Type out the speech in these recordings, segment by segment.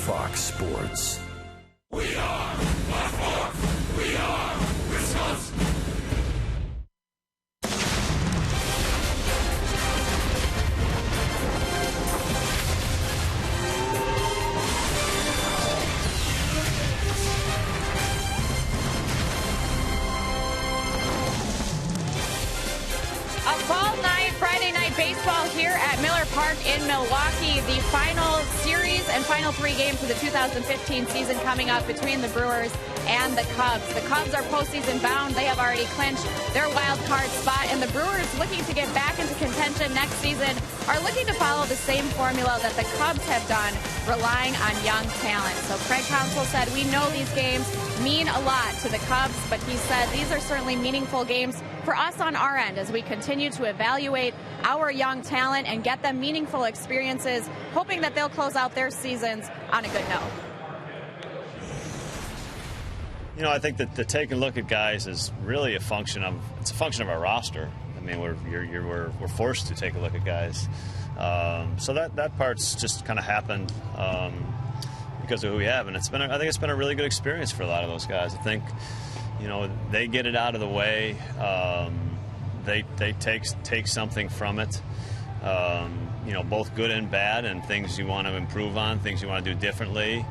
Fox Sports. We are Fox. We are Wisconsin. Friday night baseball here at Miller Park in Milwaukee. The final series and final 3 games of the 2015 season coming up between the Brewers and the Cubs. The Cubs are postseason bound. They have already clinched their wild card spot, and the Brewers, looking to get back into contention next season, are looking to follow the same formula that the Cubs have done, relying on young talent. So Craig Counsell said, we know these games mean a lot to the Cubs, but he said these are certainly meaningful games for us on our end as we continue to evaluate our young talent and get them meaningful experiences, hoping that they'll close out their seasons on a good note. You know, I think that the taking a look at guys is really a function of our roster. I mean, we're forced to take a look at guys. So that part's just kind of happened because of who we have, and I think it's been a really good experience for a lot of those guys. I think, you know, they get it out of the way. They take something from it. You know, both good and bad, and things you want to improve on, things you want to do differently.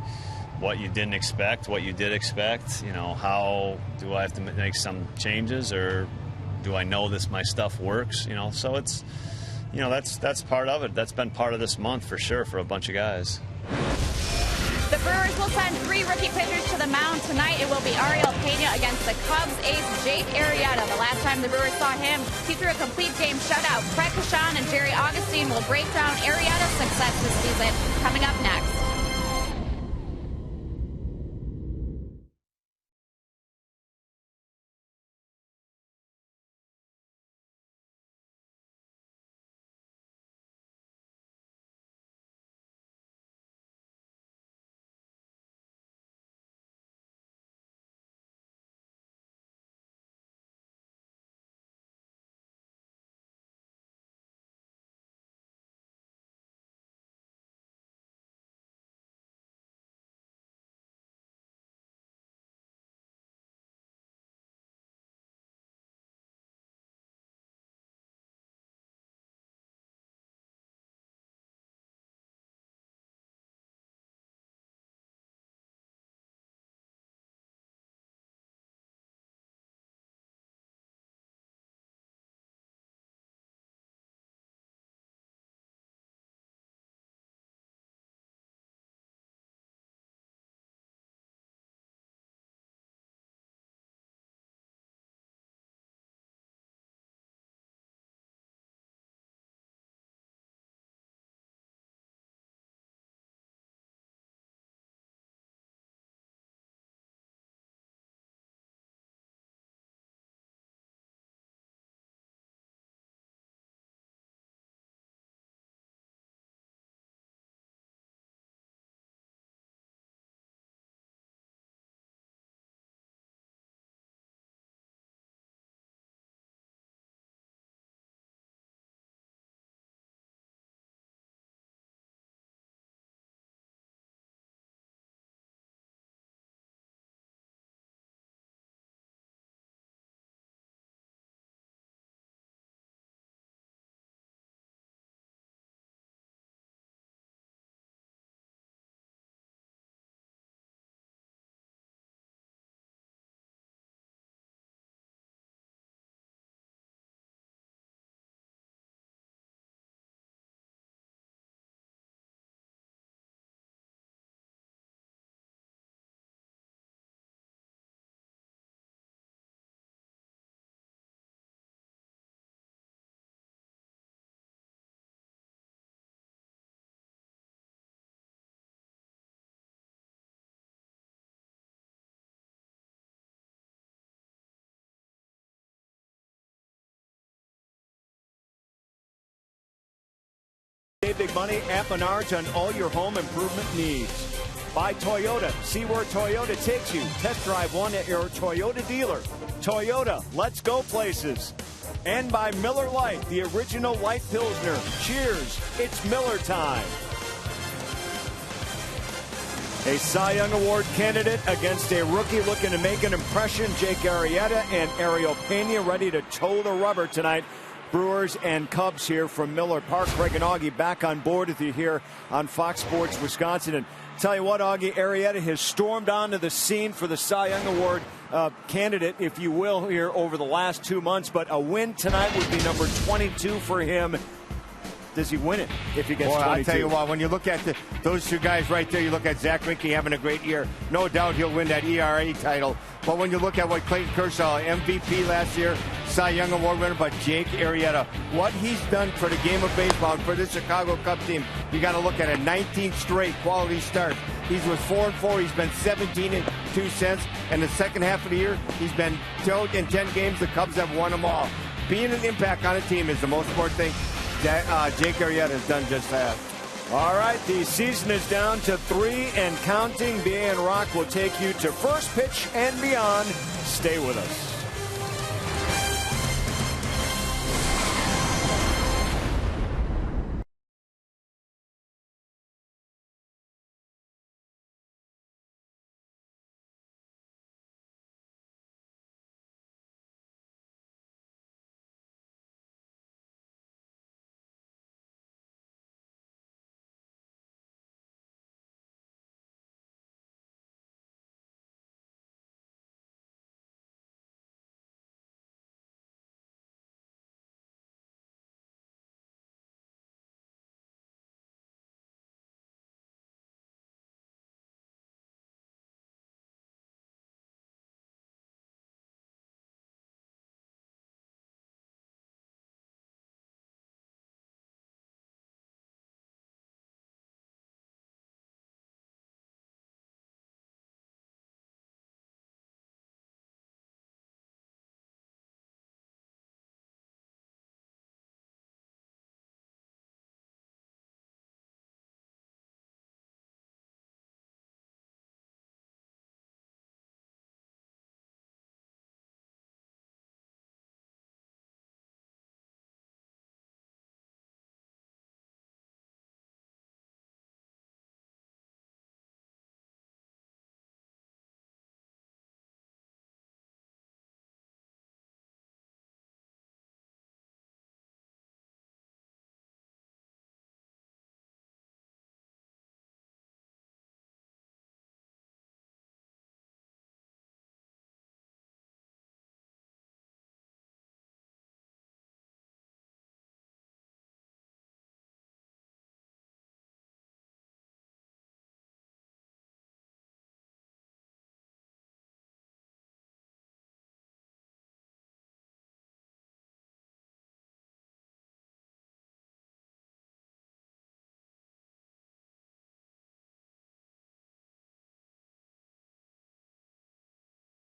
What you didn't expect, what you did expect, you know, how do I have to make some changes, or do I know my stuff works, you know? So it's, you know, that's part of it. That's been part of this month for sure for a bunch of guys. The Brewers will send 3 rookie pitchers to the mound tonight. It will be Peña against the Cubs ace Jake Arrieta. The last time the Brewers saw him, he threw a complete game shutout. Craig Counsell and Jerry Augustine will break down Arrieta's success this season, coming up next. Save big money at Menards on all your home improvement needs. By Toyota. See where Toyota takes you. Test drive one at your Toyota dealer. Toyota, let's go places. And by Miller Lite, the original light Pilsner. Cheers, it's Miller time. A Cy Young Award candidate against a rookie looking to make an impression. Jake Arrieta and Peña ready to toe the rubber tonight. Brewers and Cubs here from Miller Park. Craig and Augie back on board with you here on Fox Sports Wisconsin. And tell you what, Augie, Arrieta has stormed onto the scene for the Cy Young Award candidate, if you will, here over the last 2 months. But a win tonight would be number 22 for him. Does he win it if he gets 22? I'll tell you what, when you look at those two guys right there, you look at Zach Greinke having a great year. No doubt he'll win that ERA title. But when you look at what Clayton Kershaw, MVP last year, Cy Young Award winner, but Jake Arrieta, what he's done for the game of baseball, for the Chicago Cubs team, you got to look at a 19 straight quality start. He's with 4-4. He's been 17 and 2 cents. And the second half of the year, he's been told in 10 games the Cubs have won them all. Being an impact on a team is the most important thing. Jake Arrieta has done just that. All right, the season is down to 3 and counting. BA and Rock will take you to first pitch and beyond. Stay with us.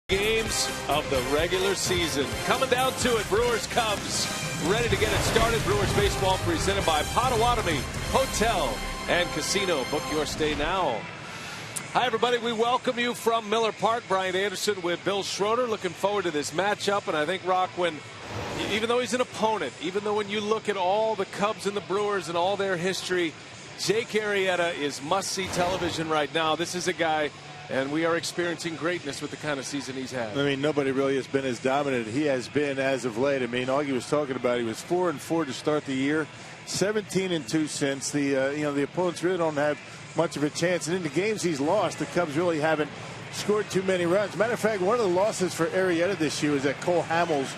Games of the regular season. Coming down to it, Brewers Cubs ready to get it started. Brewers baseball presented by Potawatomi Hotel and Casino. Book your stay now. Hi, everybody. We welcome you from Miller Park. Brian Anderson with Bill Schroeder. Looking forward to this matchup. And I think, Rock, even though he's an opponent, even though when you look at all the Cubs and the Brewers and all their history, Jake Arrieta is must-see television right now. This is a guy, and we are experiencing greatness with the kind of season he's had. I mean, nobody really has been as dominant he has been as of late. I mean, Augie was talking about he was 4-4 to start the year, 17 and 2 since. The opponents really don't have much of a chance. And in the games he's lost, the Cubs really haven't scored too many runs. Matter of fact, one of the losses for Arrieta this year is that Cole Hamels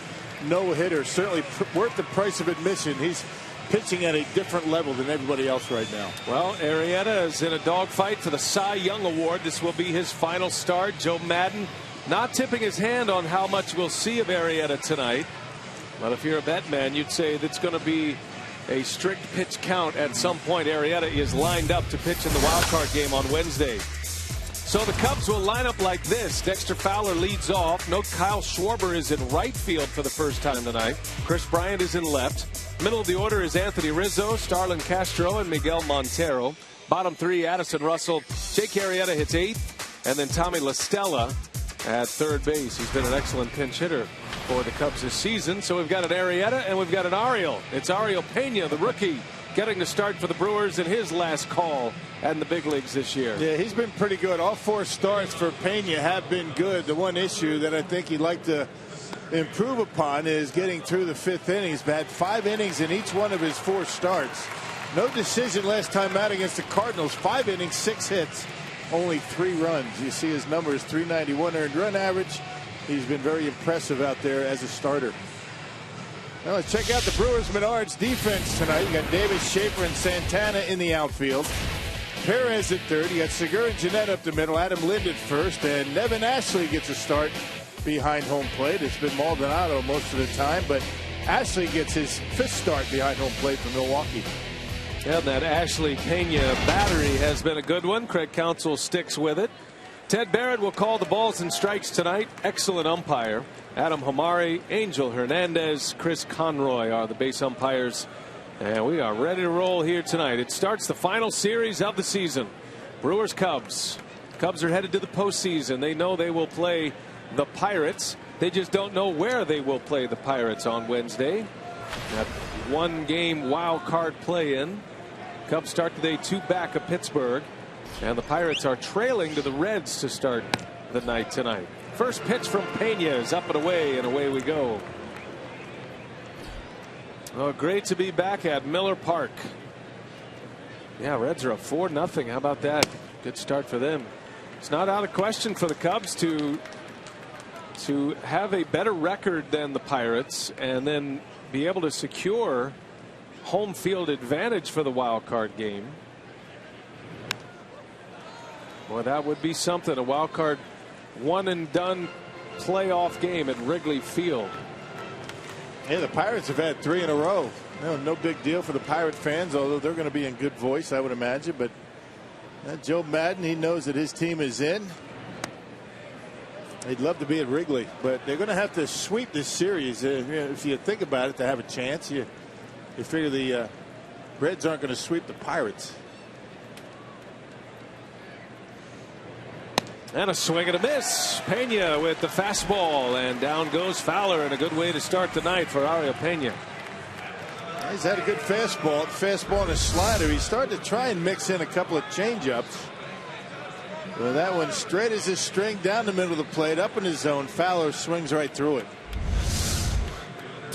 no-hitter. Certainly worth the price of admission. He's pitching at a different level than everybody else right now. Well, Arrieta is in a dogfight for the Cy Young Award. This will be his final start. Joe Madden not tipping his hand on how much we'll see of Arrieta tonight. But if you're a bet man, you'd say that's going to be a strict pitch count at some point. Arrieta is lined up to pitch in the wild card game on Wednesday. So the Cubs will line up like this. Dexter Fowler leads off. No Kyle Schwarber is in right field for the first time tonight. Chris Bryant is in left. Middle of the order is Anthony Rizzo, Starlin Castro, and Miguel Montero. Bottom three, Addison Russell. Jake Arrieta hits 8th. And then Tommy La Stella at third base. He's been an excellent pinch hitter for the Cubs this season. So we've got an Arrieta and we've got an Oriole. It's Ariel Peña, the rookie, getting the start for the Brewers in his last call at the big leagues this year. Yeah, he's been pretty good. All 4 starts for Peña have been good. The one issue that I think he'd like to improve upon is getting through the 5th inning. He's had 5 innings in each one of his 4 starts. No decision last time out against the Cardinals. 5 innings, 6 hits, only 3 runs. You see his numbers, 391 earned run average. He's been very impressive out there as a starter. Now let's check out the Brewers Menards defense tonight. You got Davis, Schaefer, and Santana in the outfield. Perez at third. You got Segura and Jeanette up the middle. Adam Lind at first. And Nevin Ashley gets a start behind home plate. It's been Maldonado most of the time, but Ashley gets his 5th start behind home plate for Milwaukee. And that Ashley Peña battery has been a good one. Craig Counsell sticks with it. Ted Barrett will call the balls and strikes tonight. Excellent umpire. Adam Hamari, Angel Hernandez, Chris Conroy are the base umpires. And we are ready to roll here tonight. It starts the final series of the season. Brewers Cubs. Cubs are headed to the postseason. They know they will play the Pirates. They just don't know where they will play the Pirates on Wednesday. That 1-game wild card play-in. Cubs start today 2 back of Pittsburgh. And the Pirates are trailing to the Reds to start the night tonight. First pitch from Peña is up and away we go. Oh, great to be back at Miller Park. Yeah, Reds are up 4-0. How about that? Good start for them. It's not out of question for the Cubs to have a better record than the Pirates and then be able to secure home field advantage for the wild card game. Boy, that would be something. A wild card one and done playoff game at Wrigley Field. Yeah, the Pirates have had 3 in a row. No big deal for the Pirate fans, although they're going to be in good voice, I would imagine. But Joe Madden, he knows that his team is in. They'd love to be at Wrigley, but they're going to have to sweep this series. If you think about it, to have a chance, you figure the Reds aren't going to sweep the Pirates. And a swing and a miss. Peña with the fastball, and down goes Fowler, and a good way to start the night for Ariel Peña. He's had a good fastball and a slider. He's starting to try and mix in a couple of changeups. Well, that one straight as a string down the middle of the plate, up in his zone. Fowler swings right through it.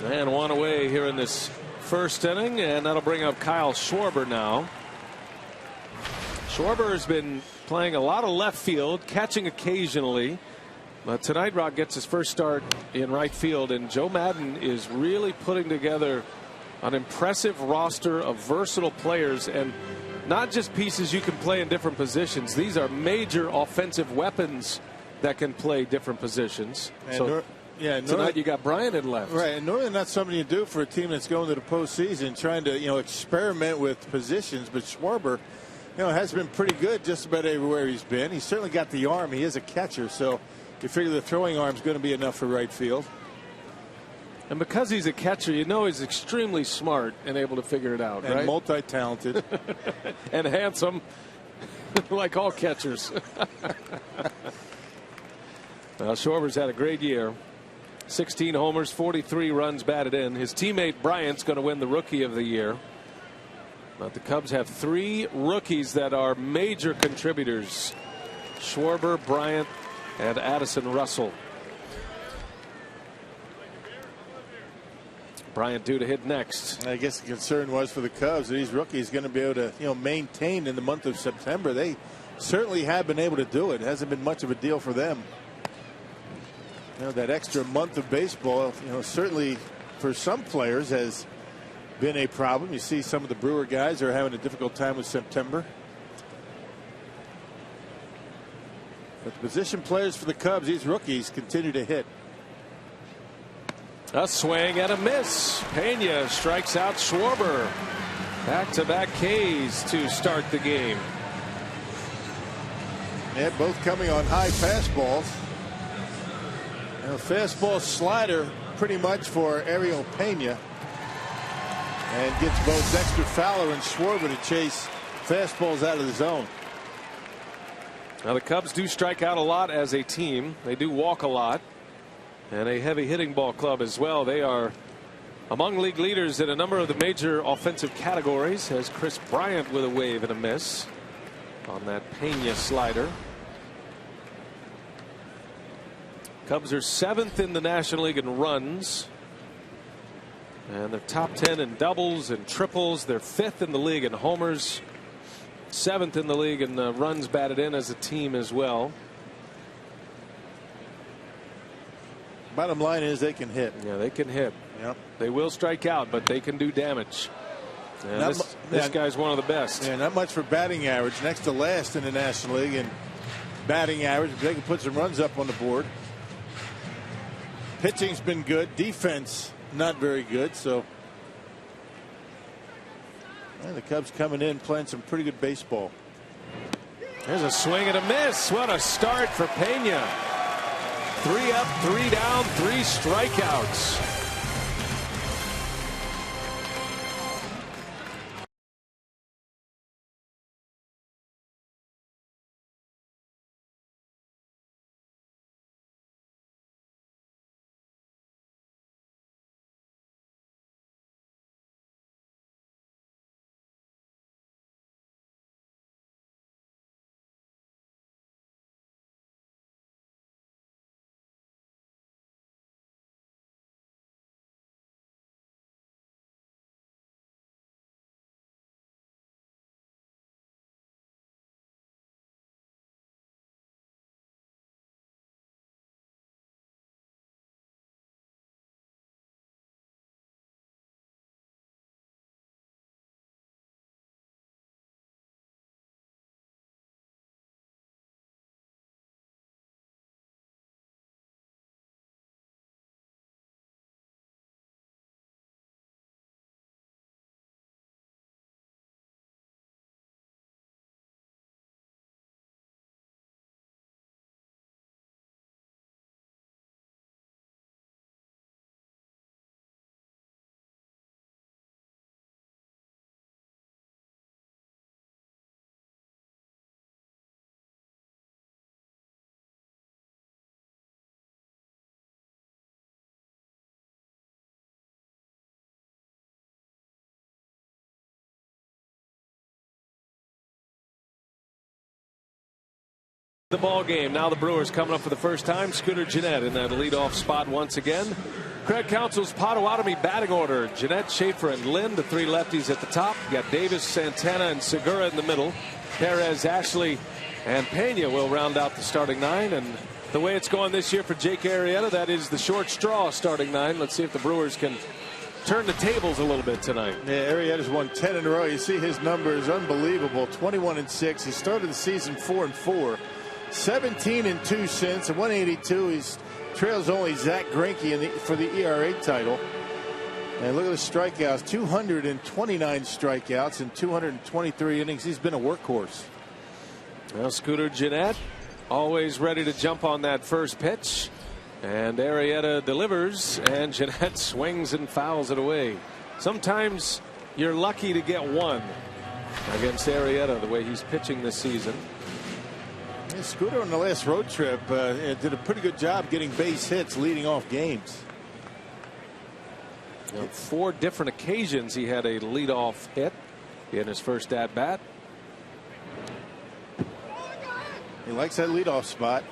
And 1 away here in this first inning, and that'll bring up Kyle Schwarber now. Schwarber has been playing a lot of left field, catching occasionally. But tonight Rock gets his first start in right field, and Joe Madden is really putting together an impressive roster of versatile players, and not just pieces you can play in different positions. These are major offensive weapons that can play different positions. And tonight you got Bryant in left. Right, and normally not something you do for a team that's going to the postseason, trying to experiment with positions. But Schwarber, has been pretty good just about everywhere he's been. He's certainly got the arm. He is a catcher, so you figure the throwing arm is going to be enough for right field. And because he's a catcher, he's extremely smart and able to figure it out, and right? Multi-talented. And handsome, like all catchers. Well, Schwarber's had a great year. 16 homers, 43 runs batted in. His teammate Bryant's going to win the Rookie of the Year. But the Cubs have 3 rookies that are major contributors: Schwarber, Bryant, and Addison Russell. Bryant due to hit next. I guess the concern was for the Cubs that these rookies going to be able to maintain in the month of September. They certainly have been able to do it. It hasn't been much of a deal for them. That extra month of baseball, certainly for some players has been a problem. You see some of the Brewer guys are having a difficult time with September. But the position players for the Cubs, these rookies, continue to hit. A swing and a miss. Peña strikes out Schwarber. Back-to-back Ks to start the game. Yeah, both coming on high fastballs. Fastball slider pretty much for Ariel Peña. And gets both Dexter Fowler and Schwarber to chase fastballs out of the zone. Now the Cubs do strike out a lot as a team. They do walk a lot. And a heavy hitting ball club as well. They are among league leaders in a number of the major offensive categories, has Chris Bryant with a wave and a miss on that Peña slider. Cubs are 7th in the National League in runs, and they're top 10 in doubles and triples. They're 5th in the league in homers, 7th in the league in runs batted in as a team as well. Bottom line is they can hit. Yeah, they can hit. Yep. They will strike out, but they can do damage. And this guy's one of the best. Yeah, not much for batting average. Next to last in the National League in batting average. They can put some runs up on the board. Pitching's been good. Defense not very good. So the Cubs coming in playing some pretty good baseball. There's a swing and a miss. What a start for Peña. 3 up, 3 down, 3 strikeouts. The ball game. Now the Brewers coming up for the first time. Scooter Gennett in that leadoff spot once again. Craig Counsell's Potawatomi batting order. Gennett, Schaefer, and Lynn, the 3 lefties at the top. You got Davis, Santana, and Segura in the middle. Perez, Ashley, and Peña will round out the starting 9. And the way it's going this year for Jake Arrieta, that is the short straw starting 9. Let's see if the Brewers can turn the tables a little bit tonight. Yeah, Arrieta's won 10 in a row. You see his numbers, unbelievable. 21-6. He started the season 4-4. 17-2 since, and 182. He trails only Zach Greinke for the ERA title. And look at the strikeouts, 229 strikeouts in 223 innings. He's been a workhorse. Well, Scooter Gennett always ready to jump on that first pitch, and Arrieta delivers, and Gennett swings and fouls it away. Sometimes you're lucky to get one against Arrieta the way he's pitching this season. Scooter on the last road trip did a pretty good job getting base hits leading off games. On 4 different occasions he had a leadoff hit in his first at bat. He likes that leadoff spot.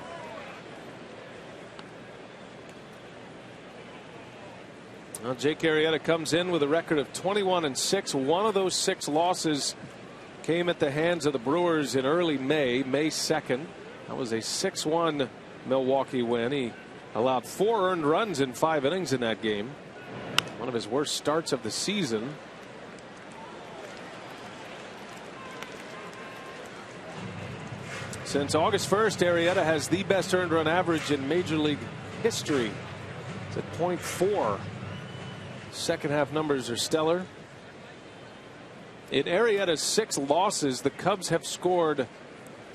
Well, Jake Arrieta comes in with a record of 21-6. One of those 6 losses came at the hands of the Brewers in early May 2nd. That was a 6-1 Milwaukee win. He allowed 4 earned runs in 5 innings in that game. One of his worst starts of the season. Since August 1st, Arrieta has the best earned run average in Major League history. It's at .4. Second half numbers are stellar. In Arrieta's 6 losses, the Cubs have scored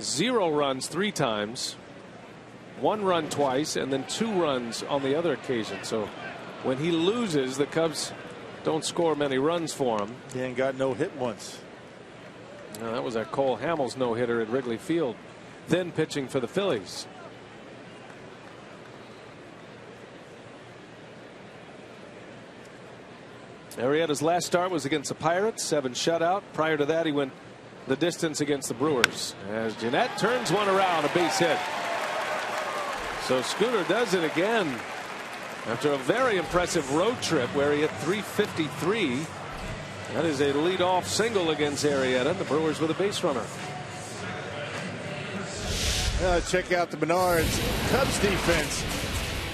0 runs 3 times, 1 run twice, and then 2 runs on the other occasion. So when he loses, the Cubs don't score many runs for him. He ain't got no hit once. Now, that was that Cole Hamels no-hitter at Wrigley Field. Then pitching for the Phillies. Arrieta's last start was against the Pirates, 7 shutout. Prior to that, he went the distance against the Brewers. As Jeanette turns one around, a base hit. So Scooter does it again after a very impressive road trip where he hit .353. That is a leadoff single against Arrieta. The Brewers with a base runner. Check out the Menards Cubs defense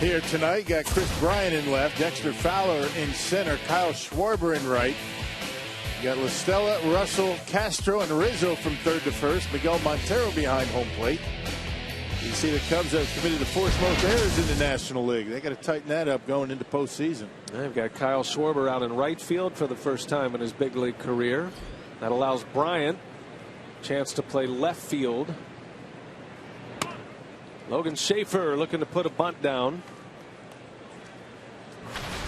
here tonight. Got Chris Bryant in left, Dexter Fowler in center, Kyle Schwarber in right. You got La Stella, Russell, Castro, and Rizzo from third to first. Miguel Montero behind home plate. You see the Cubs have committed the 4th most errors in the National League. They got to tighten that up going into postseason. They've got Kyle Schwarber out in right field for the first time in his big league career. That allows Bryant a chance to play left field. Logan Schaefer looking to put a bunt down.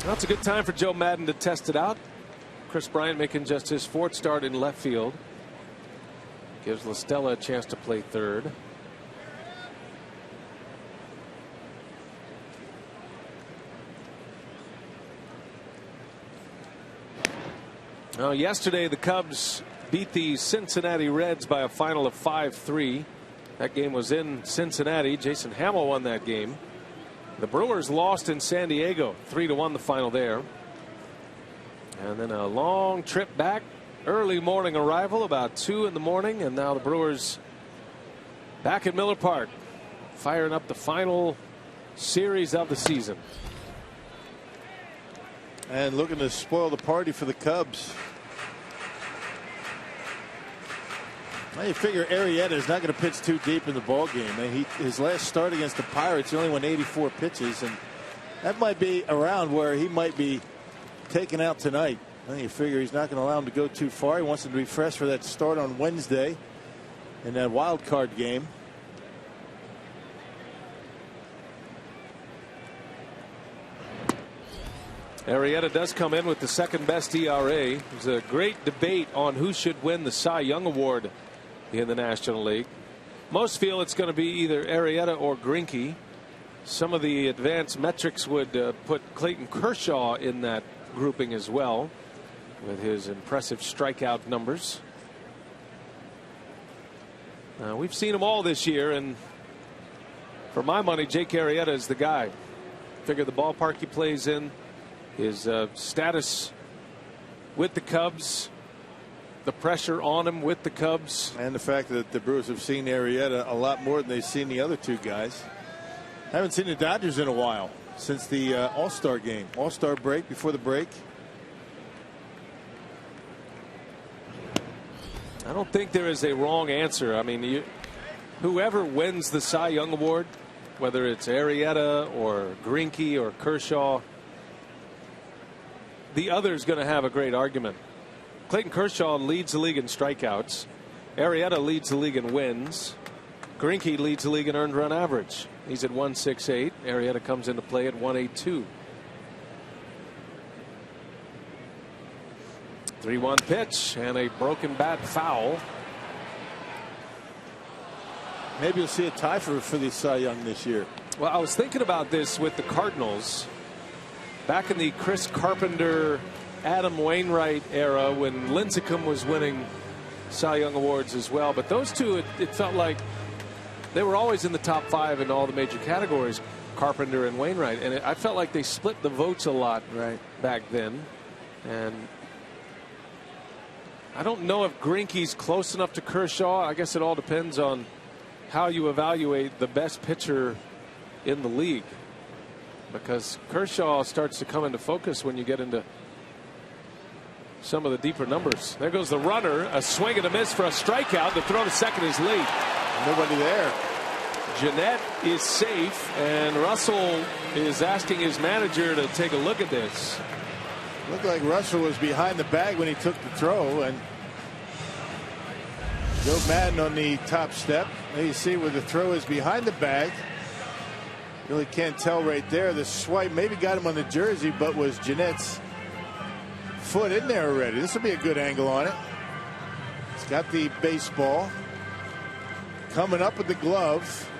That's a good time for Joe Madden to test it out. Chris Bryant making just his 4th start in left field. Gives La Stella a chance to play third. Now, yesterday the Cubs beat the Cincinnati Reds by a final of 5-3. That game was in Cincinnati. Jason Hamill won that game. The Brewers lost in San Diego, 3-1 the final there. And then a long trip back, early morning arrival about 2 in the morning, and now the Brewers back at Miller Park, firing up the final series of the season. And looking to spoil the party for the Cubs. Well, you figure Arrieta is not going to pitch too deep in the ball game. His last start against the Pirates, he only went 84 pitches, and that might be around where he might be taken out tonight. You figure he's not going to allow him to go too far. He wants him to be fresh for that start on Wednesday in that wild card game. Arrieta does come in with the 2nd best ERA. There's a great debate on who should win the Cy Young Award in the National League. Most feel it's going to be either Arrieta or Greinke. Some of the advanced metrics would put Clayton Kershaw in that grouping as well, with his impressive strikeout numbers. We've seen them all this year, and for my money, Jake Arrieta is the guy. Figure the ballpark he plays in, his status with the Cubs, the pressure on him with the Cubs, and the fact that the Brewers have seen Arrieta a lot more than they've seen the other 2 guys. Haven't seen the Dodgers in a while since the All-Star game, All-Star break, before the break. I don't think there is a wrong answer. I mean, whoever wins the Cy Young Award, whether it's Arrieta or Greinke or Kershaw, the other is going to have a great argument. Clayton Kershaw leads the league in strikeouts. Arrieta leads the league in wins. Greinke leads the league in earned run average. He's at 168. Arrieta comes into play at 182. 3-1 pitch and a broken bat foul. Maybe you'll see a tie for the Cy Young this year. Well, I was thinking about this with the Cardinals back in the Chris Carpenter, Adam Wainwright era when Lincecum was winning Cy Young awards as well. But those two, it felt like they were always in the top 5 in all the major categories, Carpenter and Wainwright. And I felt like they split the votes a lot back then. And I don't know if Greinke's close enough to Kershaw. I guess it all depends on how you evaluate the best pitcher in the league, because Kershaw starts to come into focus when you get into some of the deeper numbers. There goes the runner, a swing and a miss for a strikeout. The throw to second is late. Nobody there. Jeanette is safe, and Russell is asking his manager to take a look at this. Looked like Russell was behind the bag when he took the throw, and Joe Madden on the top step. There you see where the throw is behind the bag. Really can't tell right there. The swipe maybe got him on the jersey, but was Jeanette's foot in there already. This will be a good angle on it. It's got the baseball. coming up with the glove,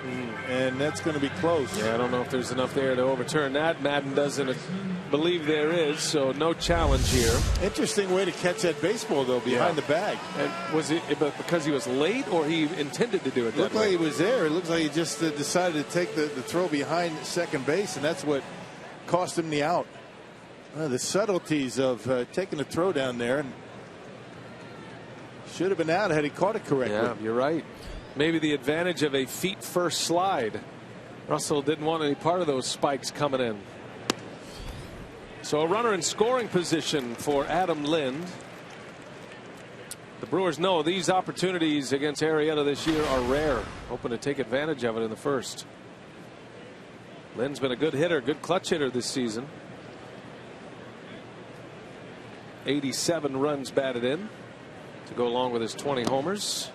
and that's going to be close. Yeah, I don't know if there's enough there to overturn that. Madden doesn't believe there is, so no challenge here. Interesting way to catch that baseball, though, behind the bag. And was it because he was late, or he intended to do it that way? Looked like he was there. It looks like he just decided to take the throw behind second base, and that's what cost him the out. The subtleties of taking the throw down there, and should have been out had he caught it correctly. Yeah, you're right. Maybe the advantage of a feet first slide. Russell didn't want any part of those spikes coming in. So a runner in scoring position for Adam Lind. The Brewers know these opportunities against Arrieta this year are rare. Hoping to take advantage of it in the first. Lind's been a good hitter, good clutch hitter this season. 87 runs batted in to go along with his 20 homers.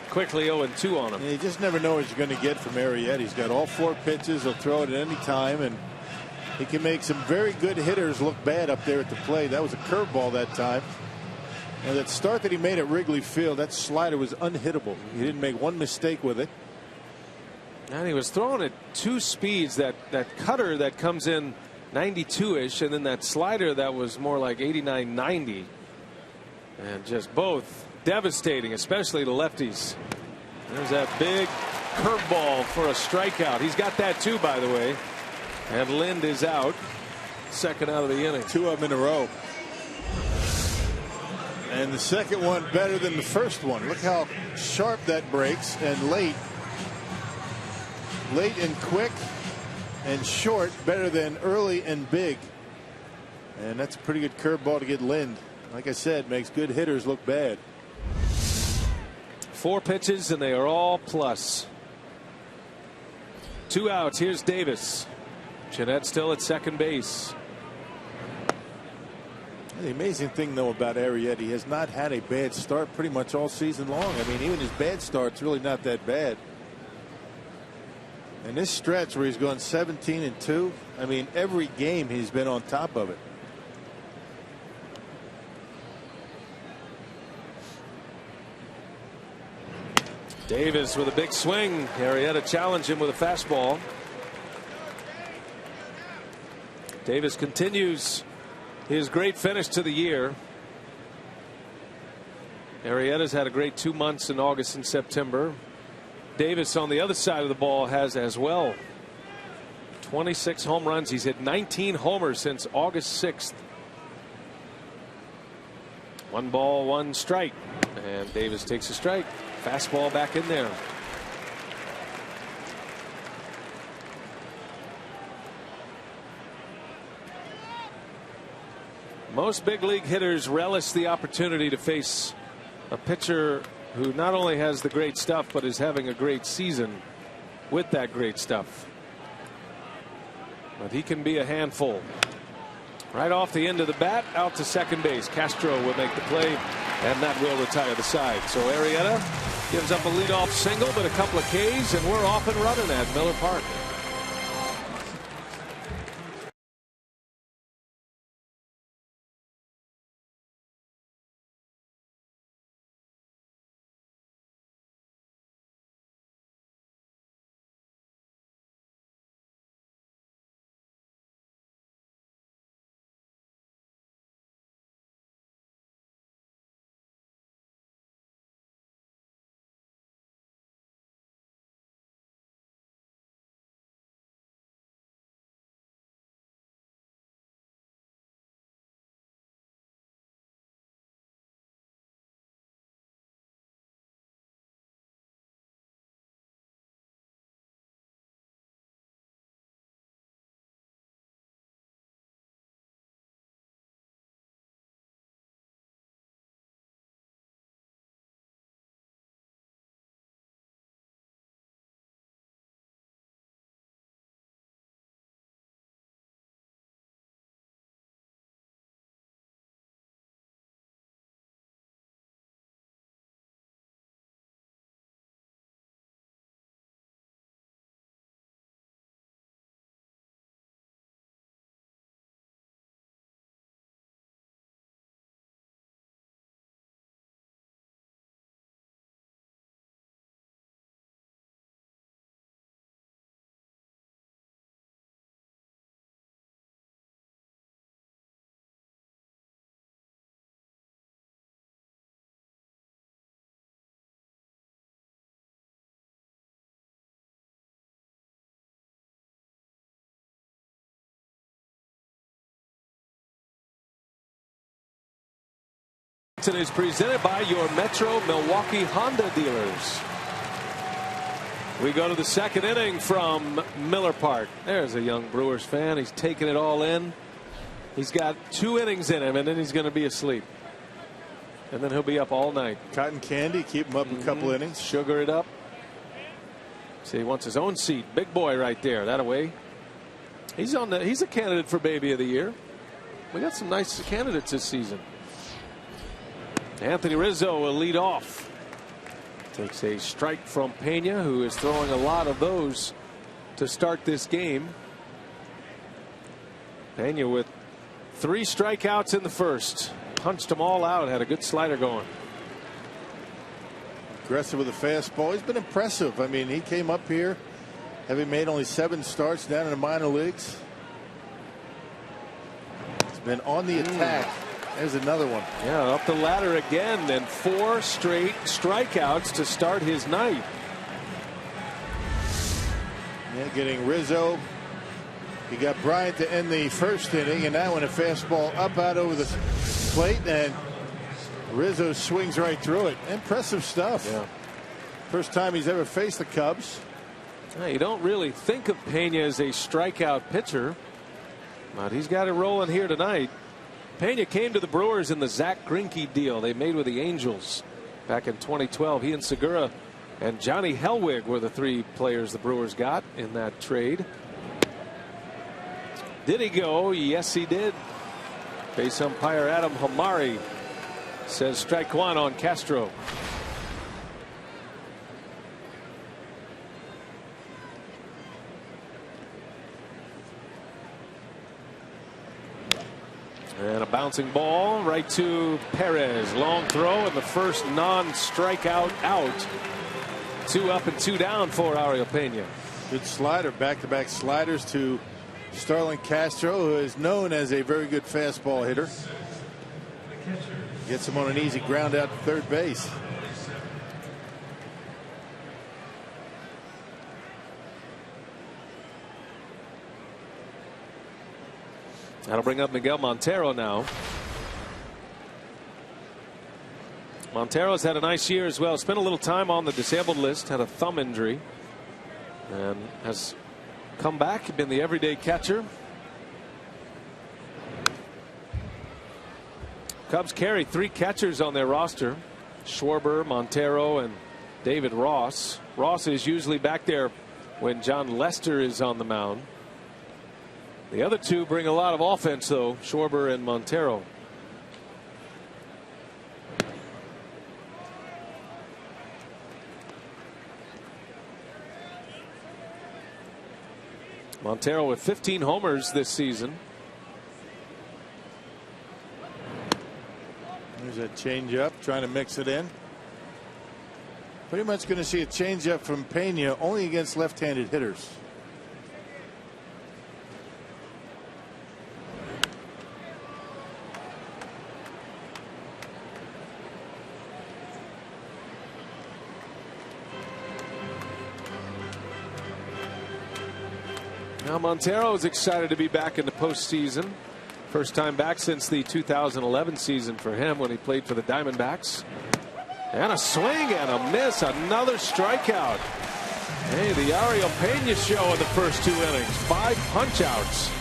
Quickly 0-2 on him. Yeah, you just never know what you're going to get from Arrieta. He's got all 4 pitches. He'll throw it at any time, and he can make some very good hitters look bad up there at the plate. That was a curveball that time. And that start that he made at Wrigley Field, that slider was unhittable. He didn't make one mistake with it. And he was throwing at 2 speeds. That cutter that comes in 92-ish, and then that slider that was more like 89, 90. And just both devastating, especially the lefties. There's that big curveball for a strikeout. He's got that too, by the way. And Lind is out. Second out of the inning. 2 of them in a row. And the second one better than the first one. Look how sharp that breaks, and late. Late and quick and short, better than early and big. And that's a pretty good curveball to get Lind. Like I said, makes good hitters look bad. 4 pitches, and they are all plus. 2 outs. Here's Davis. Jeanette still at second base. The amazing thing, though, about Arrieta, he has not had a bad start pretty much all season long. I mean, even his bad start's really not that bad. And this stretch where he's gone 17-2, I mean, every game he's been on top of it. Davis with a big swing. Arrieta challenged him with a fastball. Davis continues his great finish to the year. Arrieta's had a great 2 months in August and September. Davis on the other side of the ball has as well. 26 home runs. He's hit 19 homers since August 6th. 1 ball, 1 strike. And Davis takes a strike. Fastball back in there. Most big league hitters relish the opportunity to face a pitcher who not only has the great stuff but is having a great season with that great stuff. But he can be a handful. Right off the end of the bat, out to second base. Castro will make the play, and that will retire the side. So Arrieta gives up a leadoff single, but a couple of Ks, and we're off and running at Miller Park. Wisconsin is presented by your Metro Milwaukee Honda dealers. We go to the second inning from Miller Park. There's a young Brewers fan. He's taking it all in. He's got 2 innings in him, and then he's going to be asleep. And then he'll be up all night. Cotton candy, keep him up a couple innings. Sugar it up. See, he wants his own seat. Big boy right there. That away. He's a candidate for Baby of the Year. We got some nice candidates this season. Anthony Rizzo will lead off. Takes a strike from Peña, who is throwing a lot of those to start this game. Peña with 3 strikeouts in the first. Punched them all out. Had a good slider going. Aggressive with a fastball. He's been impressive. I mean, he came up here having made only 7 starts down in the minor leagues. He's been on the attack. There's another one. Yeah, up the ladder again, and 4 straight strikeouts to start his night. Yeah, getting Rizzo. He got Bryant to end the first inning, and now when a fastball up out over the plate, and Rizzo swings right through it. Impressive stuff. Yeah. First time he's ever faced the Cubs. You don't really think of Peña as a strikeout pitcher, but he's got it rolling here tonight. Peña came to the Brewers in the Zach Greinke deal they made with the Angels back in 2012. He and Segura and Johnny Helwig were the 3 players the Brewers got in that trade. Did he go? Yes, he did. Base umpire Adam Hamari says strike 1 on Castro. And a bouncing ball right to Perez. Long throw and the first non-strikeout out. 2 up and 2 down for Ariel Peña. Good slider. Back-to-back sliders to Starlin Castro, who is known as a very good fastball hitter. Gets him on an easy ground out to third base. That'll bring up Miguel Montero now. Montero's had a nice year as well. Spent a little time on the disabled list. Had a thumb injury. And has come back. Been the everyday catcher. Cubs carry 3 catchers on their roster. Schwarber, Montero, and David Ross. Ross is usually back there when John Lester is on the mound. The other 2 bring a lot of offense, though, Schwarber and Montero. Montero with 15 homers this season. There's a changeup, trying to mix it in. Pretty much going to see a changeup from Peña only against left-handed hitters. Now Montero is excited to be back in the postseason. First time back since the 2011 season for him when he played for the Diamondbacks. And a swing and a miss. Another strikeout. Hey, the Ariel Peña show in the first 2 innings. 5 punch-outs.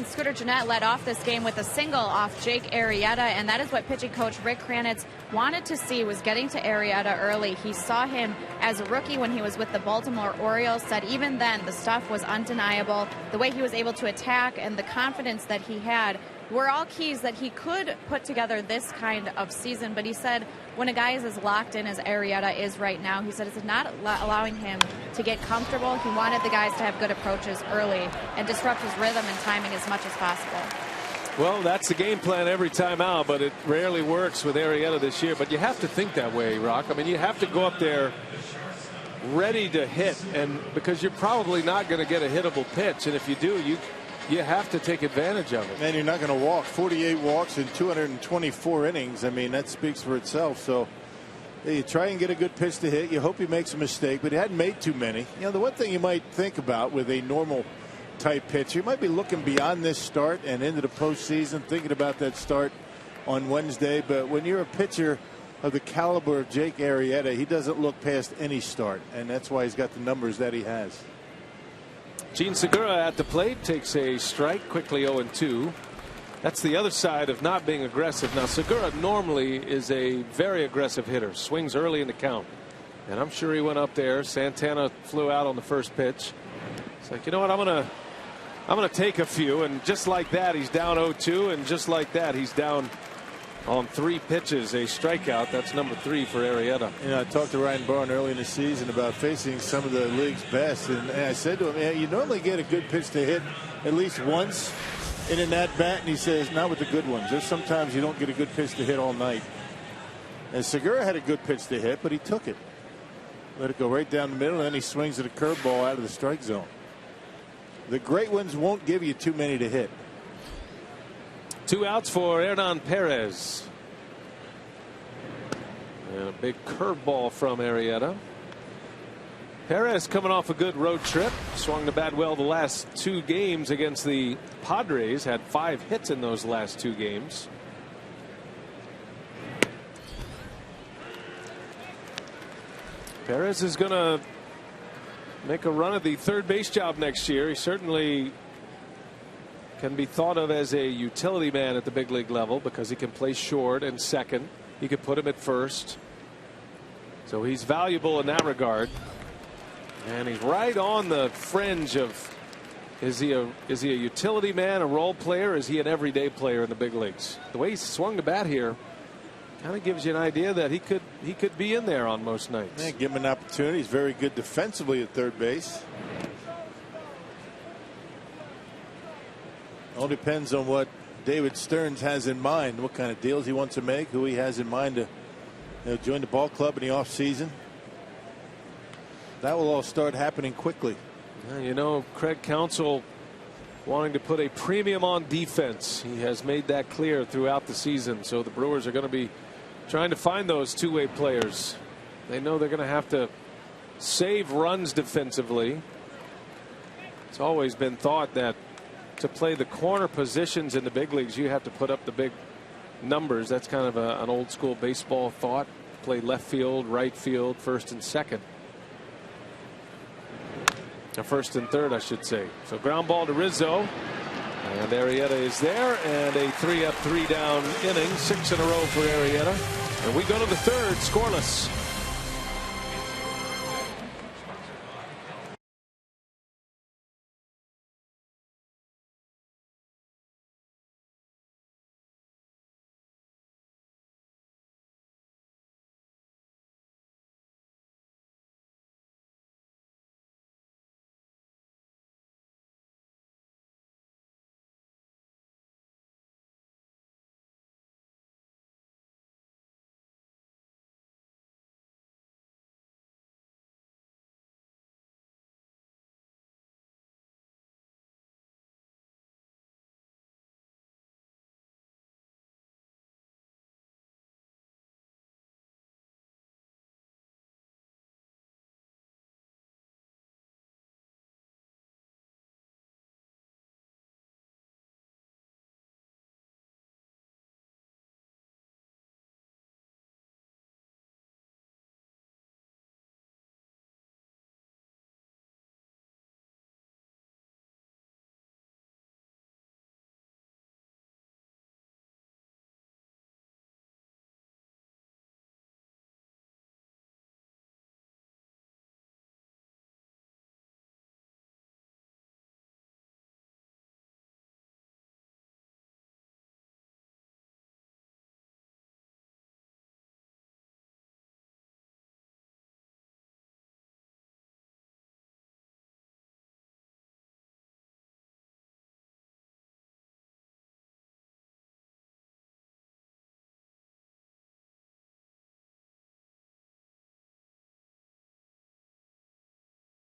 Scooter Gennett led off this game with a single off Jake Arrieta, and that is what pitching coach Rick Kranitz wanted to see, was getting to Arrieta early. He saw him as a rookie when he was with the Baltimore Orioles, said even then the stuff was undeniable. The way he was able to attack and the confidence that he had were all keys that he could put together this kind of season. But he said when a guy is as locked in as Arrieta is right now, he said it's not allowing him to get comfortable. He wanted the guys to have good approaches early and disrupt his rhythm and timing as much as possible. Well, that's the game plan every time out, but it rarely works with Arrieta this year. But you have to think that way, Rock. I mean, you have to go up there ready to hit, and because you're probably not going to get a hittable pitch, and if you do, you have to take advantage of it. And you're not going to walk. 48 walks in 224 innings. I mean, that speaks for itself. So you try and get a good pitch to hit. You hope he makes a mistake, but he hadn't made too many. You know, the one thing you might think about with a normal type pitcher, you might be looking beyond this start and into the postseason, thinking about that start on Wednesday. But when you're a pitcher of the caliber of Jake Arrieta, he doesn't look past any start, and that's why he's got the numbers that he has. Gene Segura at the plate takes a strike, quickly 0-2. That's the other side of not being aggressive. Now, Segura normally is a very aggressive hitter, swings early in the count, and I'm sure he went up there. Santana flew out on the first pitch. It's like, you know what, I'm gonna take a few, and just like that he's down 0-2, and just like that he's down on 3 pitches, a strikeout. That's number 3 for Arrieta. You know, I talked to Ryan Barn early in the season about facing some of the league's best, and I said to him, yeah, you normally get a good pitch to hit at least once in an at bat, and he says not with the good ones. There's sometimes you don't get a good pitch to hit all night. And Segura had a good pitch to hit, but he took it, let it go right down the middle, and then he swings at a curveball out of the strike zone. The great ones won't give you too many to hit. 2 outs for Hernan Perez. And a big curveball from Arrieta. Perez coming off a good road trip. Swung the bat well the last 2 games against the Padres. Had 5 hits in those last 2 games. Perez is going to make a run at the third base job next year. He certainly can be thought of as a utility man at the big league level because he can play short and second. He could put him at first. So he's valuable in that regard. And he's right on the fringe of, is he a utility man, a role player? Is he an everyday player in the big leagues? The way he swung the bat here kind of gives you an idea that he could be in there on most nights. Yeah, give him an opportunity. He's very good defensively at third base. All depends on what David Stearns has in mind, what kind of deals he wants to make, who he has in mind to join the ball club in the offseason. That will all start happening quickly. You know, Craig Counsell wanting to put a premium on defense. He has made that clear throughout the season. So the Brewers are going to be trying to find those two-way players. They know they're going to have to save runs defensively. It's always been thought that to play the corner positions in the big leagues, you have to put up the big numbers. That's kind of an old school baseball thought. Play left field, right field, first and second. Or first and third, I should say. So ground ball to Rizzo. And Arrieta is there. And a 3-up, 3-down inning. 6 in a row for Arrieta. And we go to the third, scoreless.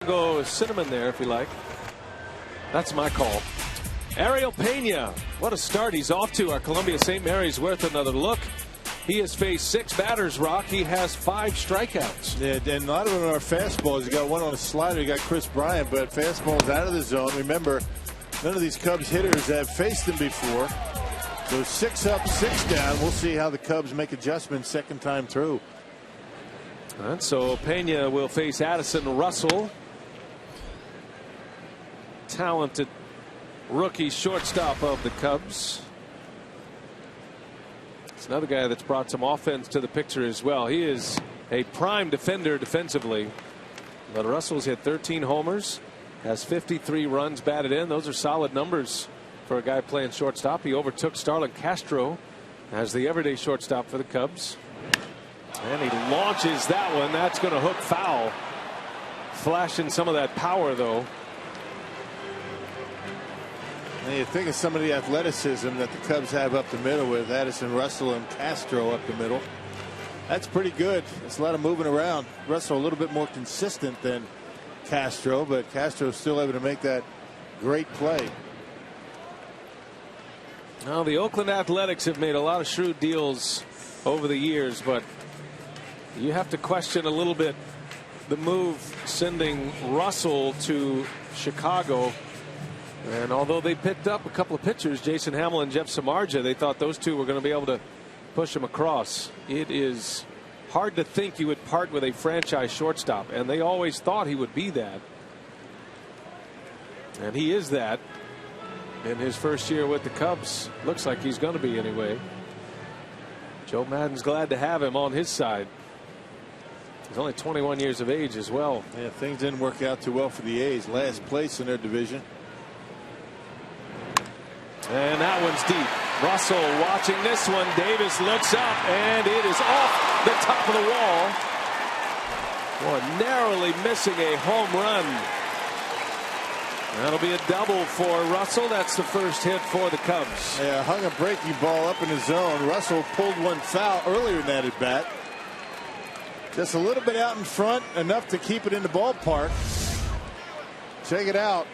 Go cinnamon there if you like. That's my call. Ariel Peña, what a start he's off to. Our Columbia St. Mary's worth another look. He has faced 6 batters, Rock. He has 5 strikeouts. Yeah, and a lot of them are fastballs. You got one on a slider. You got Chris Bryant, but fastballs out of the zone. Remember, none of these Cubs hitters have faced him before. So 6 up, 6 down. We'll see how the Cubs make adjustments second time through. And so Peña will face Addison Russell. Talented rookie shortstop of the Cubs. It's another guy that's brought some offense to the picture as well. He is a prime defender defensively. But Russell's hit 13 homers, has 53 runs batted in. Those are solid numbers for a guy playing shortstop. He overtook Starlin Castro as the everyday shortstop for the Cubs. And he launches that one. That's going to hook foul. Flashing some of that power, though. And you think of some of the athleticism that the Cubs have up the middle with Addison Russell and Castro up the middle. That's pretty good. It's a lot of moving around. Russell a little bit more consistent than Castro, but Castro is still able to make that great play. Now, the Oakland Athletics have made a lot of shrewd deals over the years, but you have to question a little bit the move sending Russell to Chicago. And although they picked up a couple of pitchers, Jason Hamill and Jeff Samardzija, they thought those two were going to be able to push him across. It is hard to think you would part with a franchise shortstop, and they always thought he would be that. And he is that in his first year with the Cubs. Looks like he's going to be anyway. Joe Maddon's glad to have him on his side. He's only 21 years of age as well. Yeah, things didn't work out too well for the A's. Last place in their division. And that one's deep. Russell watching this one. Davis looks up, and it is off the top of the wall. Boy, narrowly missing a home run. That'll be a double for Russell. That's the first hit for the Cubs. Yeah, hung a breaking ball up in the zone. Russell pulled one foul earlier in that at bat. Just a little bit out in front, enough to keep it in the ballpark. Check it out.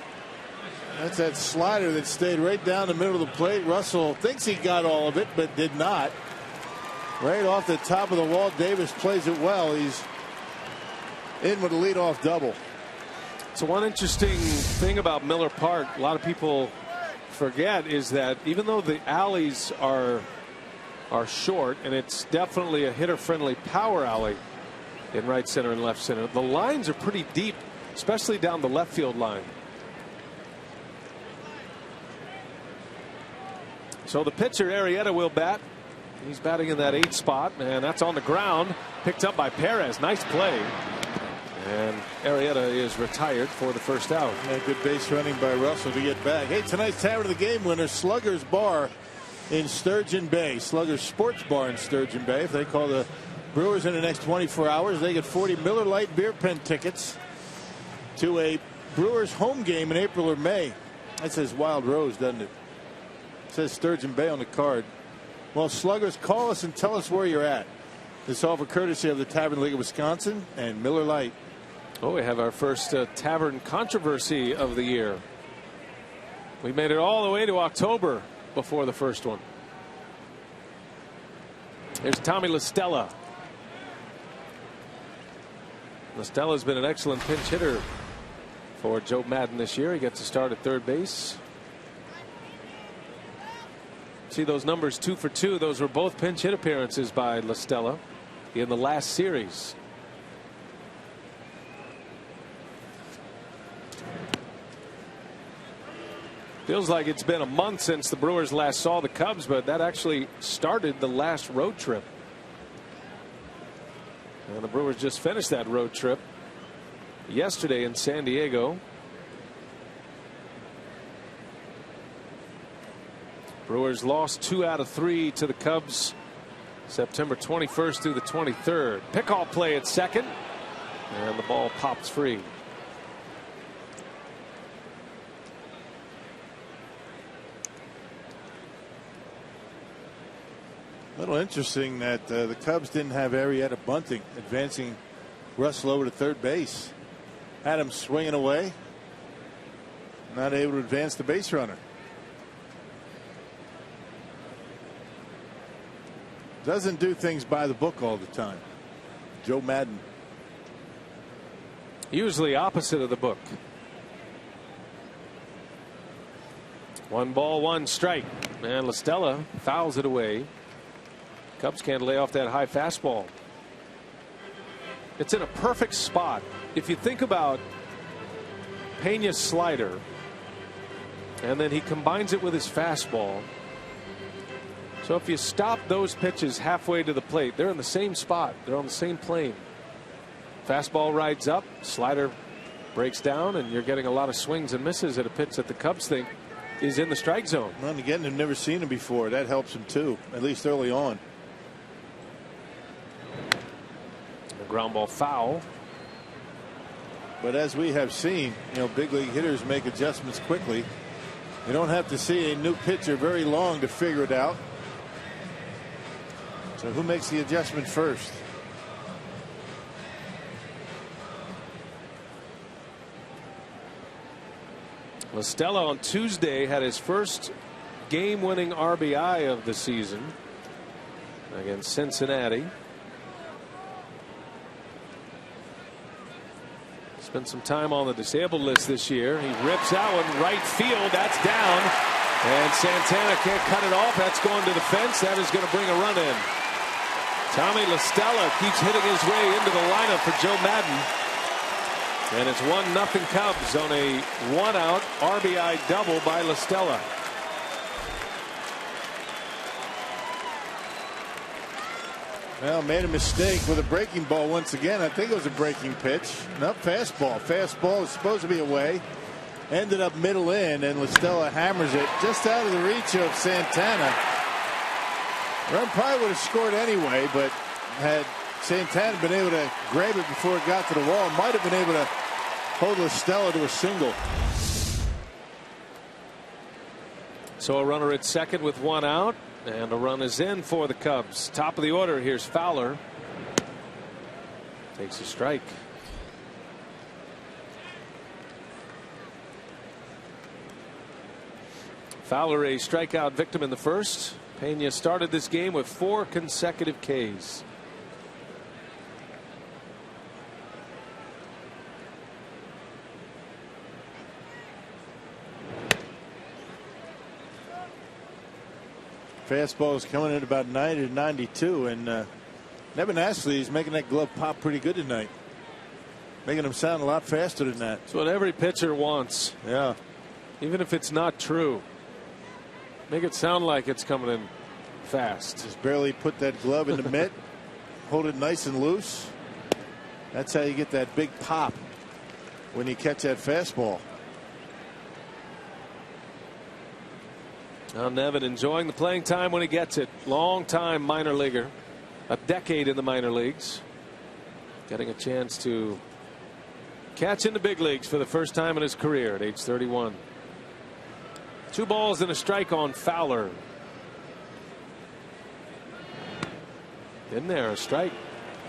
That's that slider that stayed right down the middle of the plate. Russell thinks he got all of it, but did not. Right off the top of the wall. Davis plays it well. He's in with a leadoff double. So one interesting thing about Miller Park, a lot of people forget, is that even though the alleys are short, and it's definitely a hitter-friendly power alley in right center and left center, the lines are pretty deep, especially down the left field line. So the pitcher, Arrieta, will bat. He's batting in that 8th spot, and that's on the ground. Picked up by Perez. Nice play. And Arrieta is retired for the first out. Yeah, good base running by Russell to get back. Hey, tonight's Tavern of the Game winner, Slugger's Bar in Sturgeon Bay. Slugger's Sports Bar in Sturgeon Bay. If they call the Brewers in the next 24 hours, they get 40 Miller Lite beer pen tickets to a Brewers home game in April or May. That says Wild Rose, doesn't it? It says Sturgeon Bay on the card. Well, Sluggers, call us and tell us where you're at. This offer courtesy of the Tavern League of Wisconsin and Miller Lite. Oh, we have our first tavern controversy of the year. We made it all the way to October before the first one. Here's Tommy La Stella. La Stella's been an excellent pinch hitter for Joe Maddon this year. He gets a start at third base. See those numbers, 2 for 2. Those were both pinch hit appearances by La Stella in the last series. Feels like it's been a month since the Brewers last saw the Cubs, but that actually started the last road trip. And the Brewers just finished that road trip yesterday in San Diego. Brewers lost 2 out of 3 to the Cubs September 21st through the 23rd. Pickoff play at second, and the ball pops free. A little interesting that the Cubs didn't have Arrieta bunting, advancing Russell over to third base. Adams swinging away. Not able to advance the base runner. Doesn't do things by the book all the time. Joe Maddon. Usually opposite of the book. 1 ball, 1 strike. And La Stella fouls it away. Cubs can't lay off that high fastball. It's in a perfect spot. If you think about Peña's slider, and then he combines it with his fastball. So if you stop those pitches halfway to the plate, they're in the same spot. They're on the same plane. Fastball rides up, slider breaks down, and you're getting a lot of swings and misses at a pitch that the Cubs think is in the strike zone. Well, and again, they've never seen him before. That helps him too, at least early on. A ground ball foul. But as we have seen, big league hitters make adjustments quickly. You don't have to see a new pitcher very long to figure it out. So who makes the adjustment first? La Stella on Tuesday had his first game-winning RBI of the season against Cincinnati. Spent some time on the disabled list this year. He rips out one right field. That's down. And Santana can't cut it off. That's going to the fence. That is going to bring a run in. Tommy La Stella keeps hitting his way into the lineup for Joe Maddon. And it's 1-0 Cubs on a 1-out RBI double by La Stella. Well, made a mistake with a breaking ball once again. I think it was a breaking pitch. No, fastball. Fastball is supposed to be away. Ended up middle in, and La Stella hammers it just out of the reach of Santana. Run probably would have scored anyway, but had Santana been able to grab it before it got to the wall, might have been able to hold La Stella to a single. So a runner at second with 1 out. And a run is in for the Cubs. Top of the order. Here's Fowler. Takes a strike. Fowler a strikeout victim in the first. Peña started this game with 4 consecutive Ks. Fastball is coming in about 90 to 92, and Nevin Ashley is making that glove pop pretty good tonight. Making him sound a lot faster than that. That's what every pitcher wants. Yeah. Even if it's not true. Make it sound like it's coming in fast. Just barely put that glove in the mitt. Hold it nice and loose. That's how you get that big pop when you catch that fastball. Now Nevin enjoying the playing time when he gets it. Long time minor leaguer. A decade in the minor leagues. Getting a chance to catch in the big leagues for the first time in his career at age 31. 2 balls and a strike on Fowler. In there, a strike.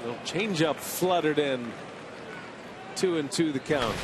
A little changeup fluttered in. 2-2 the count.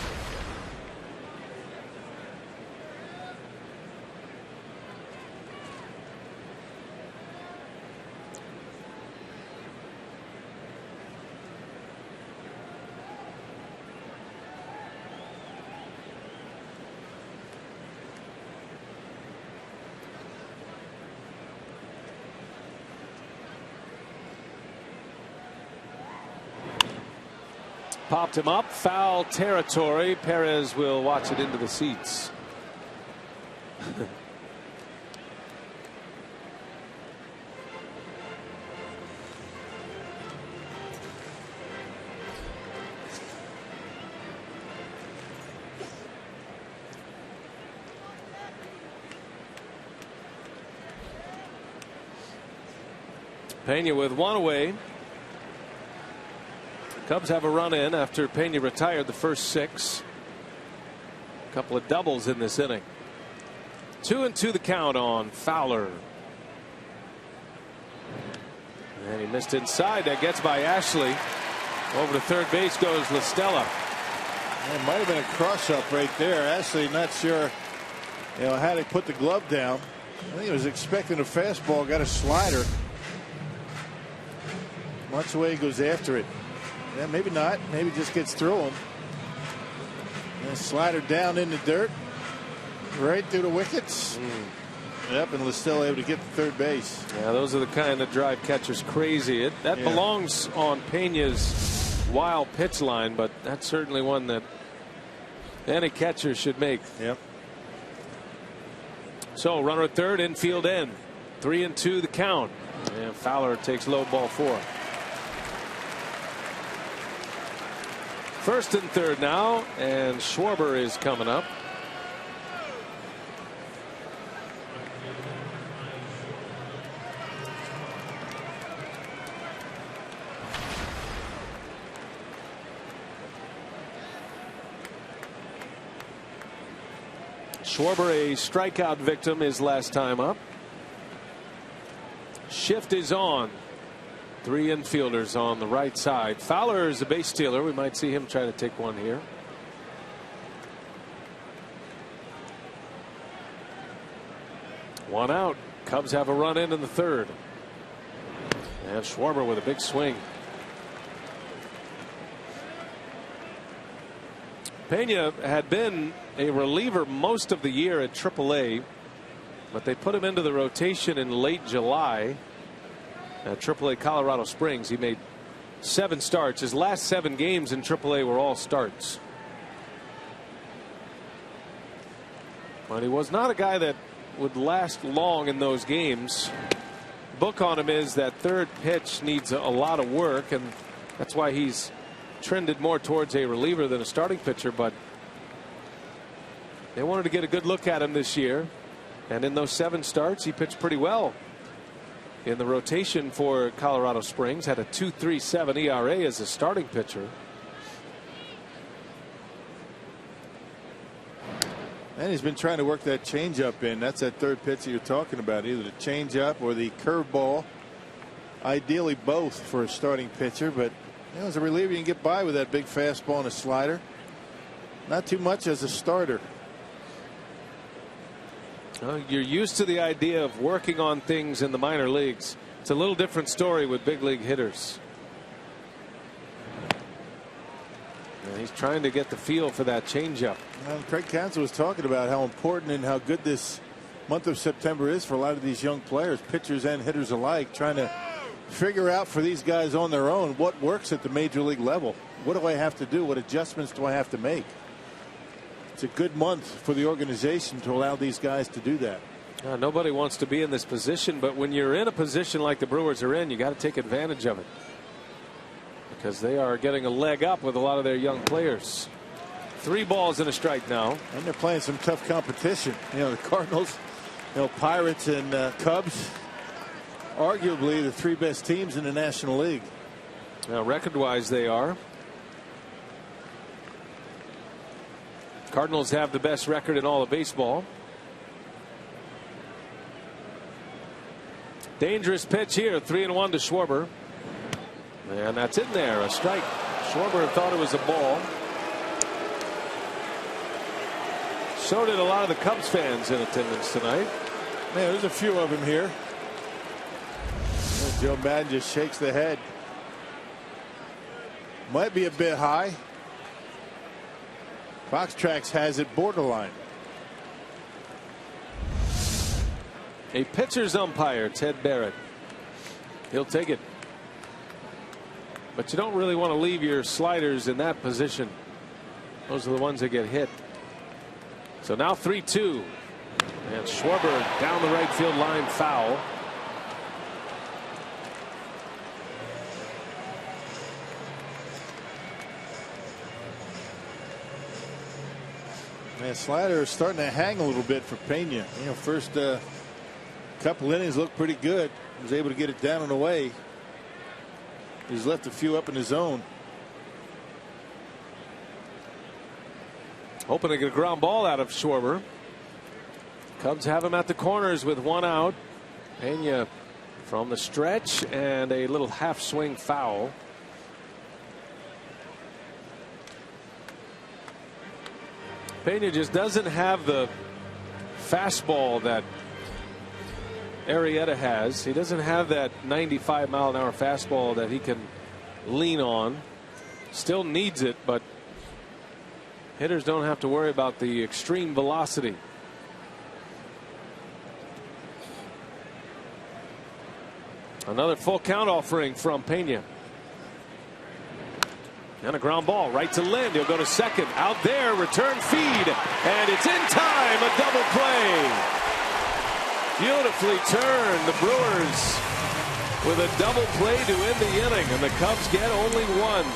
Popped him up. Foul territory. Perez will watch it into the seats. Peña with 1 away. Cubs have a run in after Peña retired the first 6. A couple of doubles in this inning. 2-2 the count on Fowler. And he missed inside. That gets by Ashley. Over to third base goes La Stella. It might have been a cross-up right there. Actually, not sure, how they put the glove down. I think he was expecting a fastball, got a slider. Watch the way he goes after it. Yeah, maybe not. Maybe just gets through him. And slider down in the dirt, right through the wickets. Yep, and was still able to get to third base. Yeah, those are the kind that drive catchers crazy. That belongs on Peña's wild pitch line, but that's certainly one that any catcher should make. Yep. So runner at third, infield end. 3-2 the count. And Fowler takes low, ball 4. First and third now, and Schwarber is coming up. Schwarber, a strikeout victim his last time up. Shift is on. 3 infielders on the right side. Fowler is a base stealer. We might see him try to take one here. One out. Cubs have a run in the third. And Schwarber with a big swing. Peña had been a reliever most of the year at AAA, but they put him into the rotation in late July at AAA Colorado Springs. He made 7 starts. His last 7 games in AAA were all starts. But he was not a guy that would last long in those games. Book on him is that third pitch needs a lot of work, and that's why he's trended more towards a reliever than a starting pitcher. But they wanted to get a good look at him this year, and in those 7 starts he pitched pretty well in the rotation for Colorado Springs. Had a 2.37 ERA as a starting pitcher. And he's been trying to work that changeup in. That's that third pitch that you're talking about, either the changeup or the curveball. Ideally both for a starting pitcher, but as a reliever you can get by with that big fastball and a slider. Not too much as a starter. You're used to the idea of working on things in the minor leagues. It's a little different story with big league hitters. And he's trying to get the feel for that changeup. Well, Craig Counsell was talking about how important and how good this month of September is for a lot of these young players, pitchers and hitters alike, trying to figure out for these guys on their own what works at the major league level. What do I have to do? What adjustments do I have to make? It's a good month for the organization to allow these guys to do that. Nobody wants to be in this position, but when you're in a position like the Brewers are in, you got to take advantage of it, because they are getting a leg up with a lot of their young players. 3 balls and a strike now. And they're playing some tough competition. The Cardinals, Pirates and Cubs, arguably the 3 best teams in the National League. Now, record-wise, they are. Cardinals have the best record in all of baseball. Dangerous pitch here. 3-1 to Schwarber. And that's in there. A strike. Schwarber thought it was a ball. So did a lot of the Cubs fans in attendance tonight. Man, there's a few of them here. Joe Madden just shakes the head. Might be a bit high. Fox Tracks has it borderline. A pitcher's umpire, Ted Barrett. He'll take it. But you don't really want to leave your sliders in that position. Those are the ones that get hit. So now 3-2. And Schwarber down the right field line, foul. Man, slider is starting to hang a little bit for Peña. First couple innings looked pretty good. He was able to get it down and away. He's left a few up in his zone. Hoping to get a ground ball out of Schwarber. Cubs have him at the corners with 1 out. Peña from the stretch, and a little half swing foul. Peña just doesn't have the fastball that Arrieta has. He doesn't have that 95-mile-an-hour fastball that he can lean on. Still needs it, but hitters don't have to worry about the extreme velocity. Another full count offering from Peña. And a ground ball right to Lind. He'll go to second. Out there, return feed. And it's in time. A double play. Beautifully turned. The Brewers with a double play to end the inning. And the Cubs get only one.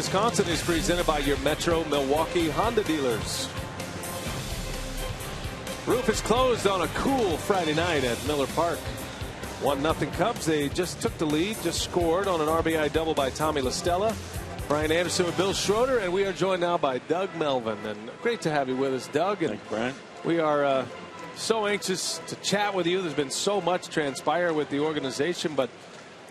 Wisconsin is presented by your Metro Milwaukee Honda dealers. Roof is closed on a cool Friday night at Miller Park. 1-0 Cubs. They just took the lead, just scored on an RBI double by Tommy La Stella. Brian Anderson with Bill Schroeder, and we are joined now by Doug Melvin. And great to have you with us, Doug. And thanks, Brian. We are so anxious to chat with you. There's been so much transpire with the organization, but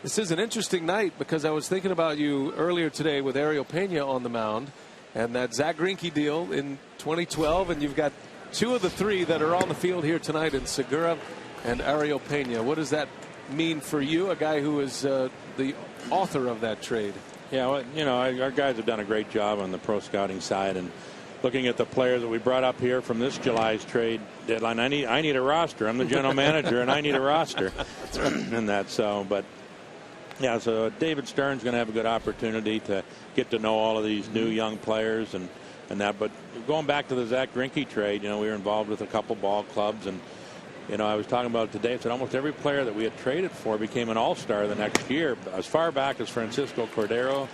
this is an interesting night because I was thinking about you earlier today with Ariel Peña on the mound and that Zach Greinke deal in 2012, and you've got two of the three that are on the field here tonight in Segura and Ariel Peña. What does that mean for you, a guy who is the author of that trade? Yeah, well, you know, our guys have done a great job on the pro scouting side, and looking at the players that we brought up here from this July's trade deadline. I need a roster. I'm the general manager, and I need a roster. And that's so, but. Yeah, so David Stern's going to have a good opportunity to get to know all of these new young players and that. But going back to the Zach Greinke trade, you know, we were involved with a couple ball clubs, and you know, I was talking about it today. I said almost every player that we had traded for became an all-star the next year, as far back as Francisco Cordero,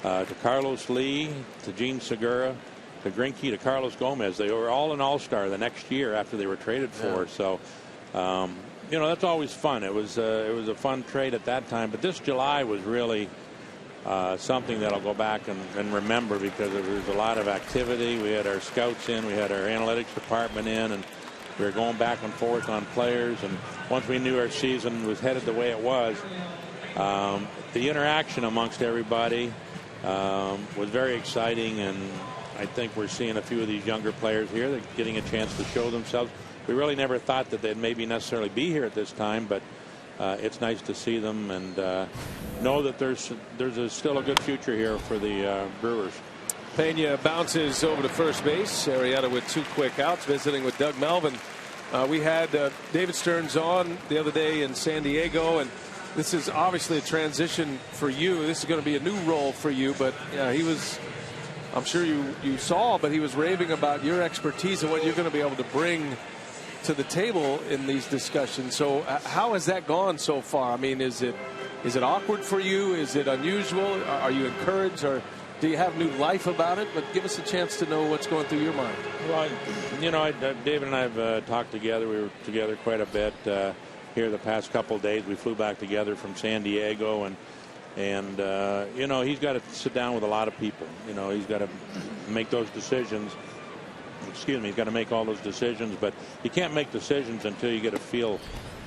to Carlos Lee, to Gene Segura, to Greinke, to Carlos Gomez. They were all an all-star the next year after they were traded for. So. You know, that's always fun. It was a fun trade at that time, but this July was really something that I'll go back and remember because there was a lot of activity. We had our scouts in, we had our analytics department in, and we were going back and forth on players. And once we knew our season was headed the way it was, the interaction amongst everybody was very exciting, and I think we're seeing a few of these younger players here that are getting a chance to show themselves. We really never thought that they'd maybe necessarily be here at this time, but it's nice to see them and know that there's still a good future here for the Brewers. Peña bounces over to first base. Arrieta with 2 quick outs, visiting with Doug Melvin. We had David Stearns on the other day in San Diego, and this is obviously a transition for you. This is going to be a new role for you, but he was, I'm sure you saw, but he was raving about your expertise and what you're going to be able to bring to the table in these discussions. So how has that gone so far? I mean, is it awkward for you? Is it unusual? Are you encouraged? Or do you have new life about it? But give us a chance to know what's going through your mind. Well, you know, David and I have talked together. We were together quite a bit here the past couple of days. We flew back together from San Diego, and you know, he's got to sit down with a lot of people. You know, he's got to make those decisions. Excuse me, he's got to make all those decisions, but you can't make decisions until you get a feel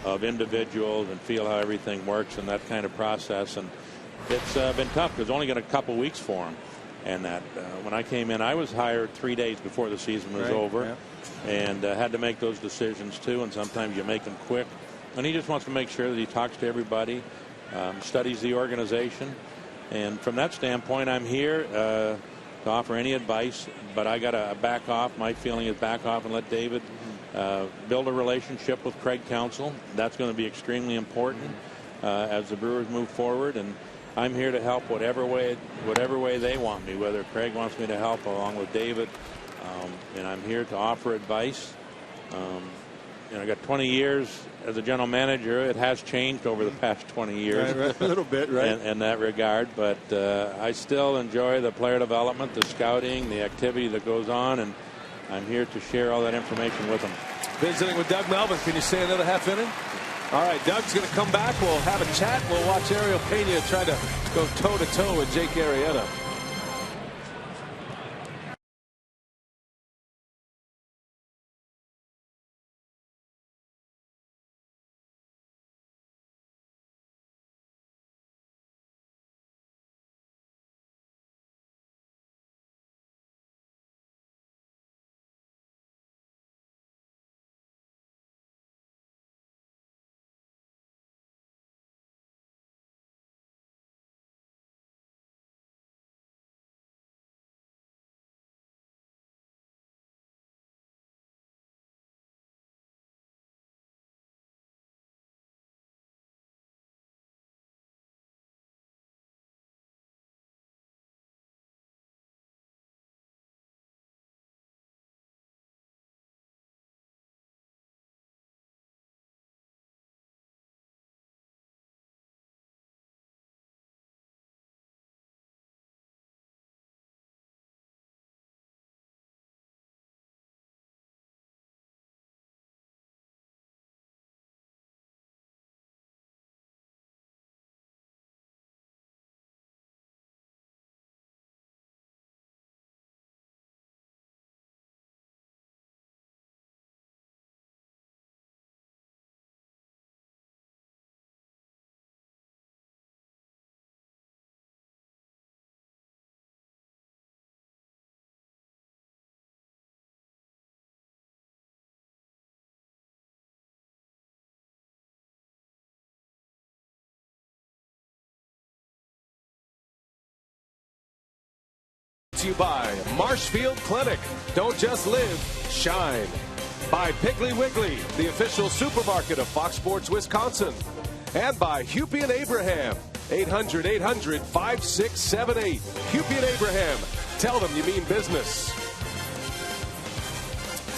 of individuals and feel how everything works and that kind of process. And it's been tough because it's only got a couple weeks for him. And that when I came in, I was hired 3 days before the season was over, and had to make those decisions too. And sometimes you make them quick. And he just wants to make sure that he talks to everybody, studies the organization, and from that standpoint, I'm here to offer any advice. But I got to back off. My feeling is back off and let David build a relationship with Craig Counsell. That's going to be extremely important as the Brewers move forward. And I'm here to help whatever way they want me, whether Craig wants me to help along with David. And I'm here to offer advice. You know, I got 20 years as a general manager. It has changed over the past 20 years. Right, a little bit, right? In that regard. But I still enjoy the player development, the scouting, the activity that goes on. And I'm here to share all that information with them. Visiting with Doug Melvin. Can you stay another half inning? All right, Doug's going to come back. We'll have a chat. We'll watch Peña try to go toe-to-toe with Jake Arrieta. To you by Marshfield Clinic. Don't just live, shine. By Piggly Wiggly, the official supermarket of Fox Sports Wisconsin. And by Hupy and Abraham. 800-800-5678. Hupy and Abraham. Tell them you mean business.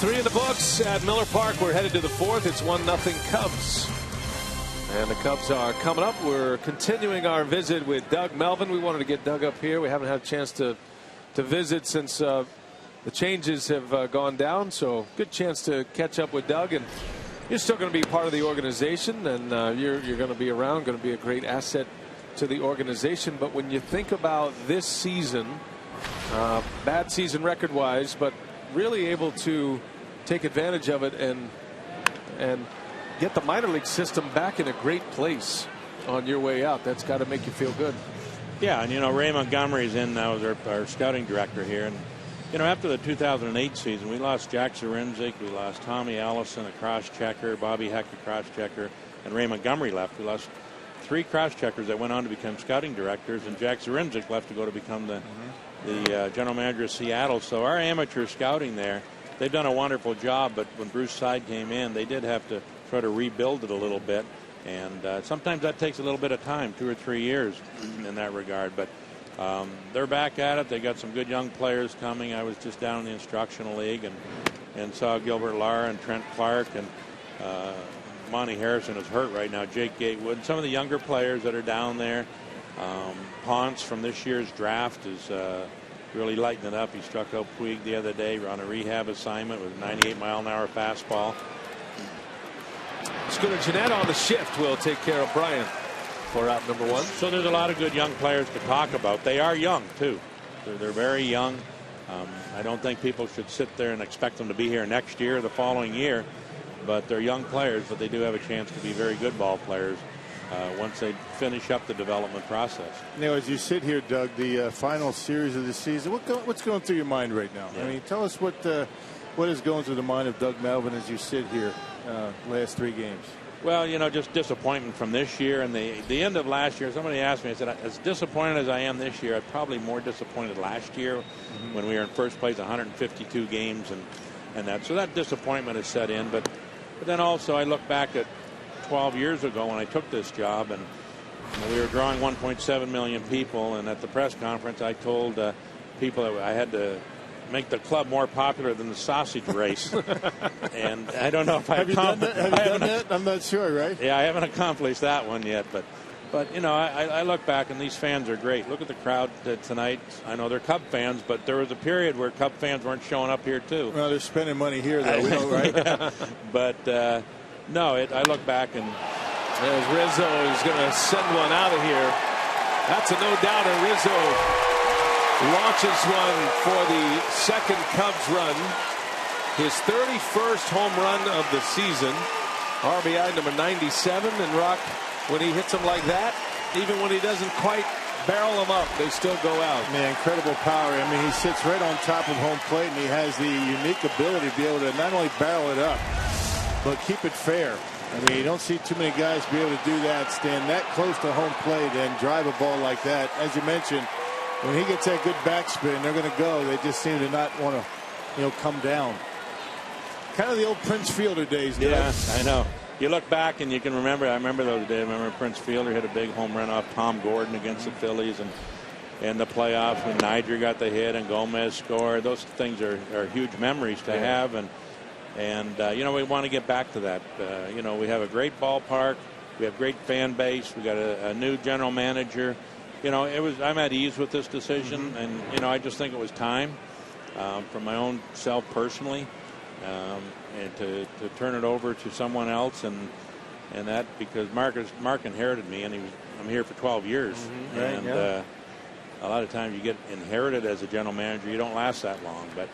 3 in the books at Miller Park. We're headed to the 4th. It's 1-0 Cubs. And the Cubs are coming up. We're continuing our visit with Doug Melvin. We wanted to get Doug up here. We haven't had a chance to visit since the changes have gone down, so good chance to catch up with Doug. And you're still going to be part of the organization, and you're going to be around, going to be a great asset to the organization. But when you think about this season, bad season record wise, but really able to take advantage of it and get the minor league system back in a great place on your way out, that's got to make you feel good. Yeah, and you know, Ray Montgomery's in now as our scouting director here. And you know, after the 2008 season, we lost Jack Zarinzik, we lost Tommy Allison, a cross-checker, Bobby Heck, a cross-checker, and Ray Montgomery left. We lost 3 cross-checkers that went on to become scouting directors, and Jack Zarinzik left to go to become the general manager of Seattle. So our amateur scouting there, they've done a wonderful job, but when Bruce Side came in, they did have to try to rebuild it a little bit. And sometimes that takes a little bit of time, 2 or 3 years in that regard. But they're back at it. They got some good young players coming. I was just down in the instructional league and saw Gilbert Lara and Trent Clark, and Monty Harrison is hurt right now. Jake Gatewood, some of the younger players that are down there. Ponce from this year's draft is really lighting it up. He struck out Puig the other day on a rehab assignment with a 98-mile-an-hour fastball. Scooter Jeanette on the shift will take care of Bryant for out number 1. So there's a lot of good young players to talk about. They are young, too. They're very young. I don't think people should sit there and expect them to be here next year or the following year. But they're young players, but they do have a chance to be very good ball players once they finish up the development process. As you sit here, Doug, the final series of the season, what's going through your mind right now? Yeah. I mean, tell us what is going through the mind of Doug Melvin as you sit here last 3 games. Well, just disappointment from this year and the end of last year. Somebody asked me, I said, as disappointed as I am this year, I'm probably more disappointed last year when we were in first place, 152 games and that. So that disappointment has set in. But then also I look back at 12 years ago when I took this job, and we were drawing 1.7 million people, and at the press conference I told people that I had to make the club more popular than the sausage race. And I don't know if Have you done that? I'm not sure, right? Yeah, I haven't accomplished that one yet, but I look back and these fans are great. Look at the crowd tonight. I know they're Cub fans, but there was a period where Cub fans weren't showing up here too. Well, they're spending money here, though. We know, right? Yeah. But I look back and as Rizzo is going to send one out of here. That's a no-doubter. Rizzo launches one for the second Cubs run. His 31st home run of the season. RBI number 97. And Rock, when he hits them like that, even when he doesn't quite barrel them up, they still go out. Man, incredible power. I mean, he sits right on top of home plate, and he has the unique ability to be able to not only barrel it up, but keep it fair. I mean, you don't see too many guys be able to do that, stand that close to home plate and drive a ball like that. As you mentioned, when he gets that good backspin, they're going to go. They just seem to not want to, come down. Kind of the old Prince Fielder days. Yeah, I know. You look back and you can remember. I remember those days. I remember Prince Fielder hit a big home run off Tom Gordon against the Phillies, and in the playoffs when Niger got the hit and Gomez scored. Those things are huge memories to have, and we want to get back to that. We have a great ballpark, we have great fan base, we got a new general manager. I'm at ease with this decision, and I just think it was time for my own self personally, and to turn it over to someone else, and that because Mark inherited me, and I'm here for 12 years, a lot of times you get inherited as a general manager, you don't last that long, but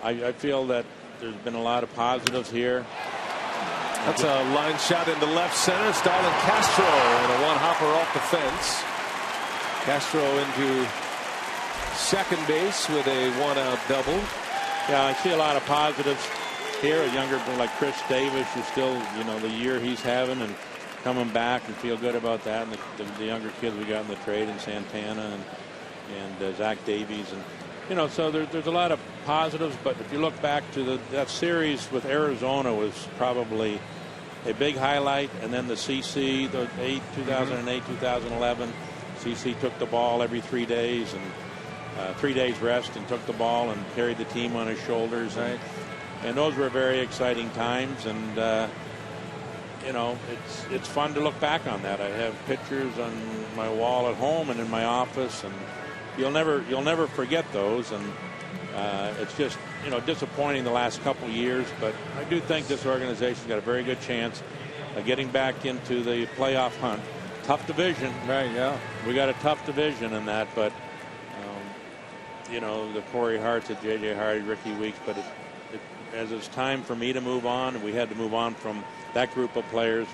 I feel that there's been a lot of positives here. That's a line shot into left center. Starlin Castro and a one-hopper off the fence. Castro into second base with a one-out double. Yeah, I see a lot of positives here. A younger one like Chris Davis, who's still, the year he's having and coming back, and feel good about that. And the younger kids we got in the trade, and Santana and Zach Davies, and so there's a lot of positives. But if you look back to that series with Arizona was probably a big highlight, and then the CC, the 2008, 2011. CC took the ball every 3 days, and 3 days rest, and took the ball and carried the team on his shoulders. Right. And those were very exciting times, and it's fun to look back on that. I have pictures on my wall at home and in my office, and you'll never forget those. And it's just disappointing the last couple years, but I do think this organization's got a very good chance of getting back into the playoff hunt. Tough division. Right, yeah. We got a tough division in that, but the Corey Harts, the J.J. Hardy, Ricky Weeks, but as it's time for me to move on, we had to move on from that group of players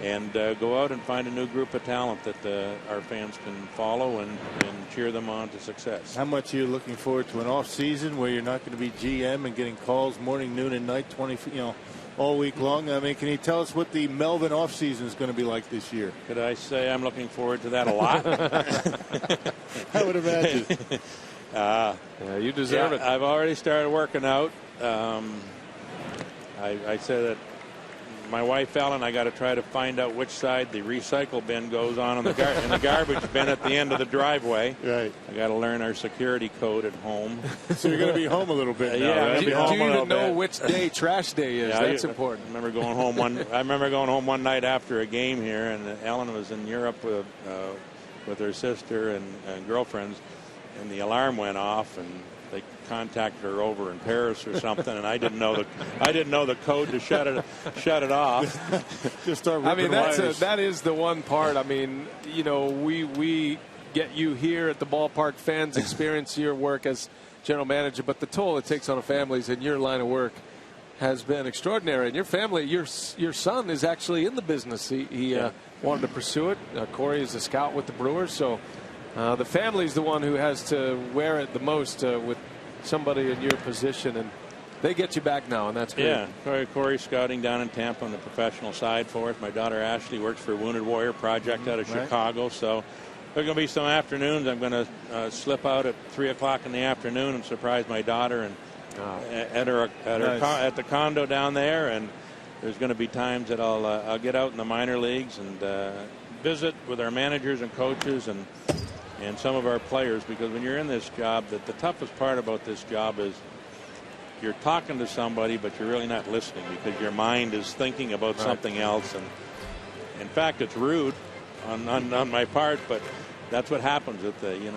and go out and find a new group of talent that our fans can follow and cheer them on to success. How much are you looking forward to an off season where you're not going to be GM and getting calls morning, noon, and night, all week long? I mean, can you tell us what the Melvin off season is going to be like this year? Could I say I'm looking forward to that a lot? I would imagine. Yeah, you deserve it. I've already started working out. I said that my wife Ellen, I got to try to find out which side the recycle bin goes on in the garbage bin at the end of the driveway. Right. I got to learn our security code at home. So you're going to be home a little bit now. Yeah, right? Do you even know which day trash day is? That's important. I remember going home one night after a game here, and Ellen was in Europe with with her sister and girlfriends, and the alarm went off, and they contacted her over in Paris or something, and I didn't know the code to shut it off. Just start I mean, wires. that is the one part. I mean, you know, we get you here at the ballpark. Fans experience your work as general manager, but the toll it takes on the families in your line of work has been extraordinary. And your family, your son is actually in the business. He wanted to pursue it. Corey is a scout with the Brewers, so the family is the one who has to wear it the most with somebody in your position, and they get you back now, and that's great. Yeah, Corey's scouting down in Tampa on the professional side for us. My daughter Ashley works for Wounded Warrior Project out of Chicago, so there's going to be some afternoons I'm going to slip out at 3 o'clock in the afternoon and surprise my daughter and at the condo down there, and there's going to be times that I'll get out in the minor leagues and visit with our managers and coaches and some of our players, because when you're in this job, the toughest part about this job is you're talking to somebody, but you're really not listening because your mind is thinking about something else. And in fact, it's rude on my part, but that's what happens with you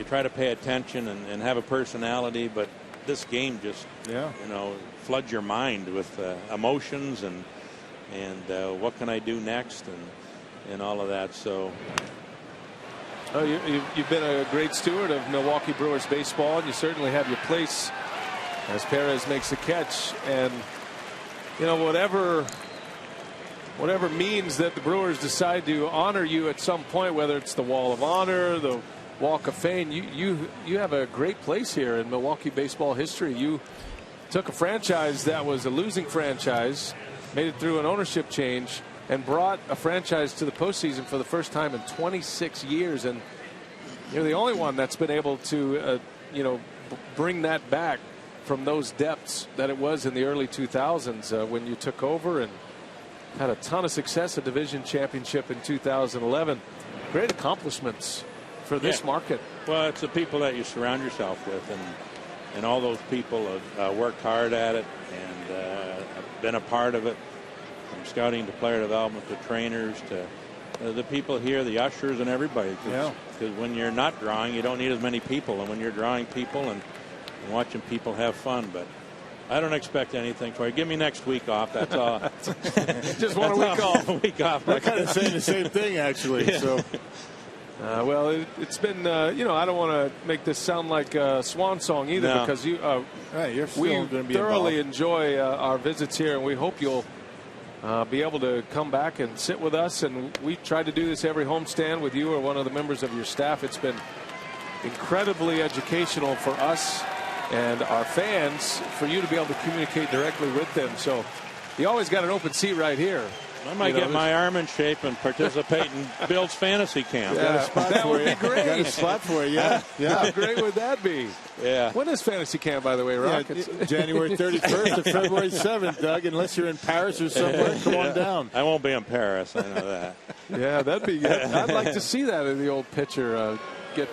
try to pay attention and have a personality, but this game just floods your mind with emotions and what can I do next and all of that. So you've been a great steward of Milwaukee Brewers baseball, and you certainly have your place as Perez makes the catch. And you know, whatever means that the Brewers decide to honor you at some point, whether it's the Wall of Honor, the Walk of Fame, you have a great place here in Milwaukee baseball history. You took a franchise that was a losing franchise, made it through an ownership change, and brought a franchise to the postseason for the first time in 26 years. And you're the only one that's been able to bring that back from those depths that it was in the early 2000s when you took over, and had a ton of success, a division championship in 2011. Great accomplishments for this market. Well, it's the people that you surround yourself with, and all those people have worked hard at it and have been a part of it, from scouting to player development to trainers to the people here, the ushers and everybody. Because when you're not drawing, you don't need as many people, and when you're drawing people and watching people have fun. But I don't expect anything for you. Give me next week off. That's all. Just want a week off. A week off. I'm kind of saying the same thing, actually. Yeah. So. Well, it's been, I don't want to make this sound like a swan song either, because we thoroughly enjoy our visits here, and we hope you'll be able to come back and sit with us. And we try to do this every homestand with you or one of the members of your staff. It's been incredibly educational for us and our fans, for you to be able to communicate directly with them. So you always got an open seat right here. I might get my arm in shape and participate in Bill's fantasy camp. That would be great. Got a spot for you. Yeah. How great would that be? Yeah. When is fantasy camp, by the way, Rock? January 31st to February 7th, Doug. Unless you're in Paris or somewhere, come on down. I won't be in Paris. I know that. Yeah, that'd be good. I'd like to see that in the old pitcher. Get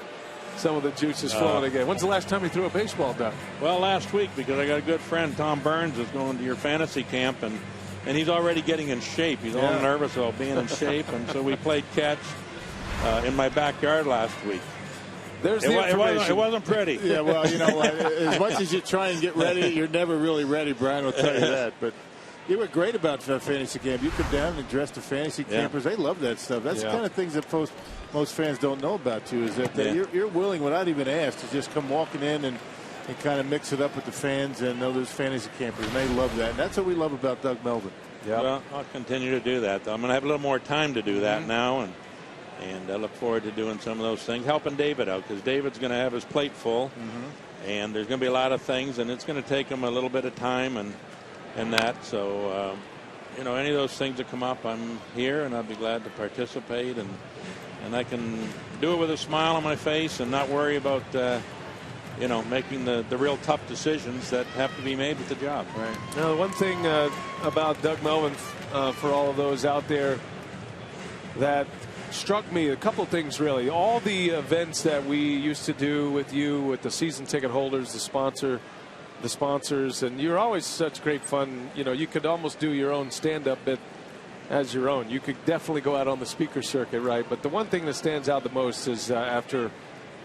some of the juices flowing again. When's the last time you threw a baseball, Doug? Well, last week, because I got a good friend, Tom Burns, is going to your fantasy camp, and he's already getting in shape. He's a little nervous about being in shape, and so we played catch in my backyard last week. There's the information. It wasn't pretty. Yeah, well, you know what? As much as you try and get ready, you're never really ready, Brian will tell you that. But you were great about fantasy camp. You come down and address the fantasy campers. They love that stuff. That's the kind of things that most fans don't know about, too, is that you're willing, without even asked, to just come walking in and kind of mix it up with the fans and those fantasy campers. And they love that. And that's what we love about Doug Melvin. Yep. Well, I'll continue to do that, though. I'm going to have a little more time to do that now, and I look forward to doing some of those things, helping David out, because David's going to have his plate full, and there's going to be a lot of things, and it's going to take him a little bit of time and that. So, any of those things that come up, I'm here, and I'll be glad to participate, and I can do it with a smile on my face and not worry about making the real tough decisions that have to be made with the job. Right. Now, one thing about Doug Melvin, for all of those out there, that struck me, a couple of things really. All the events that we used to do with you, with the season ticket holders, the sponsors, and you're always such great fun. You could almost do your own stand-up bit as your own. You could definitely go out on the speaker circuit, right? But the one thing that stands out the most is after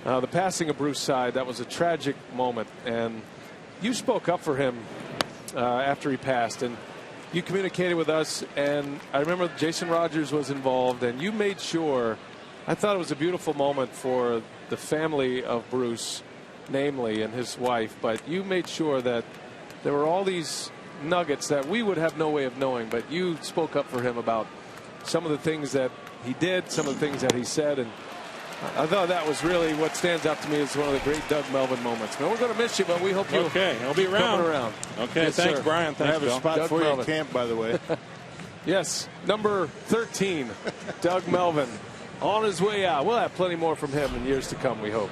the passing of Bruce Side, that was a tragic moment. And you spoke up for him after he passed, and you communicated with us. And I remember Jason Rogers was involved, and you made sure. I thought it was a beautiful moment for the family of Bruce, namely, and his wife. But you made sure that there were all these nuggets that we would have no way of knowing, but you spoke up for him about some of the things that he did, some of the things that he said, and I thought that was really what stands out to me as one of the great Doug Melvin moments. Now, we're going to miss you, but we hope you'll I'll be around. Okay, yes, thanks, sir. Brian. Thanks, I have a spot Doug for you Melvin. in camp, by the way. Yes, number 13, Doug Melvin, on his way out. We'll have plenty more from him in years to come, we hope.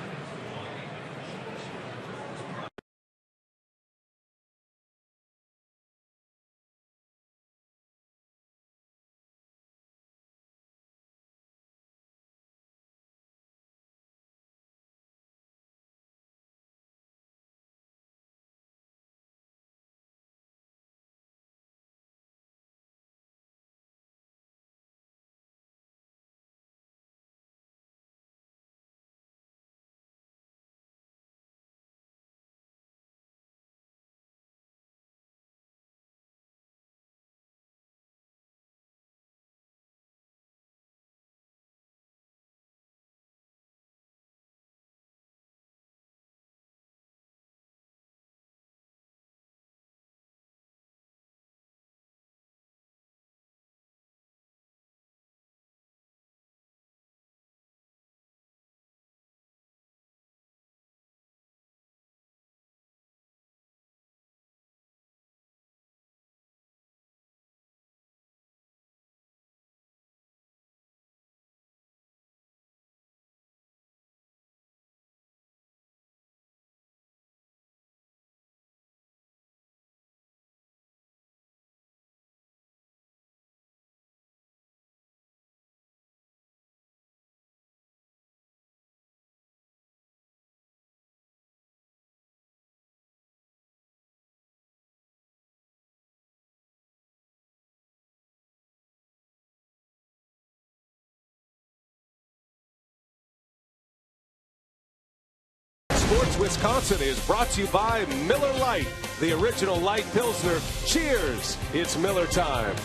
Sports Wisconsin is brought to you by Miller Lite, the original light Pilsner. Cheers, it's Miller time.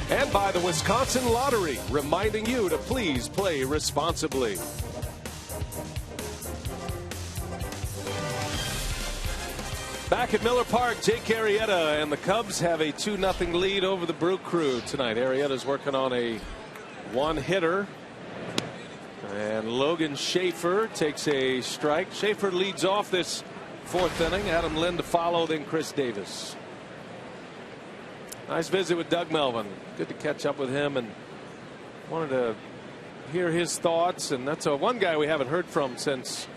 And by the Wisconsin Lottery, reminding you to please play responsibly. Back at Miller Park, Jake Arrieta and the Cubs have a 2-0 lead over the Brew Crew tonight. Arrieta's working on a one-hitter. And Logan Schaefer takes a strike. Schaefer leads off this fourth inning. Adam Lind to follow, then Chris Davis. Nice visit with Doug Melvin. Good to catch up with him and wanted to hear his thoughts. And that's one guy we haven't heard from since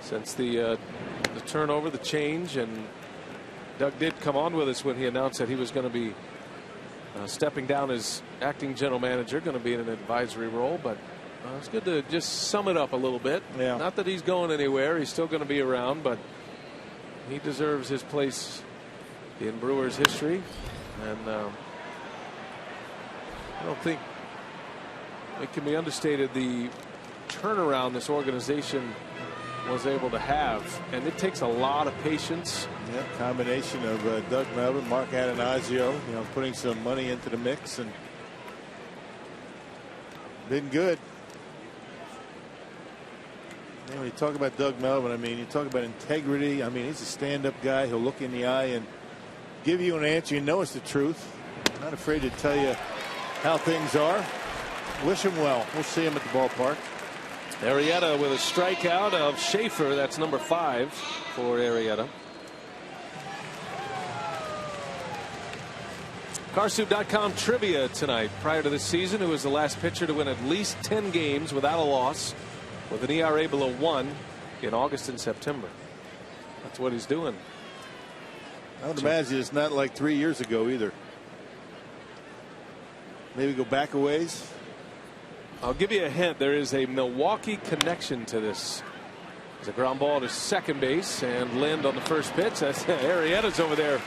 the turnover, the change. And Doug did come on with us when he announced that he was going to be stepping down as acting general manager, going to be in an advisory role. But it's good to just sum it up a little bit. Yeah. Not that he's going anywhere. He's still going to be around, but he deserves his place in Brewers history. And I don't think it can be understated the turnaround this organization was able to have. And it takes a lot of patience. Yeah, combination of Doug Melvin, Mark Atanasio, putting some money into the mix and been good. When you talk about Doug Melvin, I mean, you talk about integrity. I mean, he's a stand-up guy. He'll look in the eye and give you an answer. You know it's the truth. Not afraid to tell you how things are. Wish him well. We'll see him at the ballpark. Arrieta with a strikeout of Schaefer. That's number 5 for Arrieta. Carsoup.com trivia tonight. Prior to this season, who was the last pitcher to win at least 10 games without a loss, with an ERA below 1 in August and September. That's what he's doing. I would imagine it's not like 3 years ago either. Maybe go back a ways. I'll give you a hint. There is a Milwaukee connection to this. There's a ground ball to second base, and Lind on the first pitch. That's Arrieta's over there.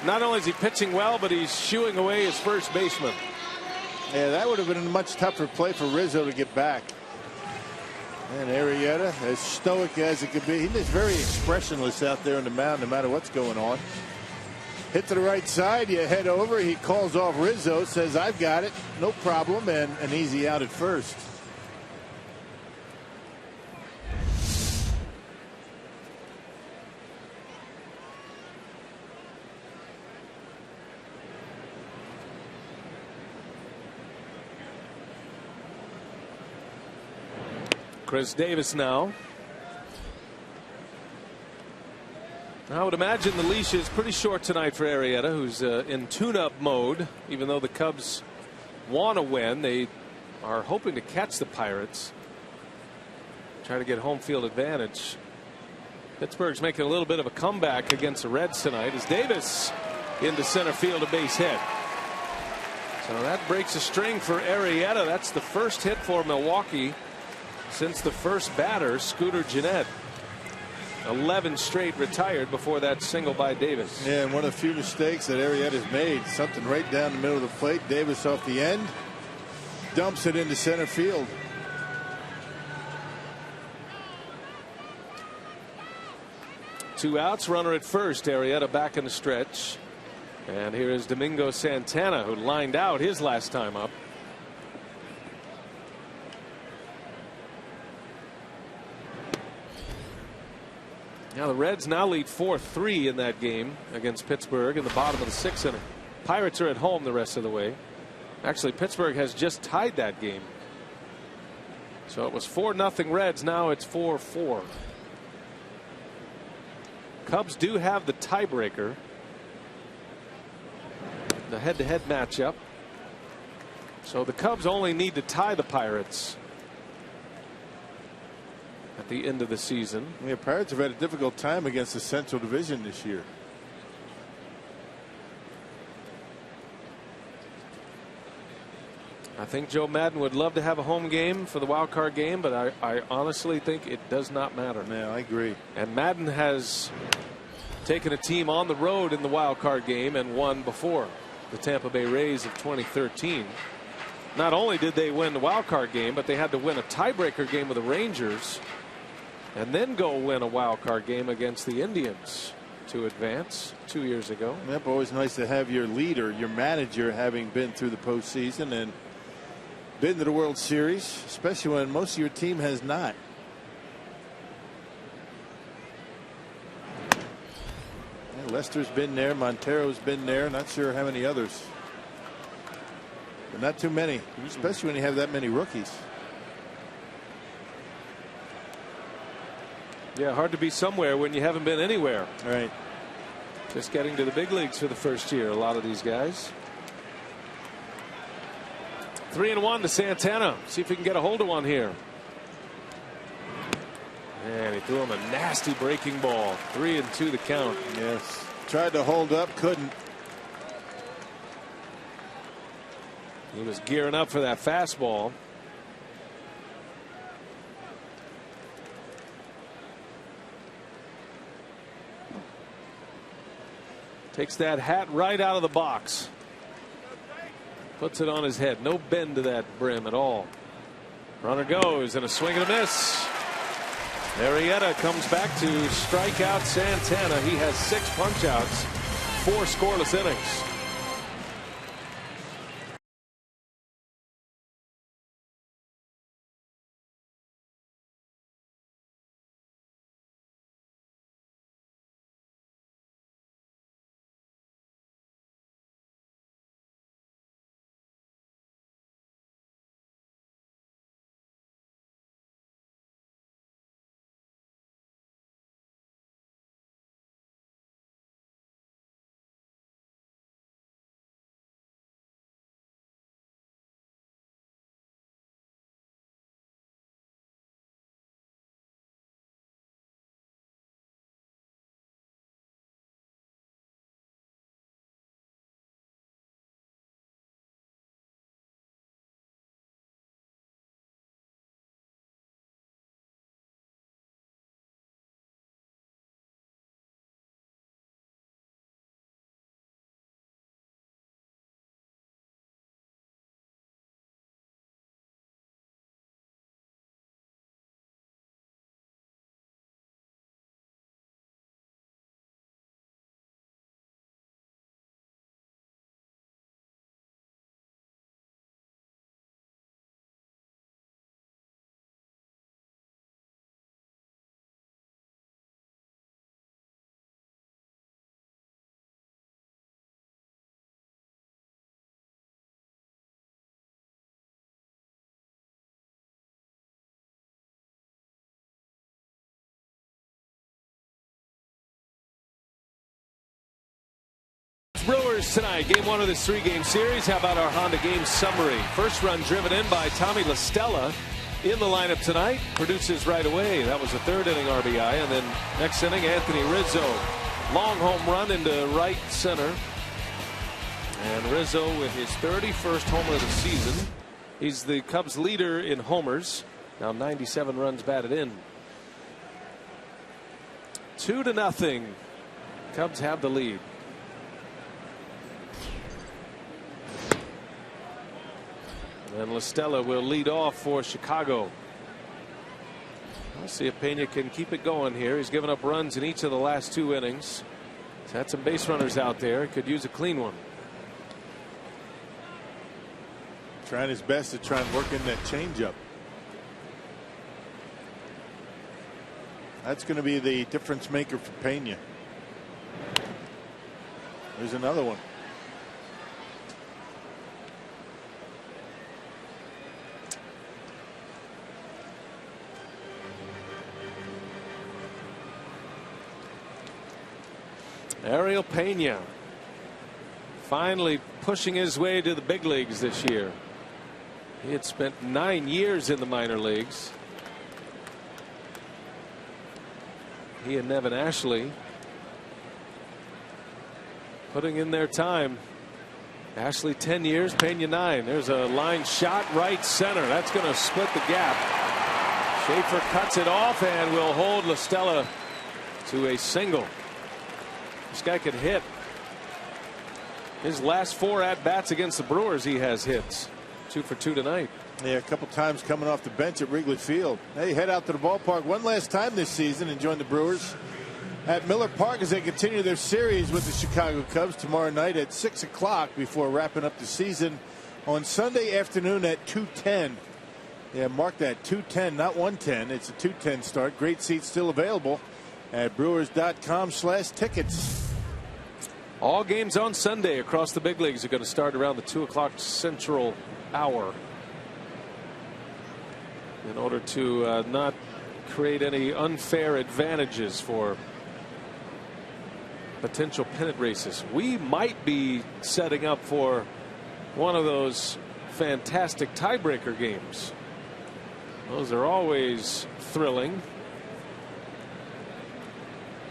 Not only is he pitching well, but he's shooing away his first baseman. Yeah, that would have been a much tougher play for Rizzo to get back. And Arrieta, as stoic as it could be, he's just very expressionless out there on the mound, no matter what's going on. Hit to the right side, you head over, he calls off Rizzo, says, I've got it, no problem, and an easy out at first. Chris Davis now. I would imagine the leash is pretty short tonight for Arrieta, who's in tune-up mode. Even though the Cubs want to win, they are hoping to catch the Pirates. Try to get home field advantage. Pittsburgh's making a little bit of a comeback against the Reds tonight as Davis into center field, a base hit. So that breaks a string for Arrieta. That's the first hit for Milwaukee since the first batter, Scooter Gennett. 11 straight retired before that single by Davis. Yeah, and one of the few mistakes that Arrieta's made. Something right down the middle of the plate. Davis off the end. Dumps it into center field. Two outs, runner at first. Arrieta back in the stretch. And here is Domingo Santana, who lined out his last time up. Now the Reds now lead 4-3 in that game against Pittsburgh in the bottom of the sixth inning. Pirates are at home the rest of the way. Actually, Pittsburgh has just tied that game. So it was 4-0 Reds. Now it's 4-4. Cubs do have the tiebreaker. The head-to-head matchup. So the Cubs only need to tie the Pirates at the end of the season. The Pirates have had a difficult time against the Central Division this year. I think Joe Madden would love to have a home game for the wild card game, but I honestly think it does not matter. Yeah, I agree. And Madden has taken a team on the road in the wild card game and won before. The Tampa Bay Rays of 2013. Not only did they win the wild card game, but they had to win a tiebreaker game with the Rangers and then go win a wild card game against the Indians to advance 2 years ago. Yep, always nice to have your leader, your manager, having been through the postseason and been to the World Series, especially when most of your team has not. Yeah, Lester's been there, Montero's been there, not sure how many others. But not too many, especially when you have that many rookies. Yeah, hard to be somewhere when you haven't been anywhere. Right. Just getting to the big leagues for the first year, a lot of these guys. 3-1 to Santana. See if he can get a hold of one here. And he threw him a nasty breaking ball. 3-2 the count. Yes. Tried to hold up, couldn't. He was gearing up for that fastball. Takes that hat right out of the box. Puts it on his head. No bend to that brim at all. Runner goes and a swing and a miss. Arrieta comes back to strike out Santana. He has 6 punch outs, 4 scoreless innings. Brewers tonight. Game 1 of this 3-game series. How about our Honda game summary? First run driven in by Tommy La Stella in the lineup tonight. Produces right away. That was a 3rd inning RBI. And then next inning, Anthony Rizzo. Long home run into right center. And Rizzo with his 31st homer of the season. He's the Cubs leader in homers. Now 97 runs batted in. 2-0. Cubs have the lead. And La Stella will lead off for Chicago. Let's see if Peña can keep it going here. He's given up runs in each of the last 2 innings. He's had some base runners out there. Could use a clean one. Trying his best to try and work in that changeup. That's going to be the difference maker for Peña. There's another one. Ariel Peña finally pushing his way to the big leagues this year. He had spent 9 years in the minor leagues. He and Nevin Ashley putting in their time. Ashley 10 years, Peña 9. There's a line shot right center. That's going to split the gap. Schaefer cuts it off and will hold La Stella to a single. This guy could hit. His last 4 at-bats against the Brewers, he has hits. 2 for 2 tonight. Yeah, a couple times coming off the bench at Wrigley Field. They head out to the ballpark one last time this season and join the Brewers at Miller Park as they continue their series with the Chicago Cubs tomorrow night at 6 o'clock before wrapping up the season on Sunday afternoon at 2:10. Yeah, mark that, 2:10, not 1:10. It's a 2:10 start. Great seats still available at brewers.com/tickets. All games on Sunday across the big leagues are going to start around the 2 o'clock Central hour. In order to not create any unfair advantages for potential pennant races. We might be setting up for one of those fantastic tiebreaker games. Those are always thrilling.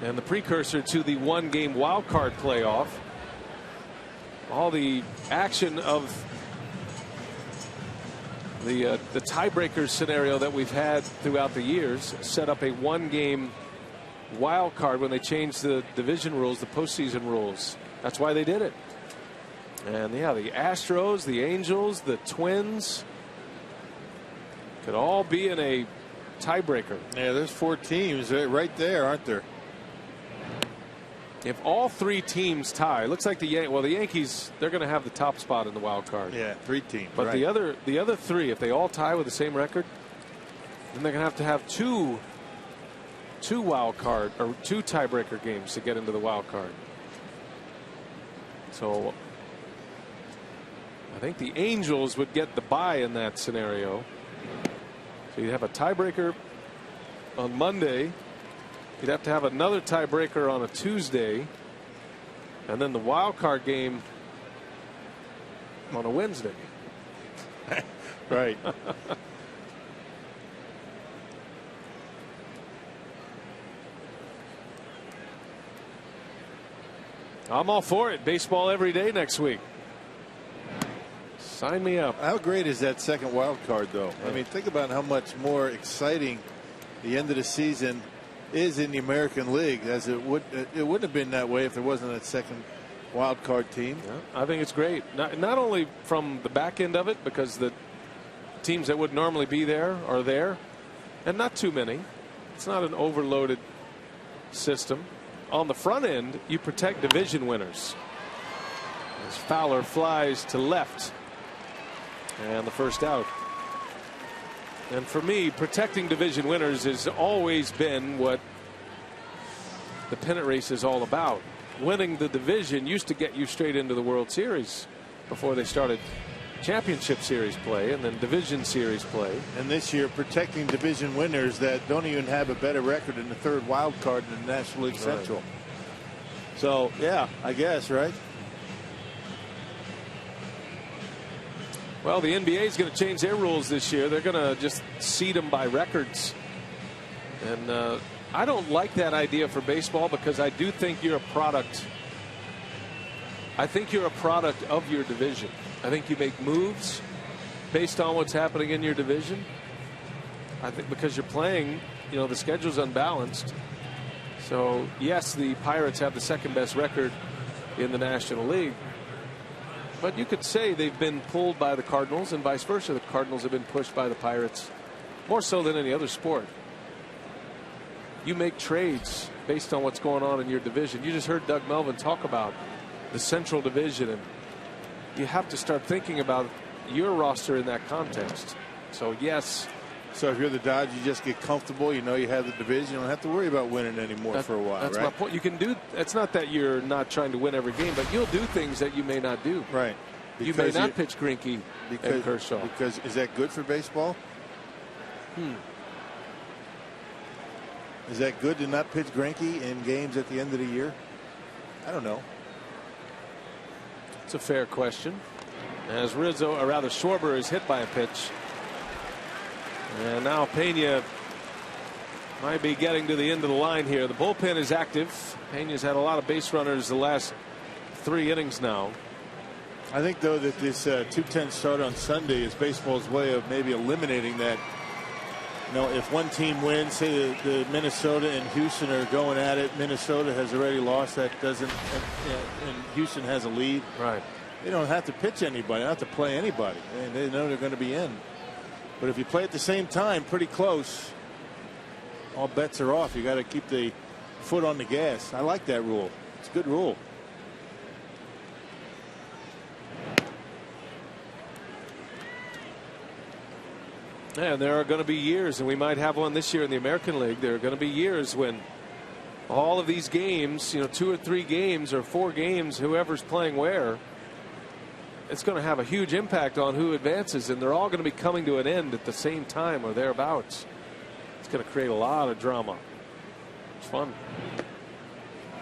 And the precursor to the 1-game wild card playoff. All the action of the tiebreaker scenario that we've had throughout the years set up a 1-game wild card when they changed the division rules, the postseason rules. That's why they did it. And yeah, the Astros, the Angels, the Twins could all be in a tiebreaker. Yeah, there's 4 teams right there, aren't there? If all 3 teams tie, looks like the Yankees, they're going to have the top spot in the wild card. Yeah, 3 teams. But right. the other 3, if they all tie with the same record, then they're going to have two wild card or 2 tiebreaker games to get into the wild card. So I think the Angels would get the bye in that scenario. So you'd have a tiebreaker on Monday. You'd have to have another tiebreaker on a Tuesday, and then the wild card game on a Wednesday. Right. I'm all for it. Baseball every day next week. Sign me up. How great is that second wild card, though? I mean, think about how much more exciting the end of the season is in the American League, as it wouldn't have been that way if there wasn't that second wild card team. Yeah, I think it's great. Not only from the back end of it, because the teams that would normally be there are there, and not too many. It's not an overloaded system. On the front end, you protect division winners. As Fowler flies to left, and the first out. And for me, protecting division winners has always been what the pennant race is all about. Winning the division used to get you straight into the World Series before they started championship series play and then division series play. And this year, protecting division winners that don't even have a better record in the 3rd wild card in the National League Central. So, yeah, I guess, right? Well, the NBA is going to change their rules this year. They're going to just seed them by records. And I don't like that idea for baseball because I do think you're a product. I think you're a product of your division. I think you make moves based on what's happening in your division. I think because you're playing, you know, the schedule's unbalanced. So, yes, the Pirates have the second best record in the National League. But you could say they've been pulled by the Cardinals and vice versa. The Cardinals have been pushed by the Pirates more so than any other sport. You make trades based on what's going on in your division. You just heard Doug Melvin talk about the Central Division, and you have to start thinking about your roster in that context. So, yes. So if you're the Dodgers, you just get comfortable. You know you have the division. You don't have to worry about winning anymore for a while. That's right? my point. You can do. It's not that you're not trying to win every game, but you'll do things that you may not do. Right. You may not pitch Greinke and Kershaw. Because is that good for baseball? Is that good to not pitch Greinke in games at the end of the year? I don't know. It's a fair question. As Rizzo, or rather Schwarber, is hit by a pitch. And now Peña might be getting to the end of the line here. The bullpen is active. Peña's had a lot of base runners the last 3 innings now. I think, though, that this 2-10 start on Sunday is baseball's way of maybe eliminating that. You know, if one team wins, say the Minnesota and Houston are going at it, Minnesota has already lost. That doesn't, and Houston has a lead. Right. They don't have to pitch anybody, not to play anybody. And they know they're going to be in. But if you play at the same time, pretty close, all bets are off. You got to keep the foot on the gas. I like that rule. It's a good rule. And there are going to be years, and we might have one this year in the American League. There are going to be years when all of these games, you know, 2 or 3 games or 4 games, whoever's playing where, it's going to have a huge impact on who advances, and they're all going to be coming to an end at the same time or thereabouts. It's going to create a lot of drama. It's fun.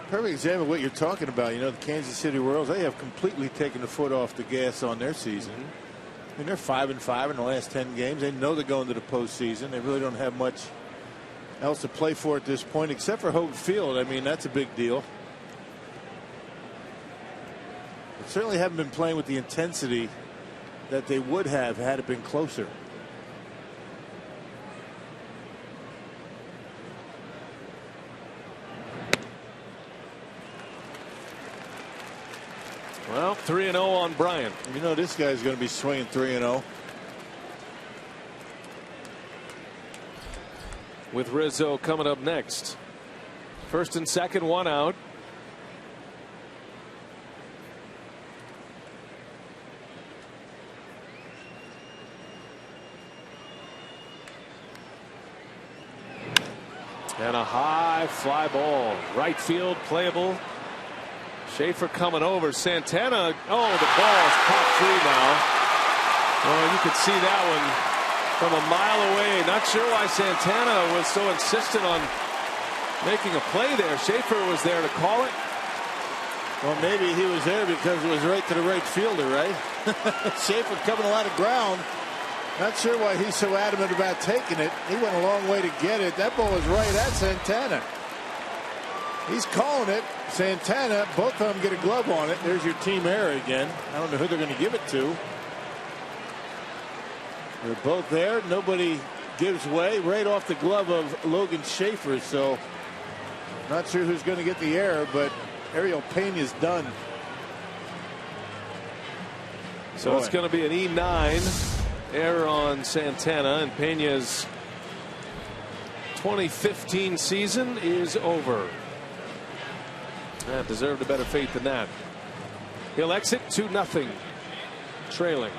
Perfect example of what you're talking about. You know, the Kansas City Royals, they have completely taken the foot off the gas on their season. I mean, they're 5-5 in the last 10 games. They know they're going to the postseason. They really don't have much else to play for at this point, except for Hope Field. I mean, that's a big deal. They certainly haven't been playing with the intensity that they would have had it been closer. Well, 3-0 on Bryant. You know this guy's going to be swinging 3-0. With Rizzo coming up next. First and second, 1 out. And a high fly ball. Right field, playable. Schaefer coming over. Santana. Oh, the ball is popped free now. Well, you could see that one from a mile away. Not sure why Santana was so insistent on making a play there. Schaefer was there to call it. Well, maybe he was there because it was right to the right fielder, right? Schaefer covering a lot of ground. Not sure why he's so adamant about taking it. He went a long way to get it. That ball was right at Santana. He's calling it. Santana, both of them get a glove on it. There's your team error again. I don't know who they're going to give it to. They're both there. Nobody gives way. Right off the glove of Logan Schaefer. So not sure who's going to get the error, but Ariel Peña's done. So it's going to be an E9 error on Santana, and Peña's 2015 season is over. Deserved a better fate than that. He'll exit 2-0 trailing.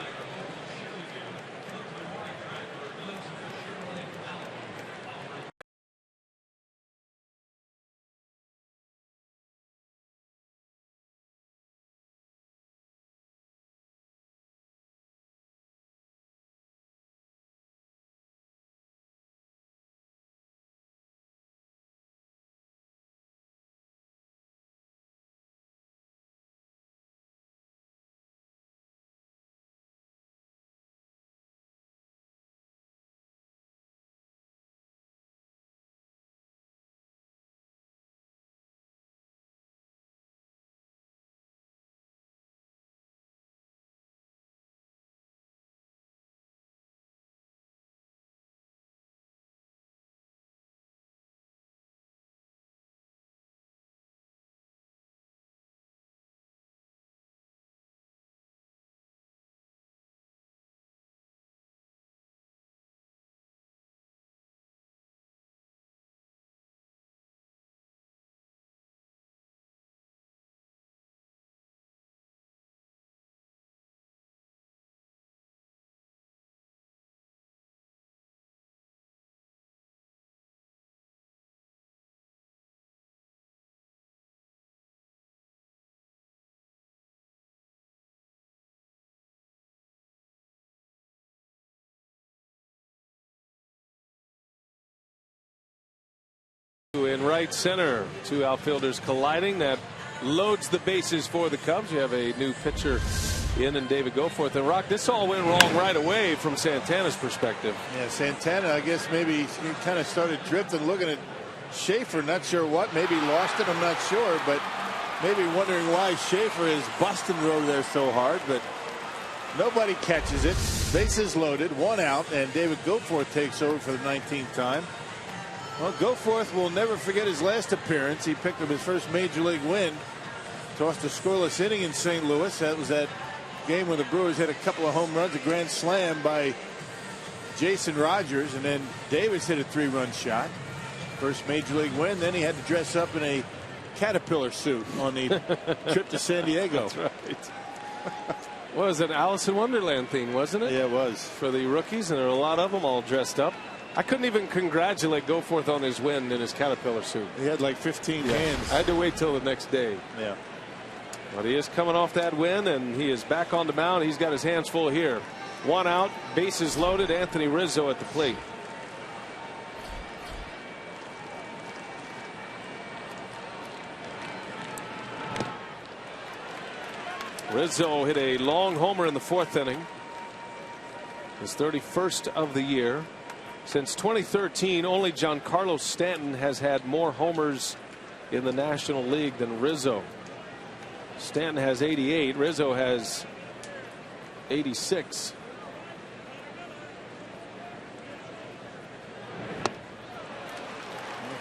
In right center, two outfielders colliding. That loads the bases for the Cubs. You have a new pitcher in and David Goforth. And Rock, this all went wrong right away from Santana's perspective. Yeah, Santana, I guess maybe he kind of started drifting, looking at Schaefer, not sure what, maybe lost it, I'm not sure, but maybe wondering why Schaefer is busting over there so hard, but nobody catches it. Bases loaded, one out, and David Goforth takes over for the 19th time. Well, Goforth will never forget his last appearance. He picked up his first major league win. Tossed a scoreless inning in St. Louis. That was that game when the Brewers had a couple of home runs, a grand slam by Jason Rogers, and then Davis hit a 3-run shot. First major league win. Then he had to dress up in a caterpillar suit on the trip to San Diego. That's right. What was it, Alice in Wonderland theme, wasn't it? Yeah, it was. For the rookies, and there were a lot of them all dressed up. I couldn't even congratulate Goforth on his win in his caterpillar suit. He had like 15 hands. I had to wait till the next day. Yeah. But he is coming off that win, and he is back on the mound. He's got his hands full here. One out, bases loaded. Anthony Rizzo at the plate. Rizzo hit a long homer in the 4th inning. His 31st of the year. Since 2013, only Giancarlo Stanton has had more homers in the National League than Rizzo. Stanton has 88. Rizzo has 86.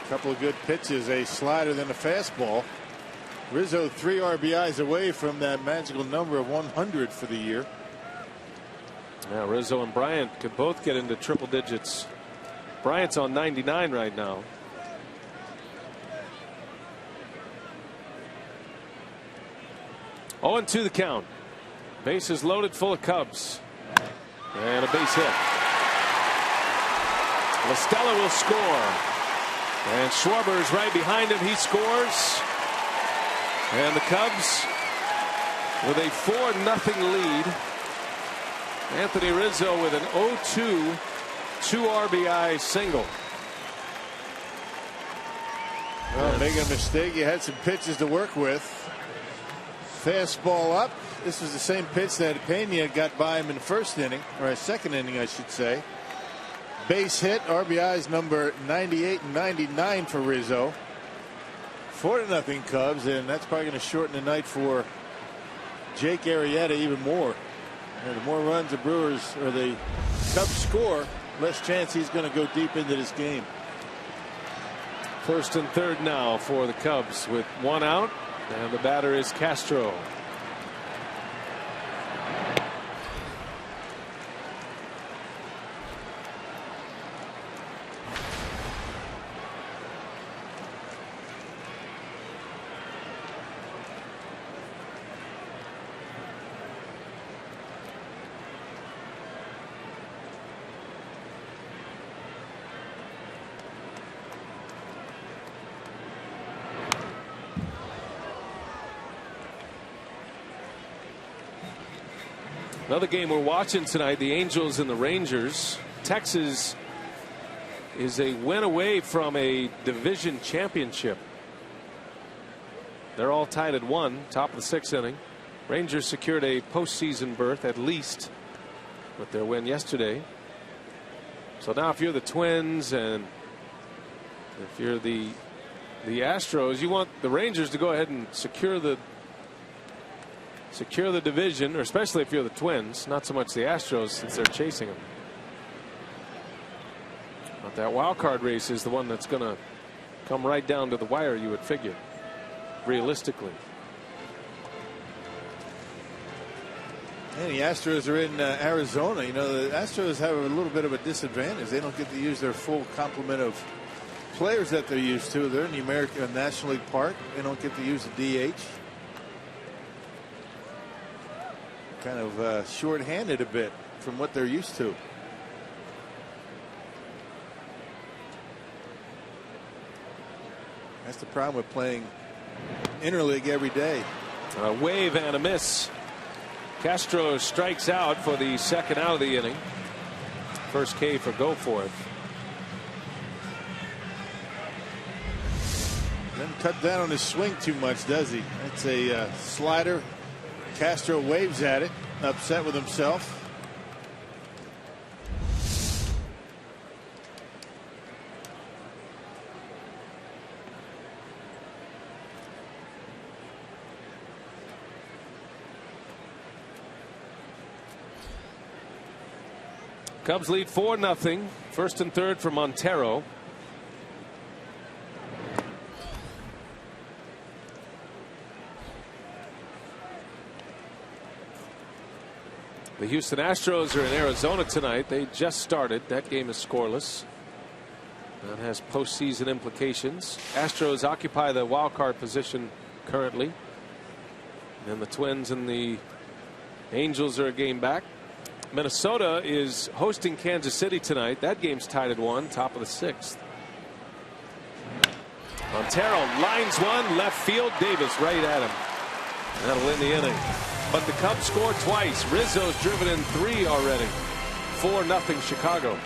A couple of good pitches, a slider, then a fastball. Rizzo 3 RBIs away from that magical number of 100 for the year. Yeah, Rizzo and Bryant could both get into triple digits. Bryant's on 99 right now. Oh, and 2 the count. Bases loaded, full of Cubs. And a base hit. La Stella will score. And Schwarber is right behind him. He scores. And the Cubs with a 4-0 lead. Anthony Rizzo with an 0-2 2 RBI single. Well, making a mistake. You had some pitches to work with. Fastball up. This was the same pitch that Peña got by him in the 1st inning, or 2nd inning, I should say. Base hit. RBIs number 98 and 99 for Rizzo. 4-0 Cubs, and that's probably going to shorten the night for Jake Arrieta even more. And the more runs the Brewers or the Cubs score, less chance he's going to go deep into this game. 1st and 3rd now for the Cubs with 1 out, and the batter is Castro. Another game we're watching tonight, the Angels and the Rangers. Texas is a win away from a division championship. They're all tied at 1, top of the 6th inning. Rangers secured a postseason berth at least with their win yesterday. So now if you're the Twins and if you're the Astros, you want the Rangers to go ahead and secure the division, or especially if you're the Twins, not so much the Astros since they're chasing them. But that wild card race is the one that's going to come right down to the wire, you would figure, realistically. And the Astros are in Arizona. You know, the Astros have a little bit of a disadvantage. They don't get to use their full complement of players that they're used to. They're in the American National League Park. They don't get to use the DH. Kind of short-handed a bit from what they're used to. That's the problem with playing interleague every day. A wave and a miss. Castro strikes out for the 2nd out of the inning. First K for Goforth. Doesn't cut down on his swing too much, does he? That's a slider. Castro waves at it, upset with himself. Cubs lead 4-0. First and third for Montero. The Houston Astros are in Arizona tonight. They just started. That game is scoreless. That has postseason implications. Astros occupy the wild card position currently. And the Twins and the Angels are a game back. Minnesota is hosting Kansas City tonight. That game's tied at 1, top of the 6th. Montero lines one, left field. Davis right at him. That'll end the inning. But the Cubs score twice. Rizzo's driven in 3 already. 4-0 Chicago.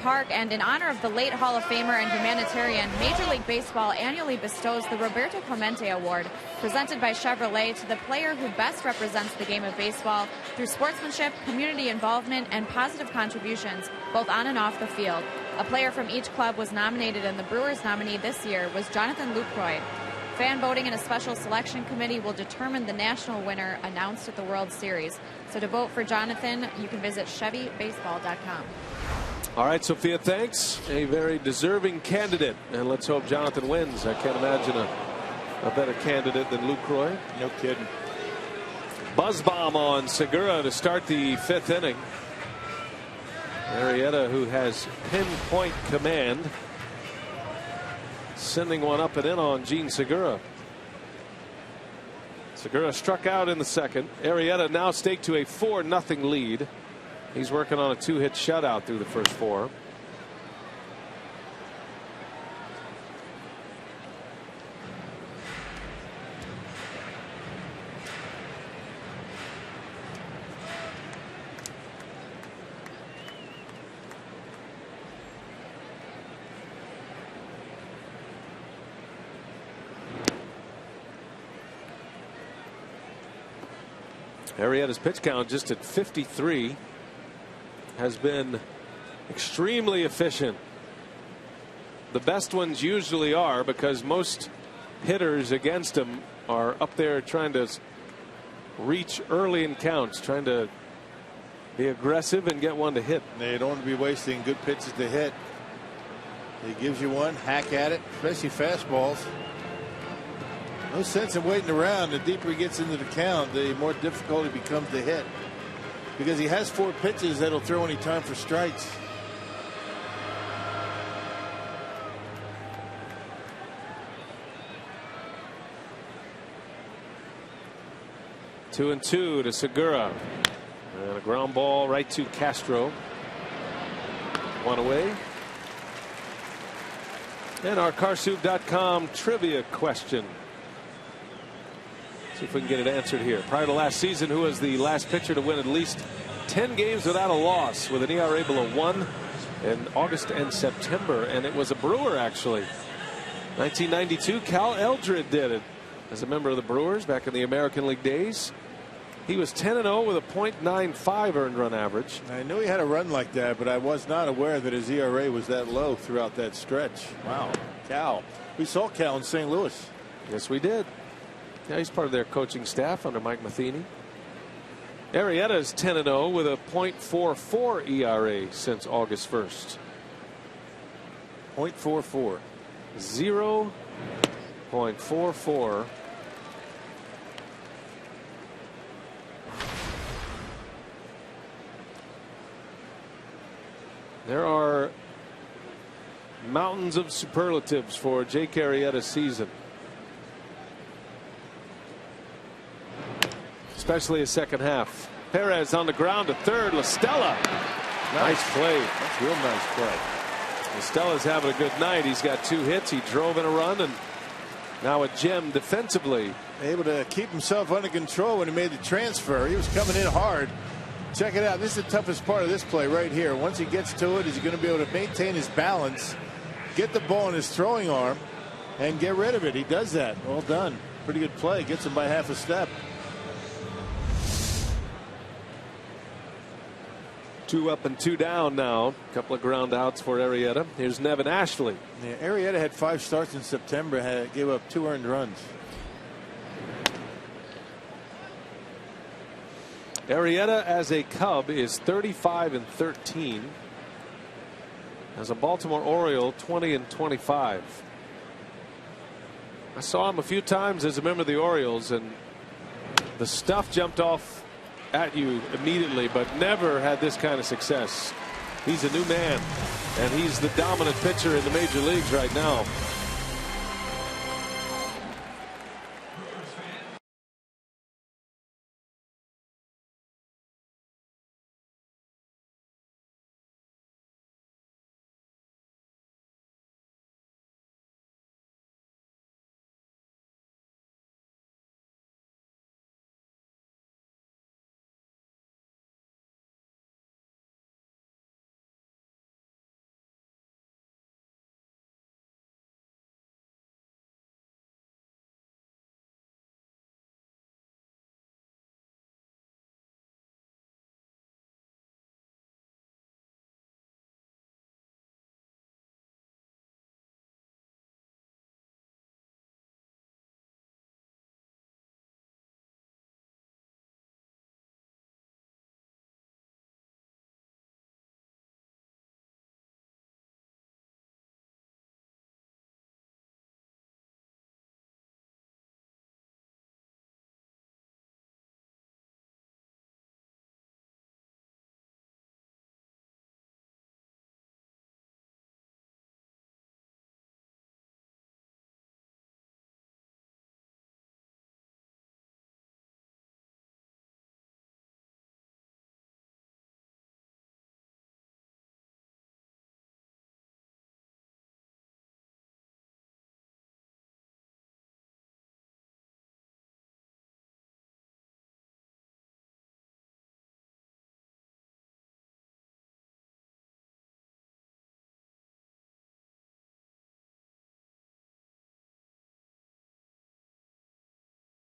Park, and in honor of the late Hall of Famer and humanitarian, Major League Baseball annually bestows the Roberto Clemente Award, presented by Chevrolet, to the player who best represents the game of baseball through sportsmanship, community involvement, and positive contributions, both on and off the field. A player from each club was nominated, and the Brewers nominee this year was Jonathan Lucroy. Fan voting and a special selection committee will determine the national winner announced at the World Series. So to vote for Jonathan, you can visit ChevyBaseball.com. All right, Sophia, thanks. A very deserving candidate, and let's hope Jonathan wins. I can't imagine a better candidate than Lucroy. No kidding. Buzz bomb on Segura to start the 5th inning. Arrieta, who has pinpoint command, sending one up and in on Gene Segura. Segura struck out in the 2nd. Arrieta now staked to a 4-0 lead. He's working on a 2-hit shutout through the first 4. Arrieta's pitch count just at 53. Has been extremely efficient. The best ones usually are, because most hitters against him are up there trying to reach early in counts, trying to be aggressive and get one to hit. They don't want to be wasting good pitches to hit. He gives you one, hack at it, especially fastballs. No sense in waiting around. The deeper he gets into the count, the more difficult it becomes to hit. Because he has 4 pitches that'll throw any time for strikes. 2-2 to Segura. And a ground ball right to Castro. One away. And our Carsoup.com trivia question. See if we can get it answered here. Prior to last season, who was the last pitcher to win at least 10 games without a loss with an ERA below 1 in August and September? And it was a Brewer, actually. 1992, Cal Eldred did it as a member of the Brewers back in the American League days. He was 10-0 with a .95 earned run average. I knew he had a run like that, but I was not aware that his ERA was that low throughout that stretch. Wow. Cal. We saw Cal in St. Louis. Yes, we did. Yeah, he's part of their coaching staff under Mike Matheny. Arrieta is 10-0 with a .44 ERA since August 1st. .44. 0.44. There are mountains of superlatives for Jake Arrieta's season. Especially his second half. Perez on the ground to third. La Stella. Nice play. That's real nice play. La Stella's having a good night. He's got 2 hits. He drove in a run and now a gem defensively. Able to keep himself under control when he made the transfer. He was coming in hard. Check it out. This is the toughest part of this play right here. Once he gets to it, he's going to be able to maintain his balance, get the ball in his throwing arm, and get rid of it. He does that. Well done. Pretty good play. Gets him by half a step. 2 up and 2 down now. A couple of ground outs for Arrieta. Here's Nevin Ashley. Yeah, Arrieta had 5 starts in September. Gave up 2 earned runs. Arrieta as a Cub is 35-13. As a Baltimore Oriole, 20-25. I saw him a few times as a member of the Orioles, and the stuff jumped off at you immediately, but never had this kind of success. He's a new man, and he's the dominant pitcher in the major leagues right now.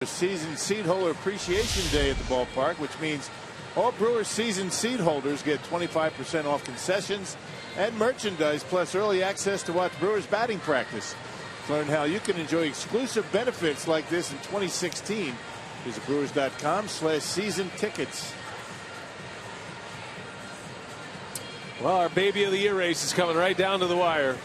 Season seat holder appreciation day at the ballpark, which means all Brewers season seat holders get 25% off concessions and merchandise, plus early access to watch Brewers batting practice. Learn how you can enjoy exclusive benefits like this in 2016. Visit Brewers.com/season tickets. Well, our baby of the year race is coming right down to the wire.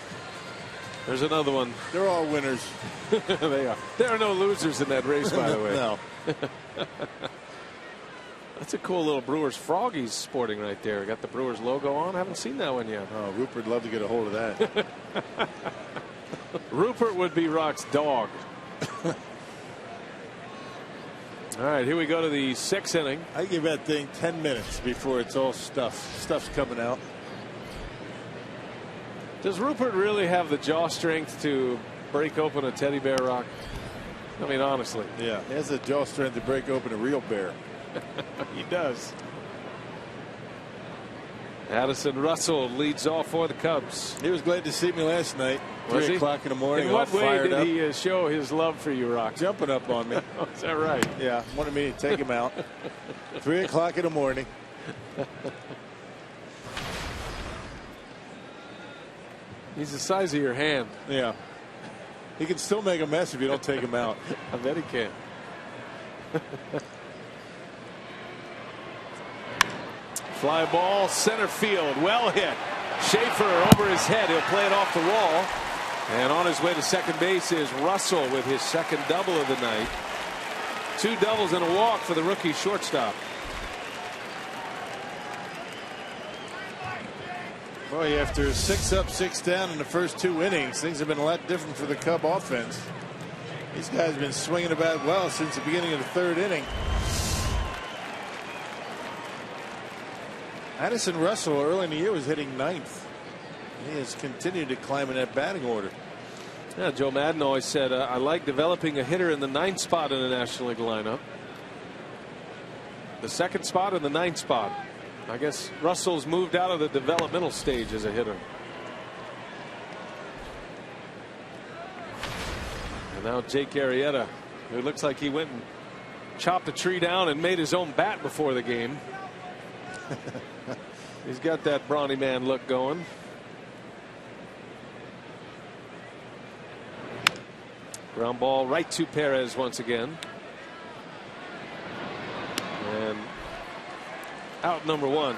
There's another one. They're all winners. They are. There are no losers in that race, by the way. No. That's a cool little Brewers frog he's sporting right there. Got the Brewers logo on. I haven't seen that one yet. Oh, Rupert would love to get a hold of that. Rupert would be Rock's dog. All right, here we go to the 6th inning. I give that thing 10 minutes before it's all stuff's coming out. Does Rupert really have the jaw strength to break open a teddy bear, Rock? I mean, honestly. Yeah, he has the jaw strength to break open a real bear. He does. Addison Russell leads off for the Cubs. He was glad to see me last night. 3 o'clock in the morning. In what way fired did up. he show his love for you, Rock? Jumping up on me. Oh, is that right? Yeah, wanted me to take him out. 3 o'clock in the morning. He's the size of your hand. Yeah. He can still make a mess if you don't take him out. I bet he can. Fly ball, center field, well hit. Schaefer over his head. He'll play it off the wall. And on his way to second base is Russell with his second double of the night. 2 doubles and a walk for the rookie shortstop. Boy, after 6 up, 6 down in the first 2 innings, things have been a lot different for the Cub offense. These guys have been swinging about well since the beginning of the 3rd inning. Addison Russell early in the year was hitting 9th. He has continued to climb in that batting order. Yeah, Joe Madden always said, I like developing a hitter in the 9th spot in the National League lineup. The 2nd spot and the 9th spot. I guess Russell's moved out of the developmental stage as a hitter. And now Jake Arrieta, who looks like he went and chopped a tree down and made his own bat before the game. He's got that brawny man look going. Ground ball right to Perez once again. And out number 1.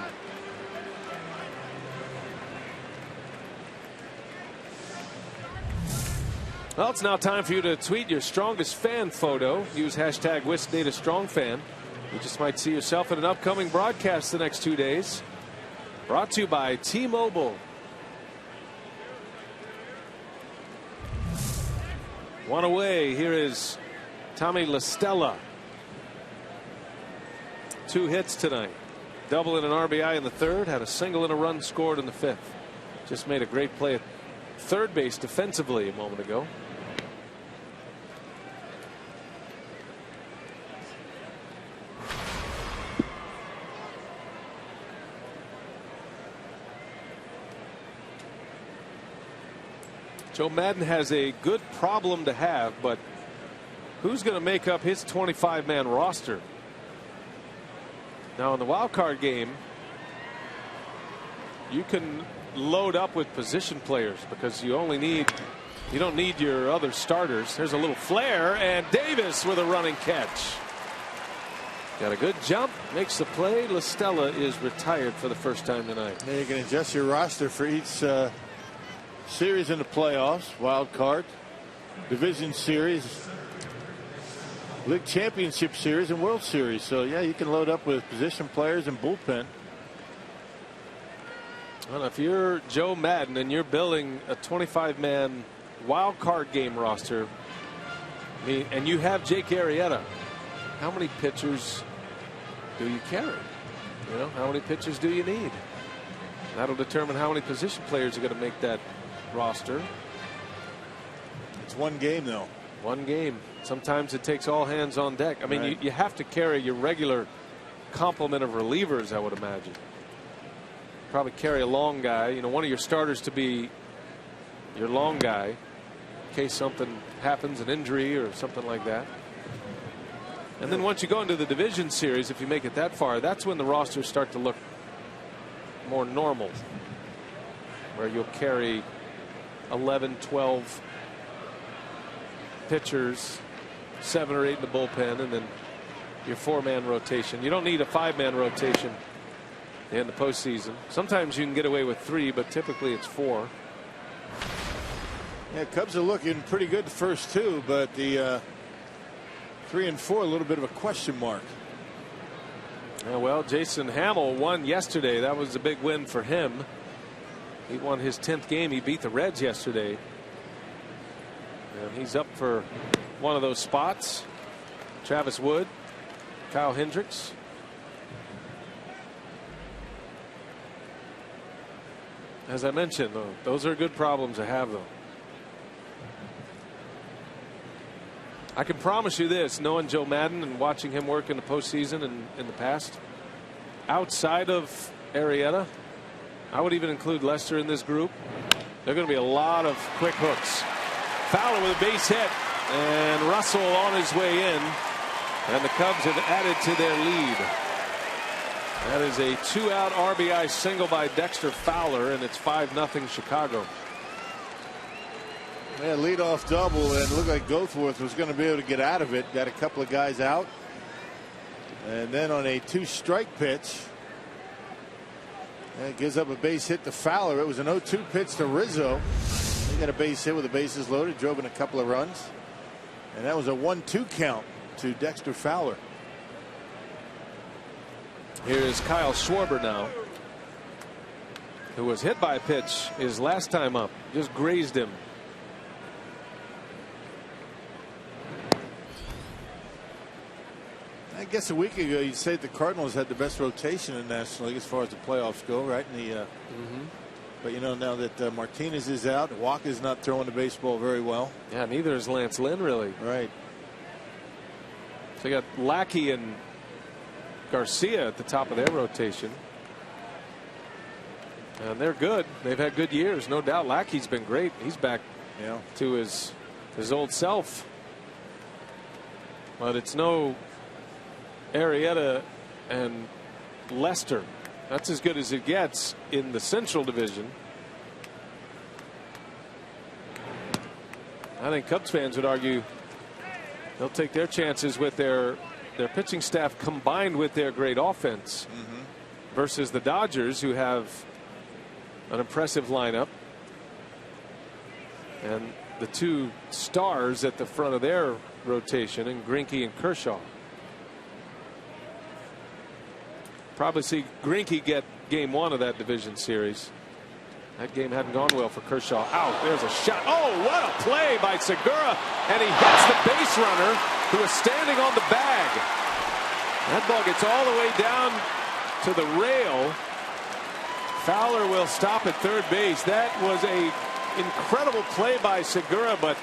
Well, it's now time for you to tweet your strongest fan photo. Use hashtag WisDataStrongFan. You just might see yourself in an upcoming broadcast the next 2 days. Brought to you by T-Mobile. One away. Here is Tommy La Stella. 2 hits tonight. Double and an RBI in the 3rd. Had a single and a run scored in the 5th. Just made a great play at third base defensively a moment ago. Joe Madden has a good problem to have, but who's going to make up his 25-man roster? Now in the wild card game, you can load up with position players because you don't need your other starters. There's a little flare, and Davis with a running catch. Got a good jump, makes the play. La Stella is retired for the first time tonight. Now you can adjust your roster for each series in the playoffs, wild card, division series, league championship series, and World Series. So yeah, you can load up with position players and bullpen. Well, if you're Joe Madden and you're building a 25-man wild card game roster, and you have Jake Arrieta, how many pitchers do you carry? You know, how many pitchers do you need? That'll determine how many position players are going to make that roster. It's one game, though. One game. Sometimes it takes all hands on deck. I mean, right. you have to carry your regular complement of relievers, I would imagine. Probably carry a long guy, you know, one of your starters to be your long guy in case something happens, an injury or something like that. And then once you go into the division series, if you make it that far, that's when the rosters start to look more normal, where you'll carry 11, 12 pitchers, 7 or 8 in the bullpen, and then your 4-man rotation. You don't need a 5-man rotation in the postseason. Sometimes you can get away with 3, but typically it's 4. Yeah, Cubs are looking pretty good the first 2, but the 3 and 4 a little bit of a question mark. Yeah, well, Jason Hamill won yesterday. That was a big win for him. He won his 10th game. He beat the Reds yesterday. And he's up for one of those spots. Travis Wood Kyle Hendricks. As I mentioned, though, those are good problems to have, though. I can promise you this, knowing Joe Madden and watching him work in the postseason and in the past, outside of Arrieta, I would even include Lester in this group. There are going to be a lot of quick hooks. Fowler with a base hit, and Russell on his way in, and the Cubs have added to their lead. That is a 2-out RBI single by Dexter Fowler, and it's 5-0 Chicago. Yeah, leadoff double, and it looked like Goforth was going to be able to get out of it. Got a couple of guys out, and then on a 2-strike pitch, it gives up a base hit to Fowler. It was an 0-2 pitch to Rizzo. He got a base hit with the bases loaded, drove in a couple of runs, and that was a 1-2 count to Dexter Fowler. Here is Kyle Schwarber now, who was hit by a pitch his last time up, just grazed him. I guess a week ago you'd say the Cardinals had the best rotation in the National League as far as the playoffs go, right? But you know, now that Martinez is out, Walker's not throwing the baseball very well. Yeah, neither is Lance Lynn, really. Right. So you got Lackey and Garcia at the top of their rotation. And they're good. They've had good years, no doubt. Lackey's been great. He's back to his old self. But it's no Arrieta and Lester. That's as good as it gets in the Central Division. I think Cubs fans would argue they'll take their chances with their pitching staff combined with their great offense versus the Dodgers, who have an impressive lineup and the two stars at the front of their rotation in Greinke and Kershaw. Probably see Greinke get game 1 of that division series. That game hadn't gone well for Kershaw. Out. There's a shot. Oh, what a play by Segura. And he hits the base runner who is standing on the bag. That ball gets all the way down to the rail. Fowler will stop at third base. That was a incredible play by Segura, but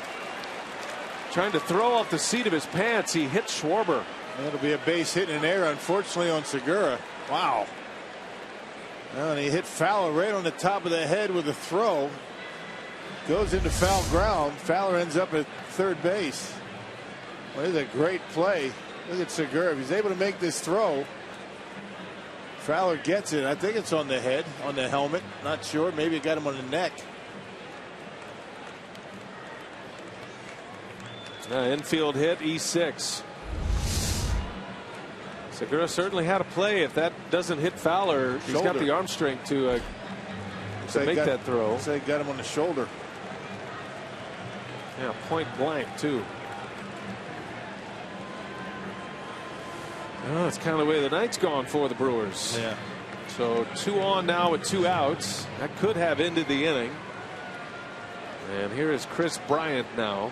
trying to throw off the seat of his pants, he hit Schwarber. That'll be a base hit in air, unfortunately, on Segura. Wow. And he hit Fowler right on the top of the head with a throw. Goes into foul ground. Fowler ends up at third base. Well, this is a great play. Look at Segura. If he's able to make this throw, Fowler gets it. I think it's on the head, on the helmet. Not sure. Maybe it got him on the neck. Infield hit, E6. Segura certainly had a play. If that doesn't hit Fowler, he's got the arm strength to make that throw. So he got him on the shoulder. Yeah, point blank too. Oh, that's kind of the way the night's gone for the Brewers. Yeah. So 2 on now with 2 outs. That could have ended the inning. And here is Chris Bryant now.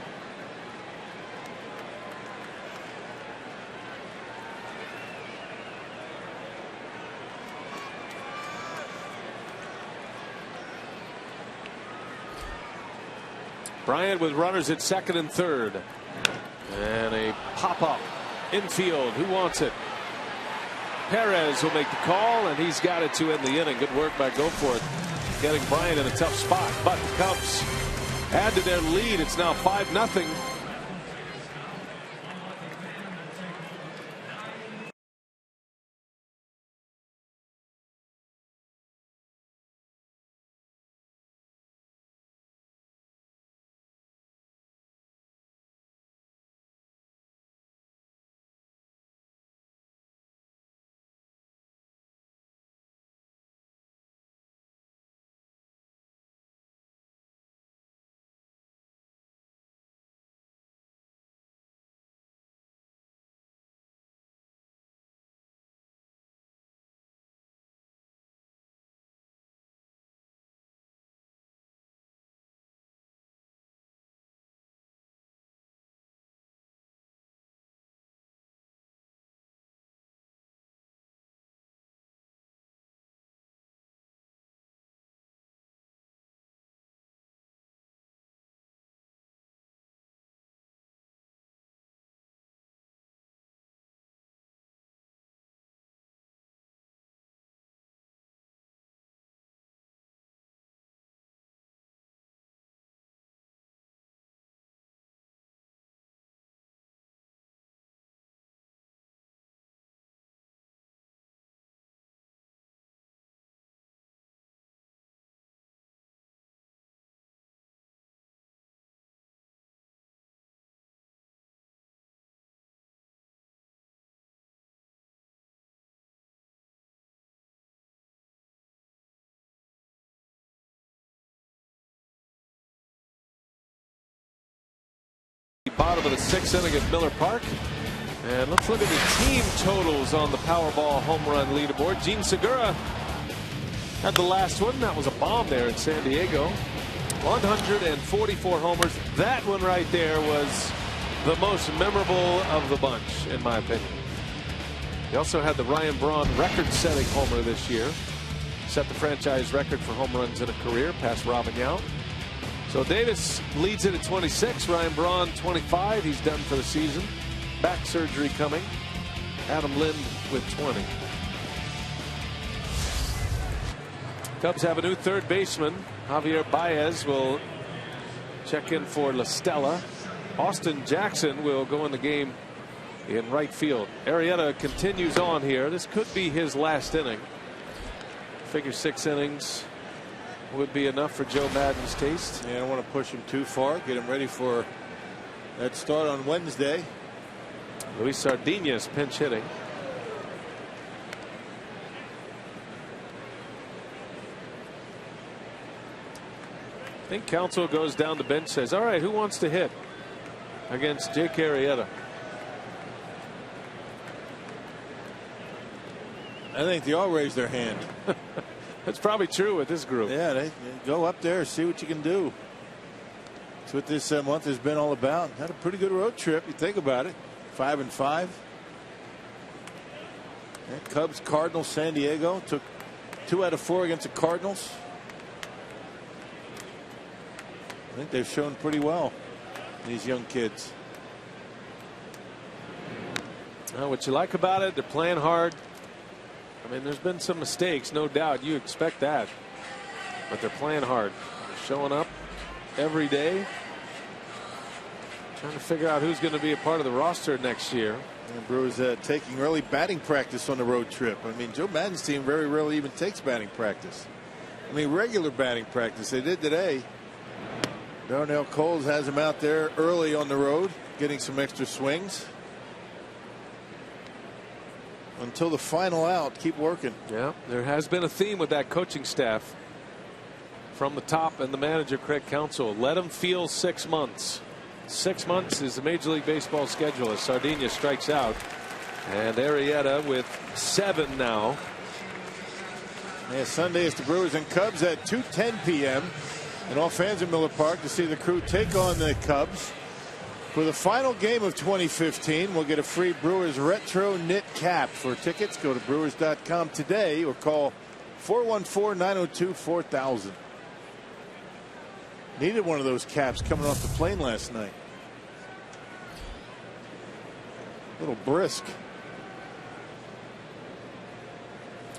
Bryant with runners at second and third. And a pop-up infield. Who wants it? Perez will make the call, and he's got it to end the inning. Good work by Goforth, getting Bryant in a tough spot. But the Cubs add to their lead. It's now 5-0. of the 6th inning at Miller Park. And let's look at the team totals on the Powerball home run leaderboard. Gene Segura had the last one. That was a bomb there in San Diego. 144 homers. That one right there was the most memorable of the bunch, in my opinion. He also had the Ryan Braun record-setting homer this year. Set the franchise record for home runs in a career, past Robin Yount. So Davis leads it at 26. Ryan Braun 25. He's done for the season. Back surgery coming. Adam Lind with 20. Cubs have a new third baseman. Javier Baez will check in for La Stella. Austin Jackson will go in the game in right field. Arrieta continues on here. This could be his last inning. Figure 6 innings would be enough for Joe Maddon's taste. Yeah, I don't want to push him too far. Get him ready for that start on Wednesday. Luis Sardinas pinch hitting. I think Counsell goes down the bench, says, all right, who wants to hit against Jake Arrieta? I think they all raise their hand. That's probably true with this group. Yeah, they go up there, see what you can do. That's what this month has been all about. Had a pretty good road trip, you think about it. 5-5. And Cubs, Cardinals, San Diego. Took 2 out of 4 against the Cardinals. I think they've shown pretty well, these young kids. Well, what you like about it, they're playing hard. I mean, there's been some mistakes, no doubt. You expect that. But they're playing hard. They're showing up every day. Trying to figure out who's going to be a part of the roster next year. And Brewers taking early batting practice on the road trip. I mean, Joe Maddon's team very rarely even takes batting practice. I mean, regular batting practice. They did today. Darnell Coles has him out there early on the road, getting some extra swings. Until the final out, keep working. Yeah, there has been a theme with that coaching staff from the top and the manager, Craig Counsell. Let them feel 6 months. 6 months is the Major League Baseball schedule as Sardinas strikes out. And Arrieta with 7 now. Yeah, Sunday is the Brewers and Cubs at 2:10 p.m. And all fans of Miller Park to see the crew take on the Cubs. For the final game of 2015, we'll get a free Brewers retro knit cap. For tickets, go to brewers.com today or call 414-902-4000. Needed one of those caps coming off the plane last night. A little brisk.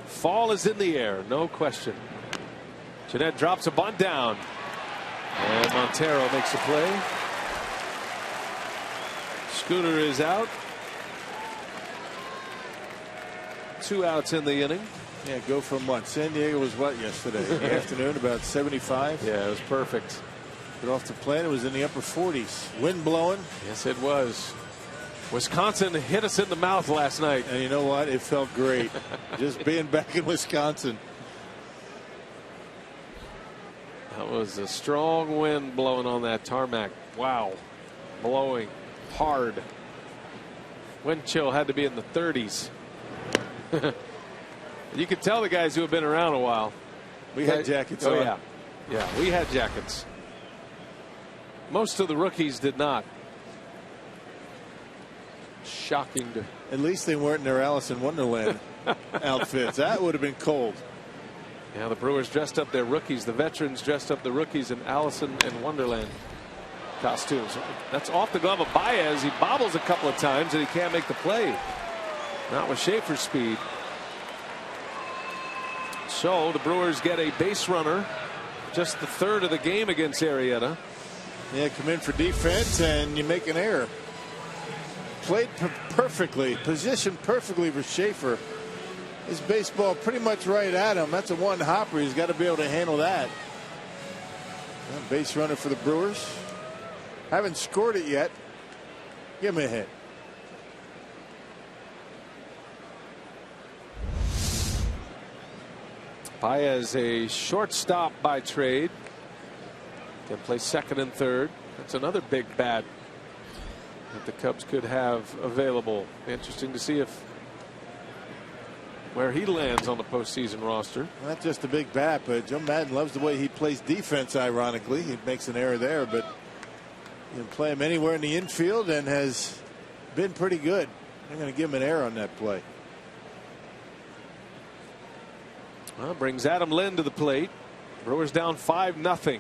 Fall is in the air, no question. Jeanette drops a bunt down. And Montero makes a play. Scooter is out. 2 outs in the inning. Yeah, go from what? San Diego was what yesterday? In the afternoon, about 75. Yeah, it was perfect. But off the plane, it was in the upper 40s. Wind blowing. Yes, it was. Wisconsin hit us in the mouth last night. And you know what? It felt great. Just being back in Wisconsin. That was a strong wind blowing on that tarmac. Wow. Blowing hard. Wind chill had to be in the 30s. You could tell the guys who have been around a while. We had jackets on. Yeah. Yeah, we had jackets. Most of the rookies did not. Shocking to. At least they weren't in their Alice in Wonderland outfits. That would have been cold. Yeah, the Brewers dressed up their rookies. The veterans dressed up the rookies in Alice in Wonderland costumes. That's off the glove of Baez. He bobbles a couple of times and he can't make the play. Not with Schaefer's speed. So the Brewers get a base runner. Just the 3rd of the game against Arrieta. Yeah, come in for defense and you make an error. Played perfectly, positioned perfectly for Schaefer. His baseball pretty much right at him. That's a one hopper. He's got to be able to handle that. Well, base runner for the Brewers. Haven't scored it yet. Give him a hit. Baez, a shortstop by trade. Can play second and third. That's another big bat that the Cubs could have available. Interesting to see where he lands on the postseason roster. Not just a big bat, but Joe Maddon loves the way he plays defense. Ironically, he makes an error there, but you can play him anywhere in the infield and has been pretty good. They're going to give him an error on that play. Well, brings Adam Lynn to the plate. Brewers down 5-0.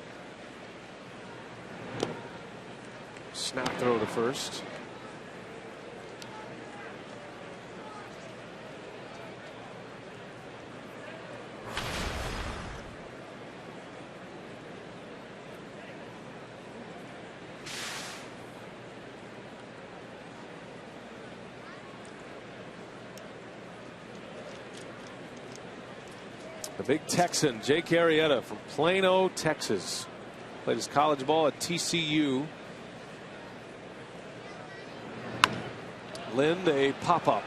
Snap throw to first. The big Texan, Jake Arrieta from Plano, Texas. Played his college ball at TCU. Lind, a pop-up.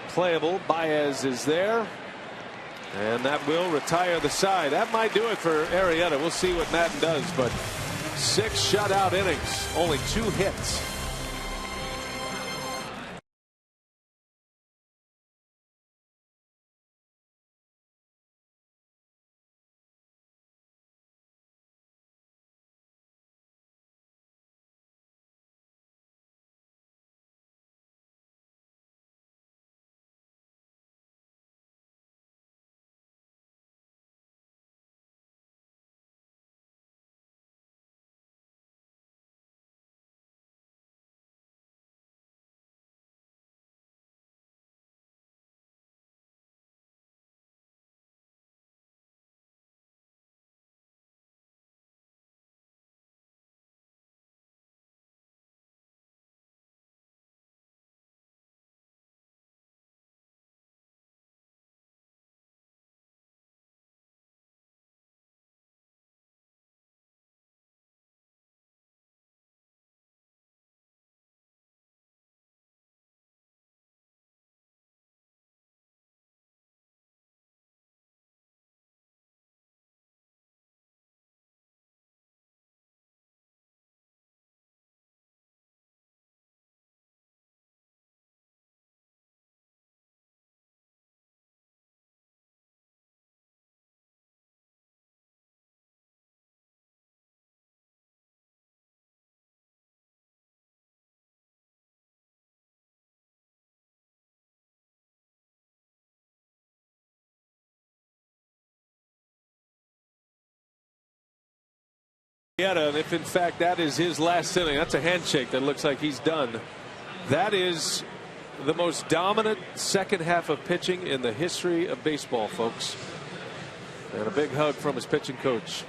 Playable. Baez is there. And that will retire the side. That might do it for Arrieta. We'll see what Madden does. But 6 shutout innings. Only 2 hits. And if in fact that is his last inning, that's a handshake that looks like he's done. That is the most dominant second half of pitching in the history of baseball, folks. And a big hug from his pitching coach,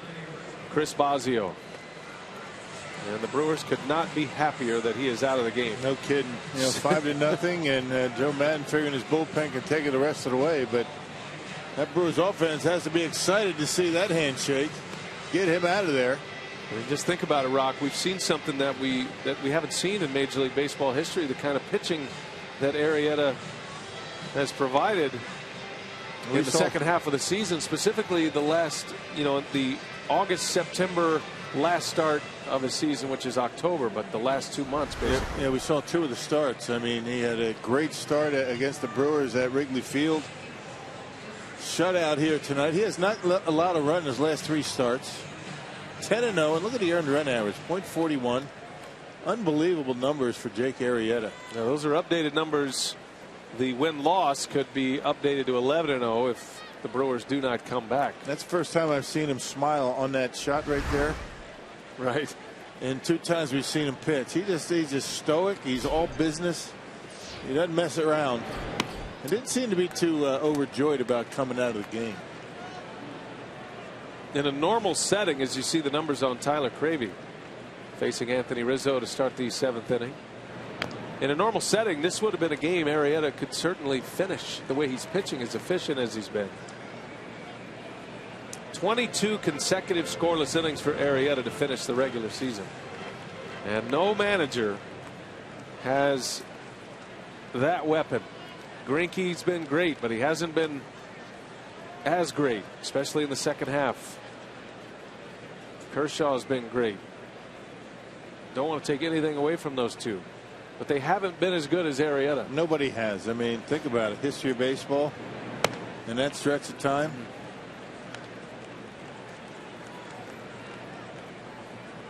Chris Bosio. And the Brewers could not be happier that he is out of the game. No kidding. 5-0, and Joe Maddon figuring his bullpen can take it the rest of the way. But that Brewers offense has to be excited to see that handshake. Get him out of there. I mean, just think about it, Rock. We've seen something that we haven't seen in Major League Baseball history. The kind of pitching that Arrieta has provided in the second half of the season, specifically the last, the August, September last start of his season, which is October, but the last 2 months, basically. Yeah, we saw 2 of the starts. I mean, he had a great start against the Brewers at Wrigley Field. Shutout here tonight. He has not allowed a run in his last 3 starts. 10-0, and look at the earned run average, .41. Unbelievable numbers for Jake Arrieta. Now, those are updated numbers. The win-loss could be updated to 11-0 if the Brewers do not come back. That's the first time I've seen him smile on that shot right there. Right. And 2 times we've seen him pitch. He's just stoic. He's all business. He doesn't mess around. He didn't seem to be too overjoyed about coming out of the game. In a normal setting, as you see the numbers on Tyler Cravey facing Anthony Rizzo to start the 7th inning. In a normal setting, this would have been a game Arrieta could certainly finish. The way he's pitching, as efficient as he's been. 22 consecutive scoreless innings for Arrieta to finish the regular season. And no manager has that weapon. Greinke's been great, but he hasn't been as great, especially in the second half. Kershaw's been great. Don't want to take anything away from those two, but they haven't been as good as Arrieta. Nobody has. I mean, think about it. History of baseball in that stretch of time.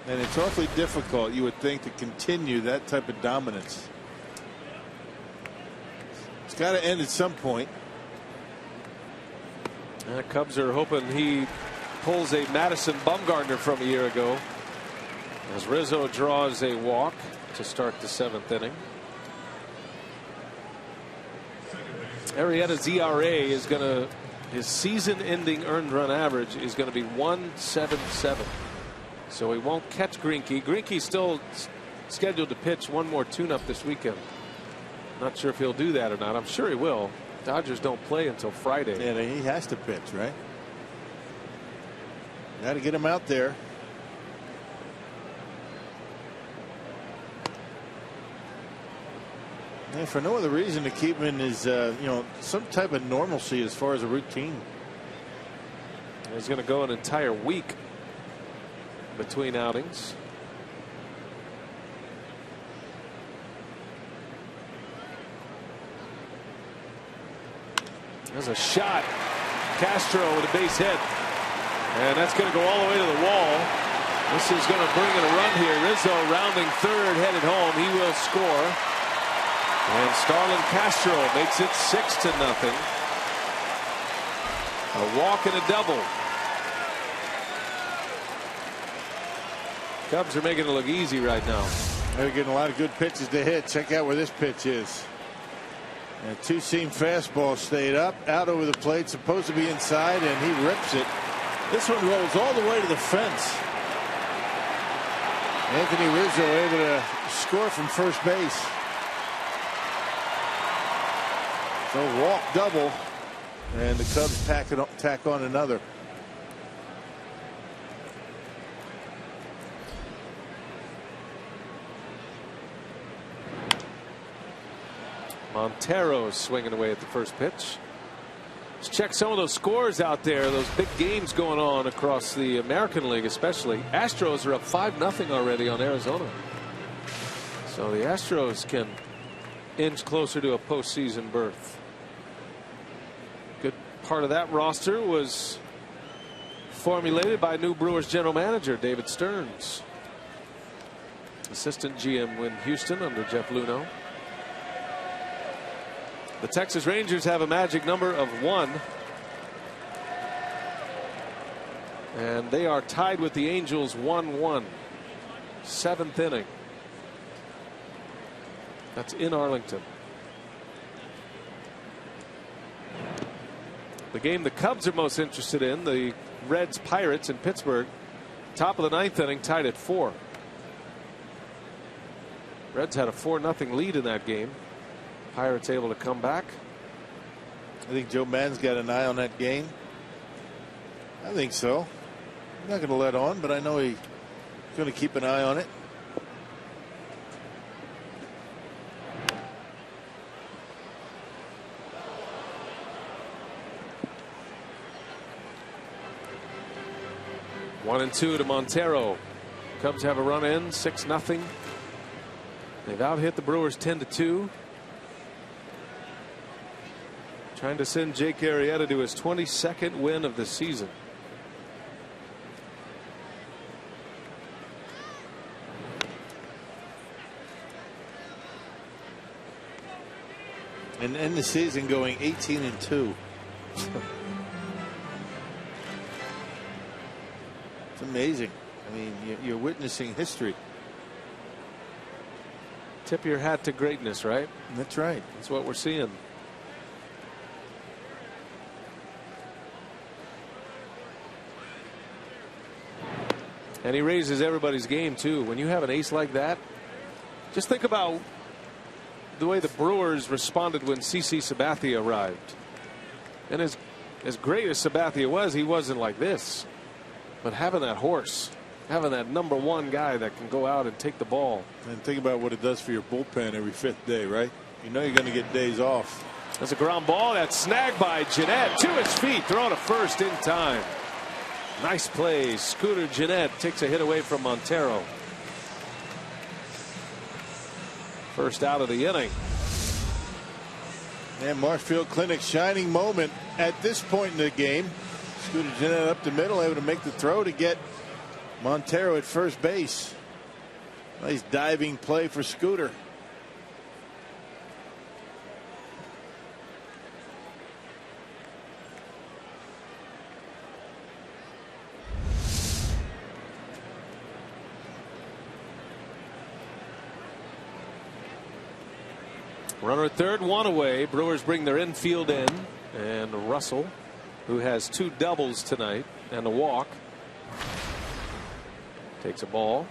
And it's awfully difficult, you would think, to continue that type of dominance. It's got to end at some point. The Cubs are hoping he pulls a Madison Bumgarner from a year ago, as Rizzo draws a walk to start the 7th inning. Arrieta's ERA is going to, his season-ending earned run average is going to be 1.77. So he won't catch Greinke. Greinke's still scheduled to pitch one more tune-up this weekend. Not sure if he'll do that or not. I'm sure he will. Dodgers don't play until Friday. Yeah, he has to pitch, right? Got to get him out there. And for no other reason to keep him in his, some type of normalcy as far as a routine. He's going to go an entire week between outings. There's a shot. Castro with a base hit. And that's going to go all the way to the wall. This is going to bring in a run here. Rizzo rounding third, headed home. He will score. And Starlin Castro makes it 6-0. A walk and a double. Cubs are making it look easy right now. They're getting a lot of good pitches to hit. Check out where this pitch is. And two-seam fastball stayed up, out over the plate, supposed to be inside, and he rips it. This one rolls all the way to the fence. Anthony Rizzo able to score from first base. So walk double, and the Cubs tack on another. Montero's swinging away at the first pitch. Let's check some of those scores out there. Those big games going on across the American League, especially. Astros are up 5-0 already on Arizona. So the Astros can inch closer to a postseason berth. Good part of that roster was formulated by new Brewers general manager David Stearns. Assistant GM in Houston under Jeff Luhnow. The Texas Rangers have a magic number of 1. And they are tied with the Angels 1-1. 7th inning. That's in Arlington. The game the Cubs are most interested in, the Reds Pirates in Pittsburgh. Top of the 9th inning, tied at 4. Reds had a 4-0 lead in that game. Pirates able to come back. I think Joe Maddon's got an eye on that game. I think so. I'm not going to let on, but I know he's going to keep an eye on it. One and 2 to Montero. Cubs have a run in, 6-0. They've out hit the Brewers 10-2. Trying to send Jake Arrieta to his 22nd win of the season. And end the season going 18-2. It's amazing. I mean, you're witnessing history. Tip your hat to greatness, right? That's right. That's what we're seeing. And he raises everybody's game too. When you have an ace like that, just think about the way the Brewers responded when CC Sabathia arrived. And as great as Sabathia was, he wasn't like this. But having that horse, having that #1 guy that can go out and take the ball. And think about what it does for your bullpen every 5th day, right? You know you're going to get days off. That's a ground ball that's snagged by Jeanette to his feet, thrown to first in time. Nice play. Scooter Jeanette takes a hit away from Montero. First out of the inning. And Marshfield Clinic's shining moment at this point in the game. Scooter Gennett up the middle, able to make the throw to get Montero at first base. Nice diving play for Scooter. Runner at third, one away. Brewers bring their infield in, and Russell, who has 2 doubles tonight and a walk, takes a ball.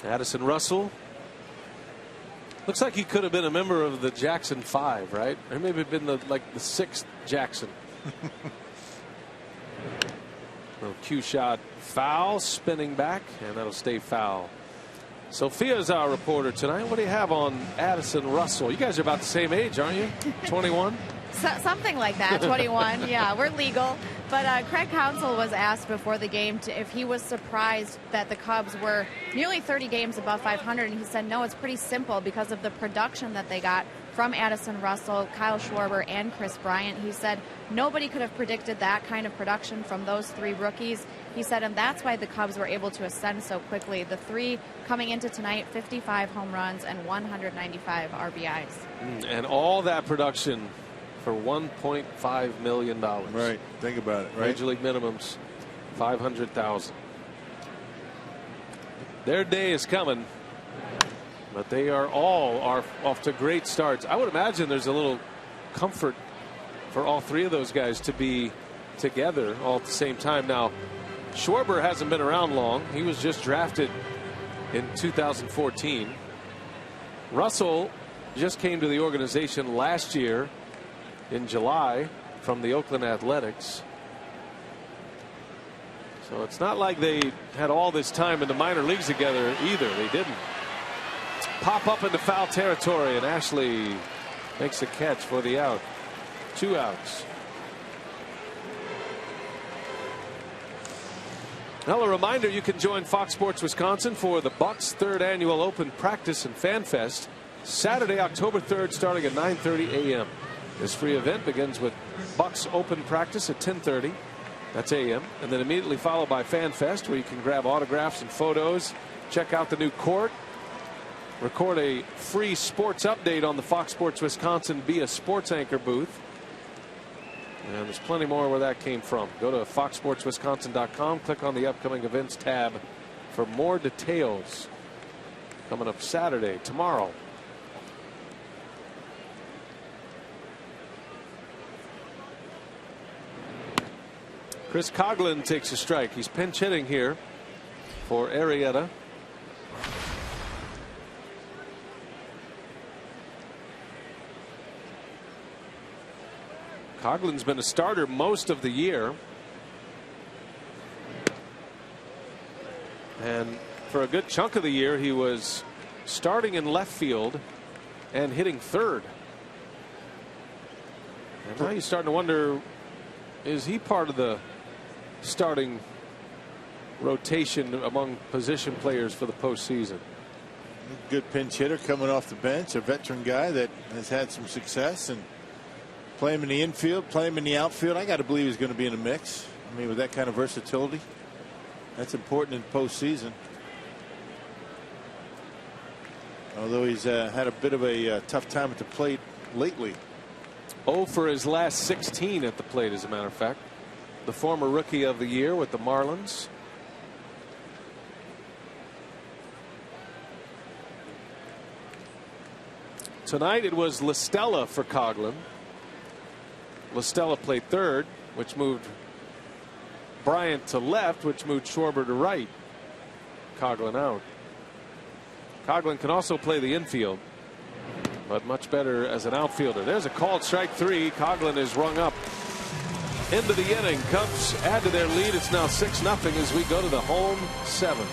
Addison Russell looks like he could have been a member of the Jackson 5, right? Or maybe been the 6th Jackson. Little cue shot, foul, spinning back, and that'll stay foul. Sophia's our reporter tonight. What do you have on Addison Russell? You guys are about the same age, aren't you? 21? Something like that, 21. Yeah, we're legal. But Craig Counsell was asked before the game if he was surprised that the Cubs were nearly 30 games above 500, and he said, no, it's pretty simple because of the production that they got from Addison Russell, Kyle Schwarber, and Chris Bryant. He said nobody could have predicted that kind of production from those 3 rookies. He said, and that's why the Cubs were able to ascend so quickly. The 3 coming into tonight, 55 home runs and 195 RBIs. And all that production for $1.5 million. Right. Think about it. Right. Major league minimums, $500,000. Their day is coming, but they are off to great starts. I would imagine there's a little comfort for all 3 of those guys to be together all at the same time. Now, Schwarber hasn't been around long. He was just drafted in 2014. Russell just came to the organization last year in July from the Oakland Athletics. So it's not like they had all this time in the minor leagues together either. They didn't. Pop up into foul territory, and Ashley makes a catch for the out. 2 outs. Well, a reminder, you can join Fox Sports Wisconsin for the Bucks' 3rd annual Open Practice and Fan Fest, Saturday, October 3rd, starting at 9:30 a.m. This free event begins with Bucks Open Practice at 10:30. That's a.m. and then immediately followed by Fan Fest, where you can grab autographs and photos, check out the new court, record a free sports update on the Fox Sports Wisconsin Via Sports Anchor booth. And there's plenty more where that came from. Go to foxsportswisconsin.com, click on the upcoming events tab for more details. Coming up Saturday, tomorrow. Chris Coghlan takes a strike. He's pinch hitting here for Arrieta. Coghlan's been a starter most of the year. And for a good chunk of the year, he was starting in left field and hitting 3rd. And now you're starting to wonder, is he part of the starting rotation among position players for the postseason? Good pinch hitter coming off the bench, a veteran guy that has had some success, and play him in the infield, play him in the outfield. I got to believe he's going to be in the mix. I mean, with that kind of versatility, that's important in postseason. Although he's had a bit of a tough time at the plate lately. 0 for his last 16 at the plate, as a matter of fact. The former Rookie of the Year with the Marlins. Tonight it was LaStella for Coghlan. LaStella played 3rd, which moved Bryant to left, which moved Schwarber to right. Coghlan out. Coghlan can also play the infield, but much better as an outfielder. There's a called strike 3. Coghlan is rung up. Into the inning. Cubs add to their lead. It's now 6-0 as we go to the home 7th.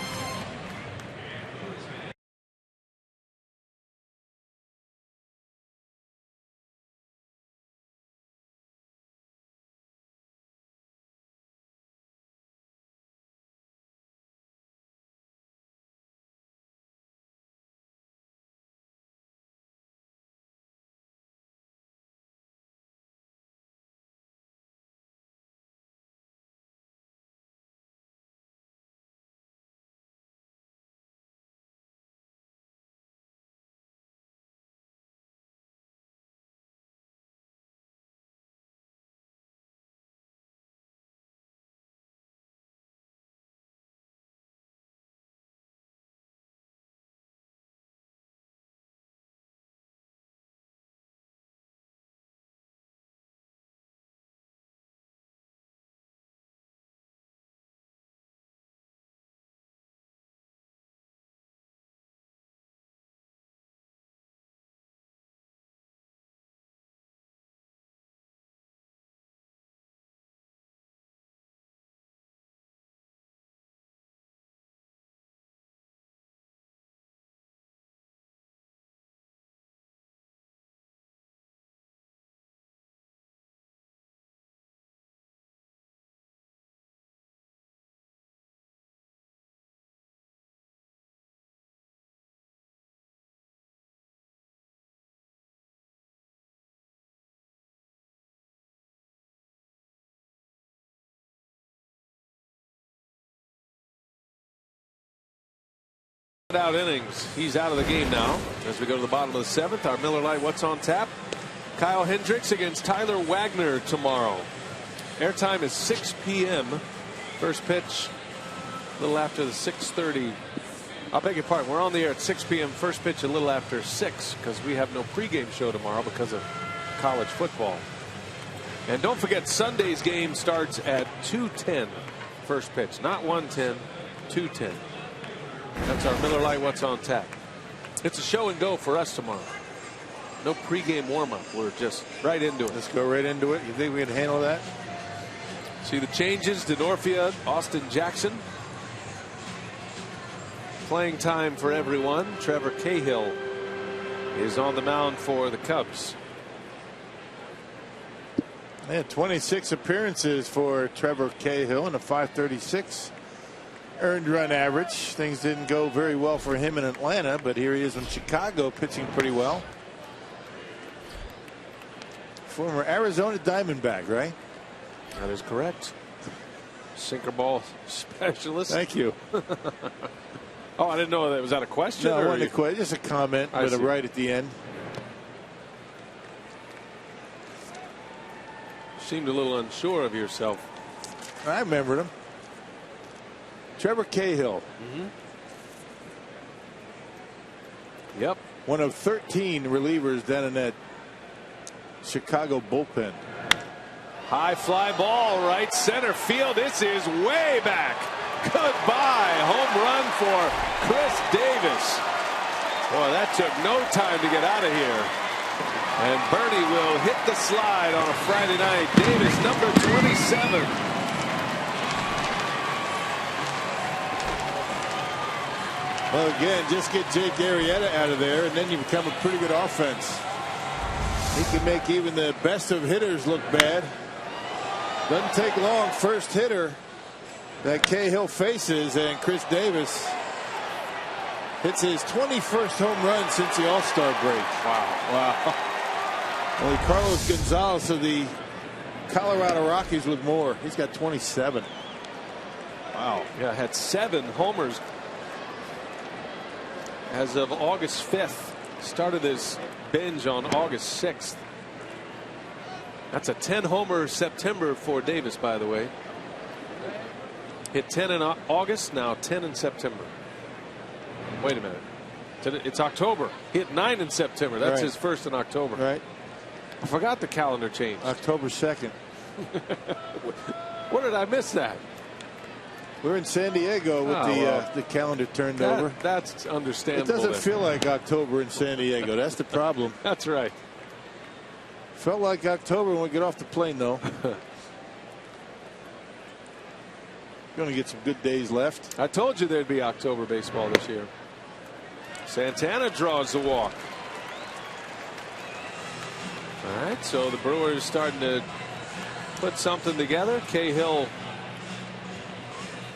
started out innings. He's out of the game now as we go to the bottom of the 7th. Our Miller Lite What's on Tap. Kyle Hendricks against Tyler Wagner tomorrow. Airtime is 6 p.m. First pitch a little after the 6:30. I'll beg your pardon. We're on the air at 6 p.m. First pitch a little after 6 because we have no pregame show tomorrow because of college football. And don't forget Sunday's game starts at 2:10. First pitch, not 1:10, 2:10. That's our Miller Lite What's on Tap. It's a show and go for us tomorrow. No pregame warm-up. We're just right into it. Let's go right into it. You think we can handle that? See the changes. Denorfia, Austin Jackson. Playing time for everyone. Trevor Cahill is on the mound for the Cubs. Yeah, 26 appearances for Trevor Cahill and a .536 earned run average. Things didn't go very well for him in Atlanta, but here he is in Chicago pitching pretty well. Former Arizona Diamondback, right? That is correct. Sinker ball specialist. Thank you. Oh, I didn't know that. Was that a question? No, wasn't a question. Just a comment, but a right at the end. Seemed a little unsure of yourself. I remembered him. Trevor Cahill. Yep. One of 13 relievers down in that Chicago bullpen. High fly ball right center field. This is way back. Goodbye. Home run for Chris Davis. Boy, that took no time to get out of here. And Bernie will hit the slide on a Friday night. Davis, number 27. Well, again, just get Jake Arrieta out of there, and then you become a pretty good offense. He can make even the best of hitters look bad. Doesn't take long. First hitter that Cahill faces, and Chris Davis hits his 21st home run since the All-Star break. Wow. Only Carlos Gonzalez of the Colorado Rockies with more. He's got 27. Wow. Yeah, had 7 homers as of August 5th. Started his binge on August 6th. That's a 10-homer September for Davis, by the way. Hit 10 in August, now 10 in September. Wait a minute. It's October. Hit 9 in September. That's his first in October. Right. I forgot the calendar changed. October 2nd. Where did I miss that? We're in San Diego with the calendar turned over. That's understandable. It doesn't feel like October in San Diego. That's the problem. That's right. Felt like October when we get off the plane, though. Going to get some good days left. I told you there'd be October baseball this year. Santana draws the walk. All right, so the Brewers starting to put something together. Cahill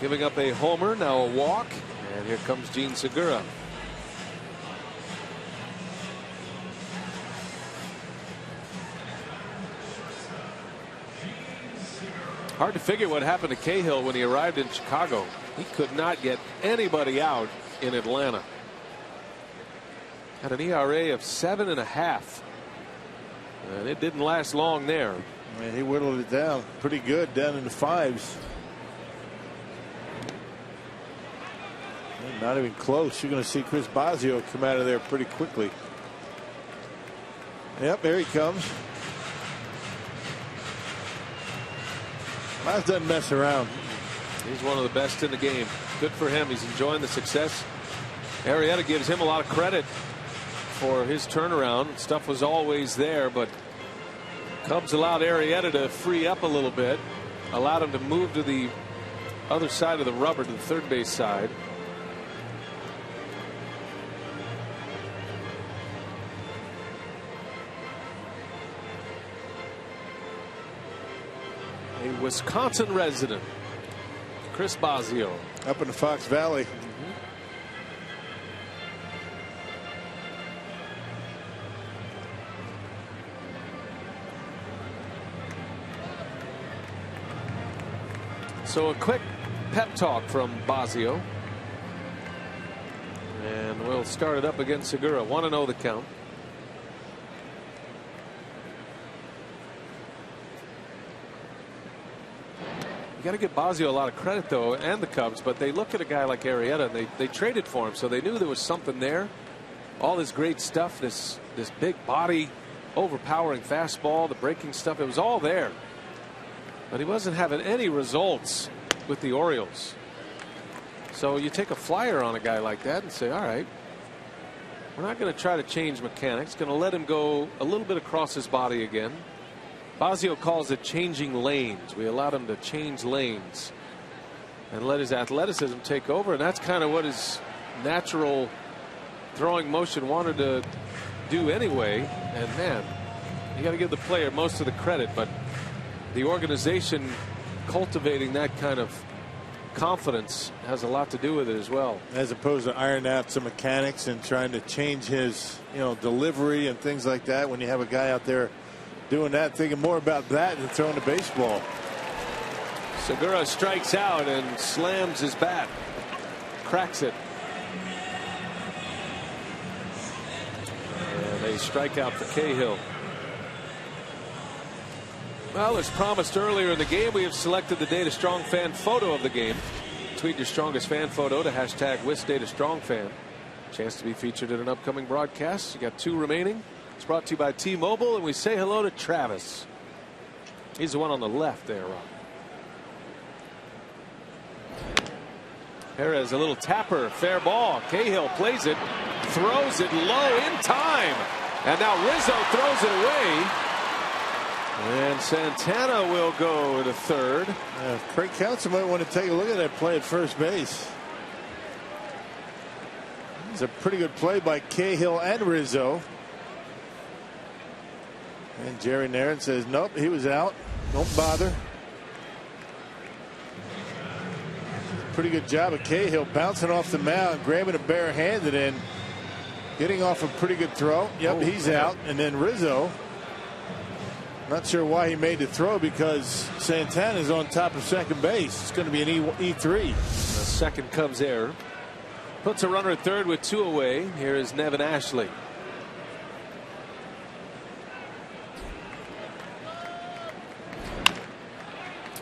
giving up a homer, now a walk, and here comes Gene Segura. Hard to figure what happened to Cahill when he arrived in Chicago. He could not get anybody out in Atlanta. Had an ERA of 7.5. And it didn't last long there. Man, he whittled it down pretty good, down in the 5s. Not even close. You're going to see Chris Bosio come out of there pretty quickly. Yep, there he comes. Miles doesn't mess around. He's one of the best in the game. Good for him. He's enjoying the success. Arrieta gives him a lot of credit for his turnaround. Stuff was always there, but Cubs allowed Arrieta to free up a little bit, allowed him to move to the other side of the rubber, to the third base side. A Wisconsin resident, Chris Bosio. Up in the Fox Valley. So a quick pep talk from Bosio. He'll start it up against Segura. 1-0 the count. You got to give Bosio a lot of credit, though, and the Cubs, but they look at a guy like Arrieta, and they traded for him, so they knew there was something there. All this great stuff, this big body, overpowering fastball, the breaking stuff, it was all there. But he wasn't having any results with the Orioles. So you take a flyer on a guy like that and say, all right, we're not going to try to change mechanics, going to let him go a little bit across his body again. Bosio calls it changing lanes. We allowed him to change lanes and let his athleticism take over, and that's kind of what his natural throwing motion wanted to do anyway. And man, you got to give the player most of the credit, but the organization cultivating that kind of confidence has a lot to do with it as well. As opposed to iron out some mechanics and trying to change his delivery and things like that. When you have a guy out there doing that, thinking more about that than throwing the baseball. Segura strikes out and slams his bat, cracks it, and a strikeout for Cahill. Well, as promised earlier in the game, we have selected the Data Strong fan photo of the game. Tweet your strongest fan photo to hashtag #WithDataStrongFan. Chance to be featured in an upcoming broadcast. You got 2 remaining. It's brought to you by T-Mobile, and we say hello to Travis. He's the one on the left there, Rob. Perez, a little tapper, fair ball. Cahill plays it, throws it low in time, and now Rizzo throws it away. And Santana will go to third. Craig Counsell might want to take a look at that play at first base. It's a pretty good play by Cahill and Rizzo. And Jerry Nairn says, nope, he was out. Don't bother. Pretty good job of Cahill bouncing off the mound, grabbing a bare-handed and getting off a pretty good throw. Yep, he's out. And then Rizzo, not sure why he made the throw, because Santana's on top of second base. It's going to be an E3. The second Cubs error. Puts a runner at third with 2 away. Here is Nevin Ashley.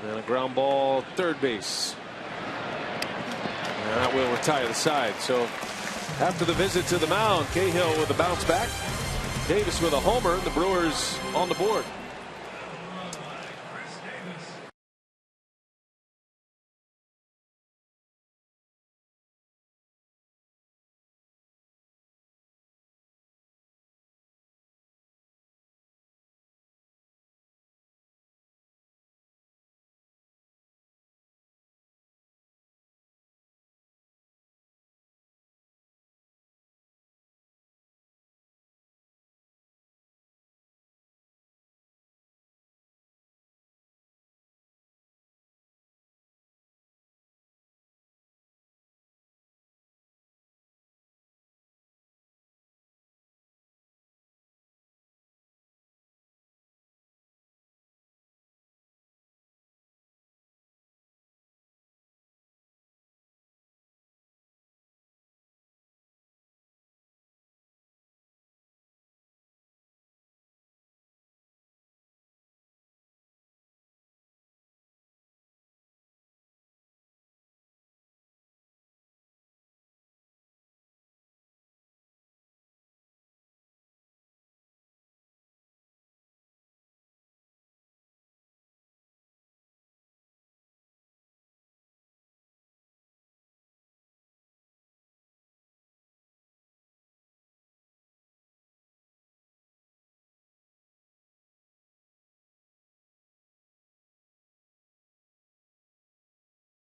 And a ground ball, third base. And that will retire the side. So after the visit to the mound, Cahill with a bounce back. Davis with a homer, and the Brewers on the board.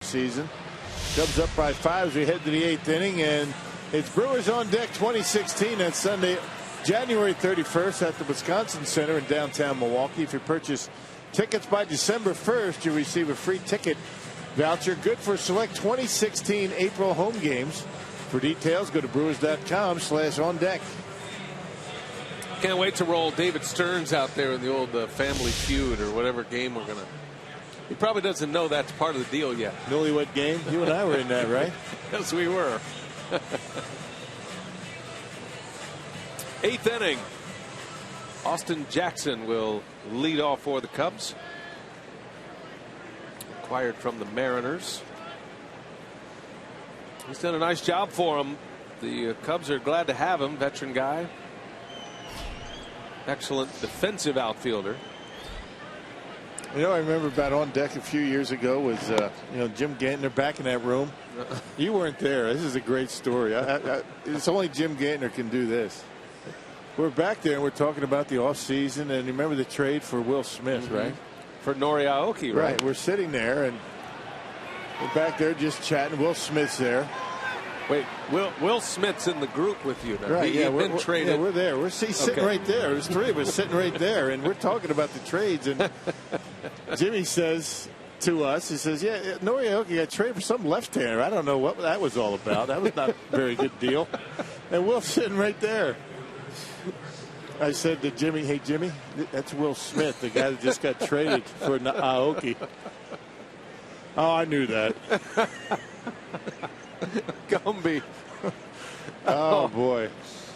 Season. Cubs up by 5 as we head to the 8th inning, and it's Brewers on Deck 2016. That's Sunday, January 31st at the Wisconsin Center in downtown Milwaukee. If you purchase tickets by December 1st, you receive a free ticket voucher good for select 2016 April home games. For details, go to brewers.com/on-deck. Can't wait to roll David Stearns out there in the old Family Feud or whatever game we're going to. He probably doesn't know that's part of the deal yet. Newlywed Game? You and I were in that, right? Yes, we were. Eighth inning. Austin Jackson will lead off for the Cubs. Acquired from the Mariners. He's done a nice job for them. The Cubs are glad to have him. Veteran guy. Excellent defensive outfielder. You know, I remember about on deck a few years ago was, Jim Gantner back in that room. You weren't there. This is a great story. It's only Jim Gantner can do this. We're back there and we're talking about the offseason, and you remember the trade for Will Smith, right? For Nori Aoki, right? We're sitting there and we're back there just chatting. Will Smith's there. Wait, Will Smith's in the group with you now. Right, He's been traded. Yeah, we're there. He's sitting right there. There's three of us sitting right there, and we're talking about the trades. And Jimmy says to us, he says, yeah, Nori Aoki got traded for some left-hander. I don't know what that was all about. That was not a very good deal. And Will's sitting right there. I said to Jimmy, hey, Jimmy, that's Will Smith, the guy that just got traded for Aoki. Oh, I knew that. Gumby. Oh, boy.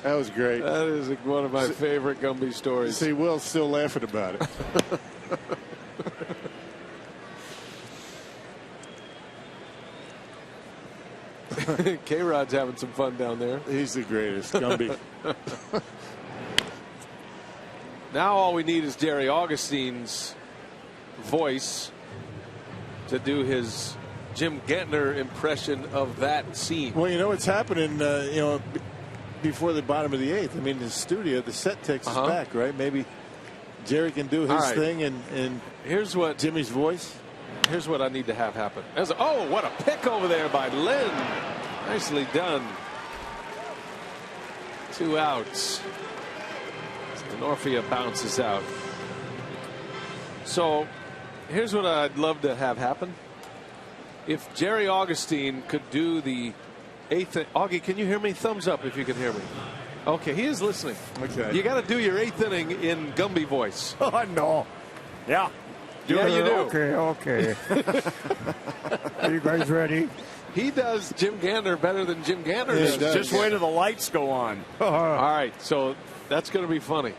That was great. That is one of my favorite Gumby stories. See, Will's still laughing about it. K-Rod's having some fun down there. He's the greatest, Gumby. Now all we need is Jerry Augustine's voice to do his Jim Gantner impression of that scene. Well, you know what's happening, before the bottom of the eighth. I mean, the studio, the set takes us back, right? Maybe Jerry can do his thing and here's what Jimmy's voice. Here's what I need to have happen. Oh, what a pick over there by Lynn. Nicely done. 2 outs. Norfia bounces out. So here's what I'd love to have happen. If Jerry Augustine could do the eighth. Augie, can you hear me? Thumbs up if you can hear me. Okay, he is listening. Okay. You got to do your eighth inning in Gumby voice. Oh, no. Yeah. Yeah, you do. Okay. Are you guys ready? He does Jim Gantner better than Jim Gantner does. Just wait till the lights go on. All right, so that's going to be funny.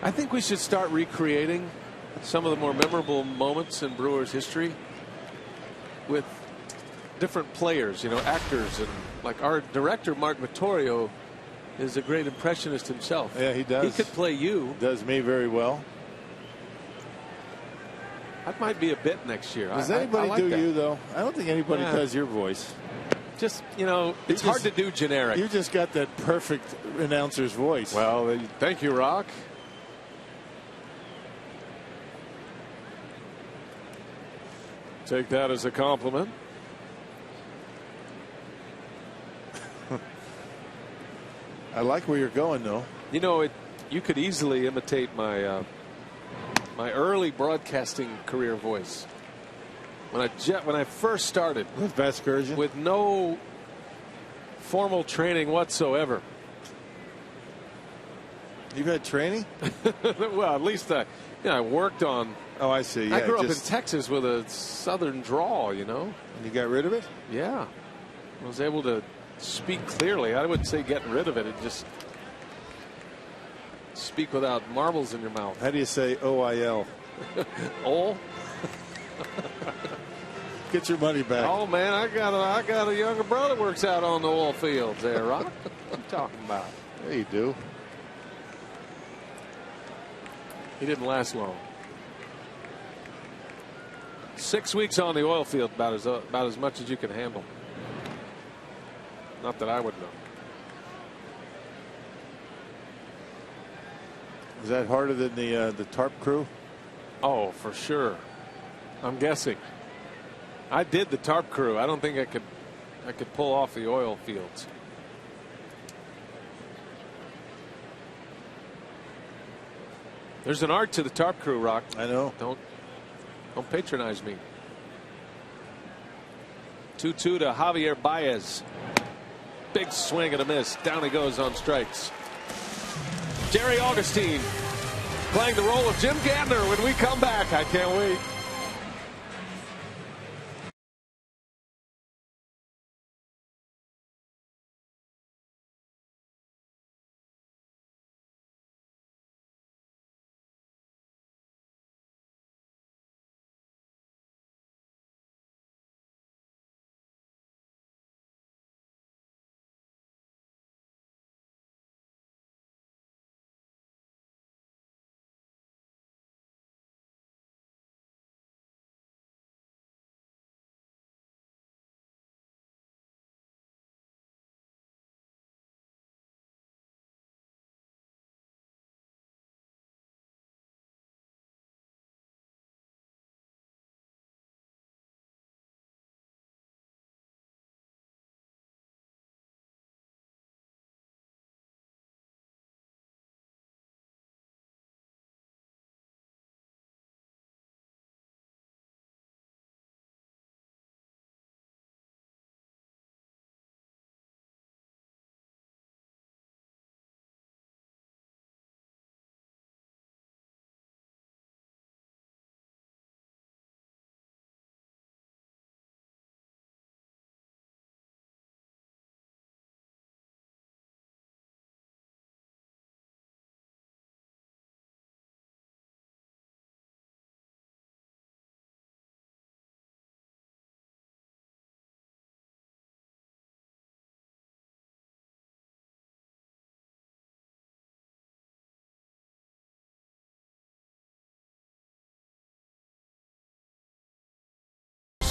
I think we should start recreating some of the more memorable moments in Brewers history with different players, actors, and like our director Mark Vittorio is a great impressionist himself. Yeah, he does. He could play you. Does me very well. That might be a bit next year. Does anybody I like do that. you though? I don't think anybody does your voice. Just it's hard to do generic. You just got that perfect announcer's voice. Well, thank you, Rock. Take that as a compliment. I like where you're going, though. You could easily imitate my my early broadcasting career voice. When I first started with Vasgersian, with no formal training whatsoever. You've had training? Well, at least I worked on. Oh, I see. Yeah, I grew up in Texas with a southern drawl, And you got rid of it? Yeah. I was able to speak clearly. I wouldn't say getting rid of it. It just speak without marbles in your mouth. How do you say OIL? Ol? Get your money back. Oh man, I got a younger brother works out on the oil fields there, Rock. What are you talking about? Yeah, you do. He didn't last long. 6 weeks on the oil field, about as much as you can handle. Not that I would know. Is that harder than the tarp crew? Oh, for sure. I'm guessing. I did the tarp crew. I don't think I could pull off the oil fields. There's an art to the tarp crew, Rock. I know. Don't patronize me. 2-2 to Javier Baez. Big swing and a miss. Down he goes on strikes. Jerry Augustine playing the role of Jim Gantner when we come back. I can't wait.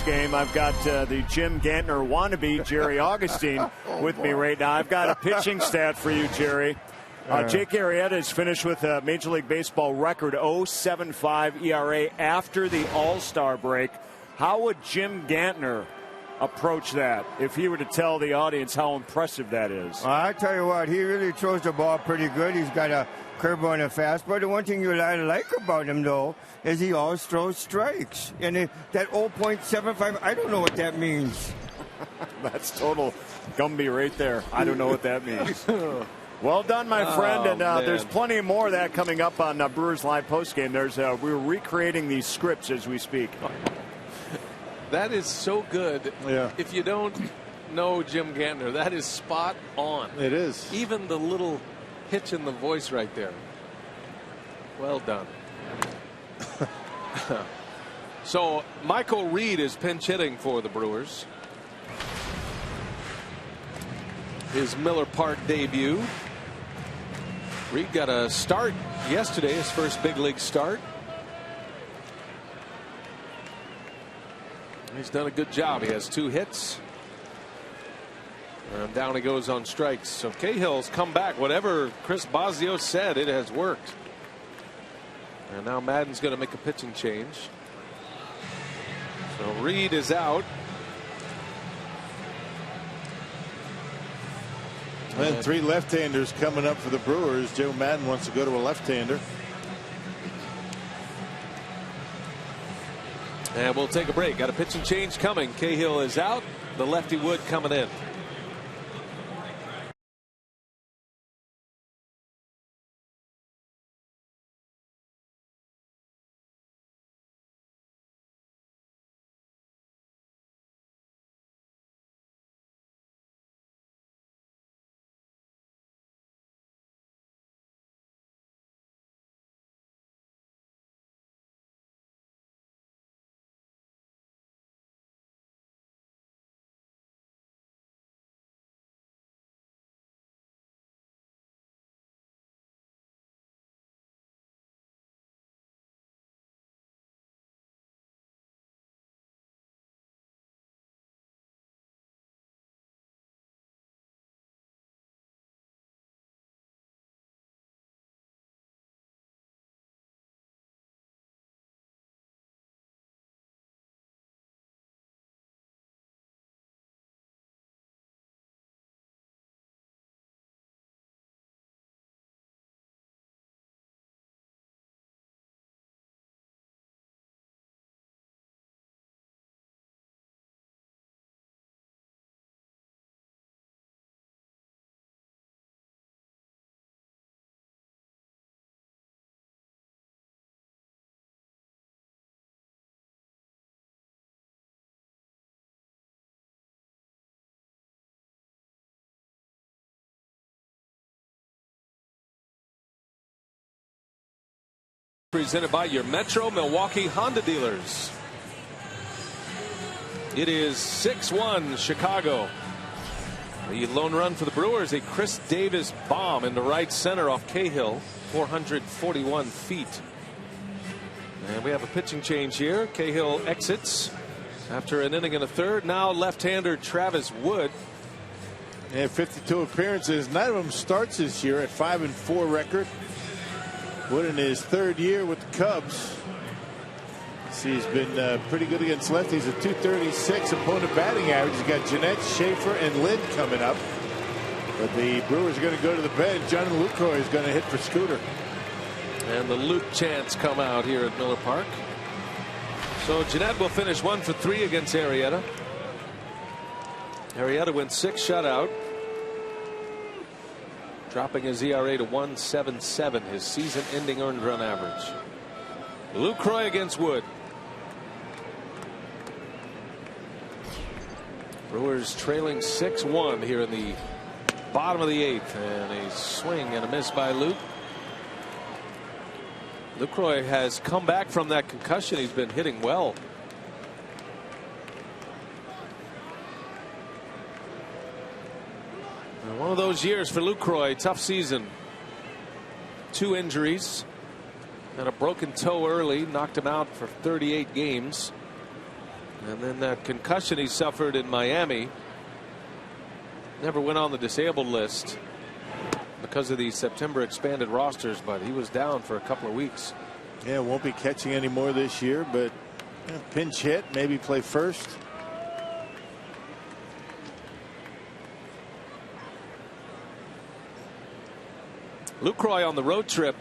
postgame. I've got the Jim Gantner wannabe, Jerry Augustine, with me right now. I've got a pitching stat for you, Jerry. Jake Arrieta is finished with a Major League Baseball record 0.75 ERA after the All-Star break. How would Jim Gantner approach that if he were to tell the audience how impressive that is? Well, I tell you what, he really throws the ball pretty good. He's got a curveball and a fastball. The one thing you like about him, though, is he always throws strikes. And that 0.75, I don't know what that means. That's total Gumby right there. I don't know what that means. Well done, my friend. And there's plenty more of that coming up on Brewers Live postgame. We're recreating these scripts as we speak. That is so good. Yeah. If you don't know Jim Gantner, that is spot on. It is. Even the little hitch in the voice right there. Well done. So Michael Reed is pinch hitting for the Brewers. His Miller Park debut. Reed got a start yesterday, his first big league start. He's done a good job. He has 2 hits. And down he goes on strikes. So Cahill's come back. Whatever Chris Bosio said, it has worked. And now Madden's going to make a pitching change. So Reed is out. And 3 left-handers coming up for the Brewers. Joe Madden wants to go to a left-hander. And we'll take a break. Got a pitching change coming. Cahill is out. The lefty Wood coming in. Presented by your Metro Milwaukee Honda dealers. It is 6-1 Chicago. The lone run for the Brewers, a Chris Davis bomb into right center off Cahill, 441 feet. And we have a pitching change here. Cahill exits after an inning and a third. Now left-hander Travis Wood. And 52 appearances. 9 of them starts this year at 5-4 record. Wood in his 3rd year with the Cubs. He's been pretty good against lefties. A .236 opponent batting average. He's got Jeanette, Schaefer, and Lynn coming up. But the Brewers are going to go to the bench. John Lucroy is going to hit for Scooter. And the Luke chants come out here at Miller Park. So Jeanette will finish 1 for 3 against Arrieta. Arrieta went 6 shutout, dropping his ERA to 1.77, his season-ending earned run average. Lucroy against Wood. Brewers trailing 6-1 here in the bottom of the 8th, and a swing and a miss by Luke. Lucroy has come back from that concussion. He's been hitting well. And one of those years for Lucroy, tough season. 2 injuries and a broken toe early knocked him out for 38 games. And then that concussion he suffered in Miami. Never went on the disabled list because of the September expanded rosters, but he was down for a couple of weeks. Yeah, won't be catching any more this year, but pinch hit, maybe play first. Lucroy on the road trip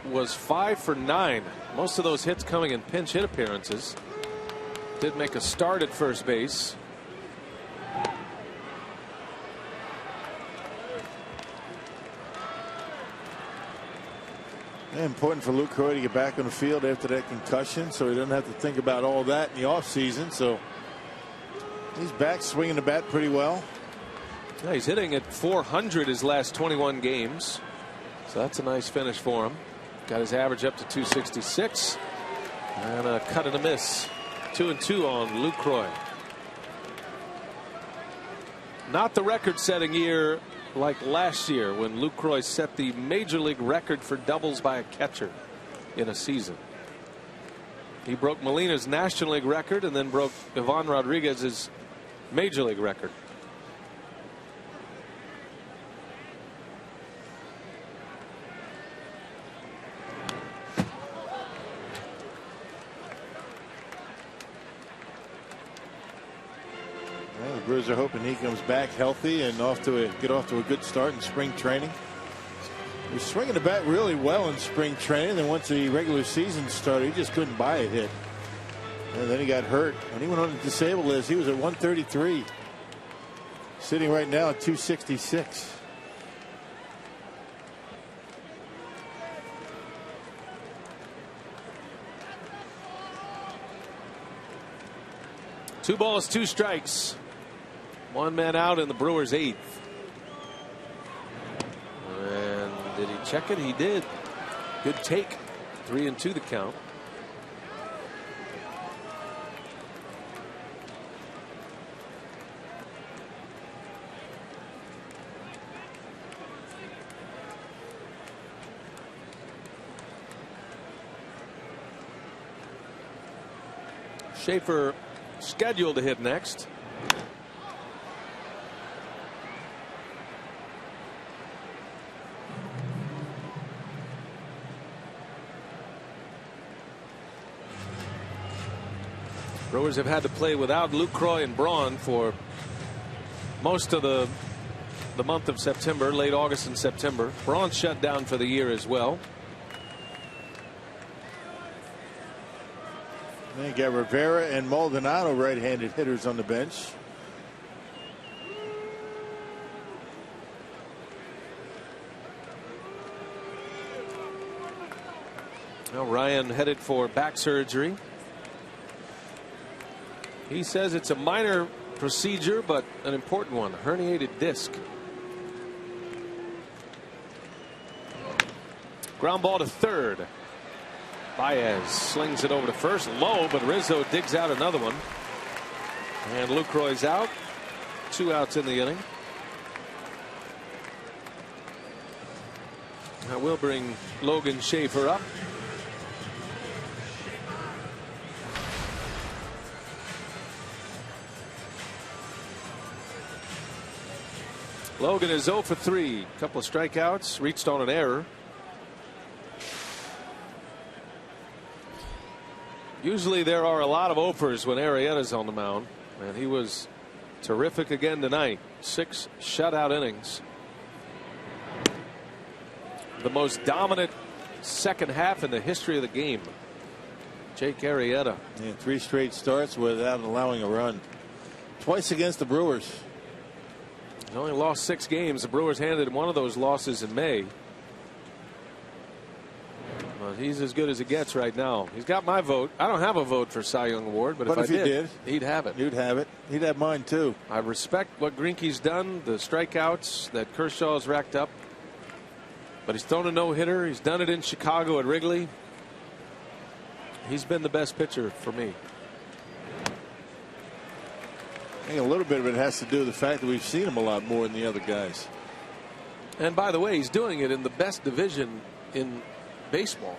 was 5 for 9. Most of those hits coming in pinch hit appearances. Did make a start at first base. Important for Lucroy to get back on the field after that concussion, so he doesn't have to think about all that in the offseason. So he's back swinging the bat pretty well. Yeah, he's hitting at 400 his last 21 games. So that's a nice finish for him. Got his average up to 266. And a cut and a miss. 2-2 on Lucroy. Not the record-setting year like last year when Lucroy set the major league record for doubles by a catcher in a season. He broke Molina's National League record and then broke Ivan Rodriguez's major league record. The Brewers are hoping he comes back healthy and get off to a good start in spring training. He was swinging the bat really well in spring training. Then once the regular season started, he just couldn't buy a hit. And then he got hurt. When he went on the disabled list, he was at 133. Sitting right now at 266. Two balls, two strikes. One man out in the Brewers' 8th. And did he check it? He did. Good take. 3-2 the count. Schaefer scheduled to hit next. Brewers have had to play without Lucroy and Braun for most of the month of September, late August and September. Braun shut down for the year as well. They got Rivera and Maldonado right-handed hitters on the bench. Now Ryan headed for back surgery. He says it's a minor procedure, but an important one. Herniated disc. Ground ball to third. Baez slings it over to first, low, but Rizzo digs out another one. And Lucroy's out. 2 outs in the inning. Now we'll bring Logan Schaefer up. Logan is 0 for 3. Couple of strikeouts, reached on an error. Usually there are a lot of offers when Arrieta's on the mound, and he was terrific again tonight. 6 shutout innings. The most dominant second half in the history of the game. Jake Arrieta. Yeah, 3 straight starts without allowing a run. Twice against the Brewers. He's only lost 6 games. The Brewers handed him one of those losses in May. Well, he's as good as it gets right now. He's got my vote. I don't have a vote for Cy Young Award, but if I did, he'd have it. You'd have it. He'd have mine too. I respect what Greinke's done, the strikeouts that Kershaw's racked up. But he's thrown a no-hitter. He's done it in Chicago at Wrigley. He's been the best pitcher for me. I think a little bit of it has to do with the fact that we've seen him a lot more than the other guys. And by the way, he's doing it in the best division in baseball,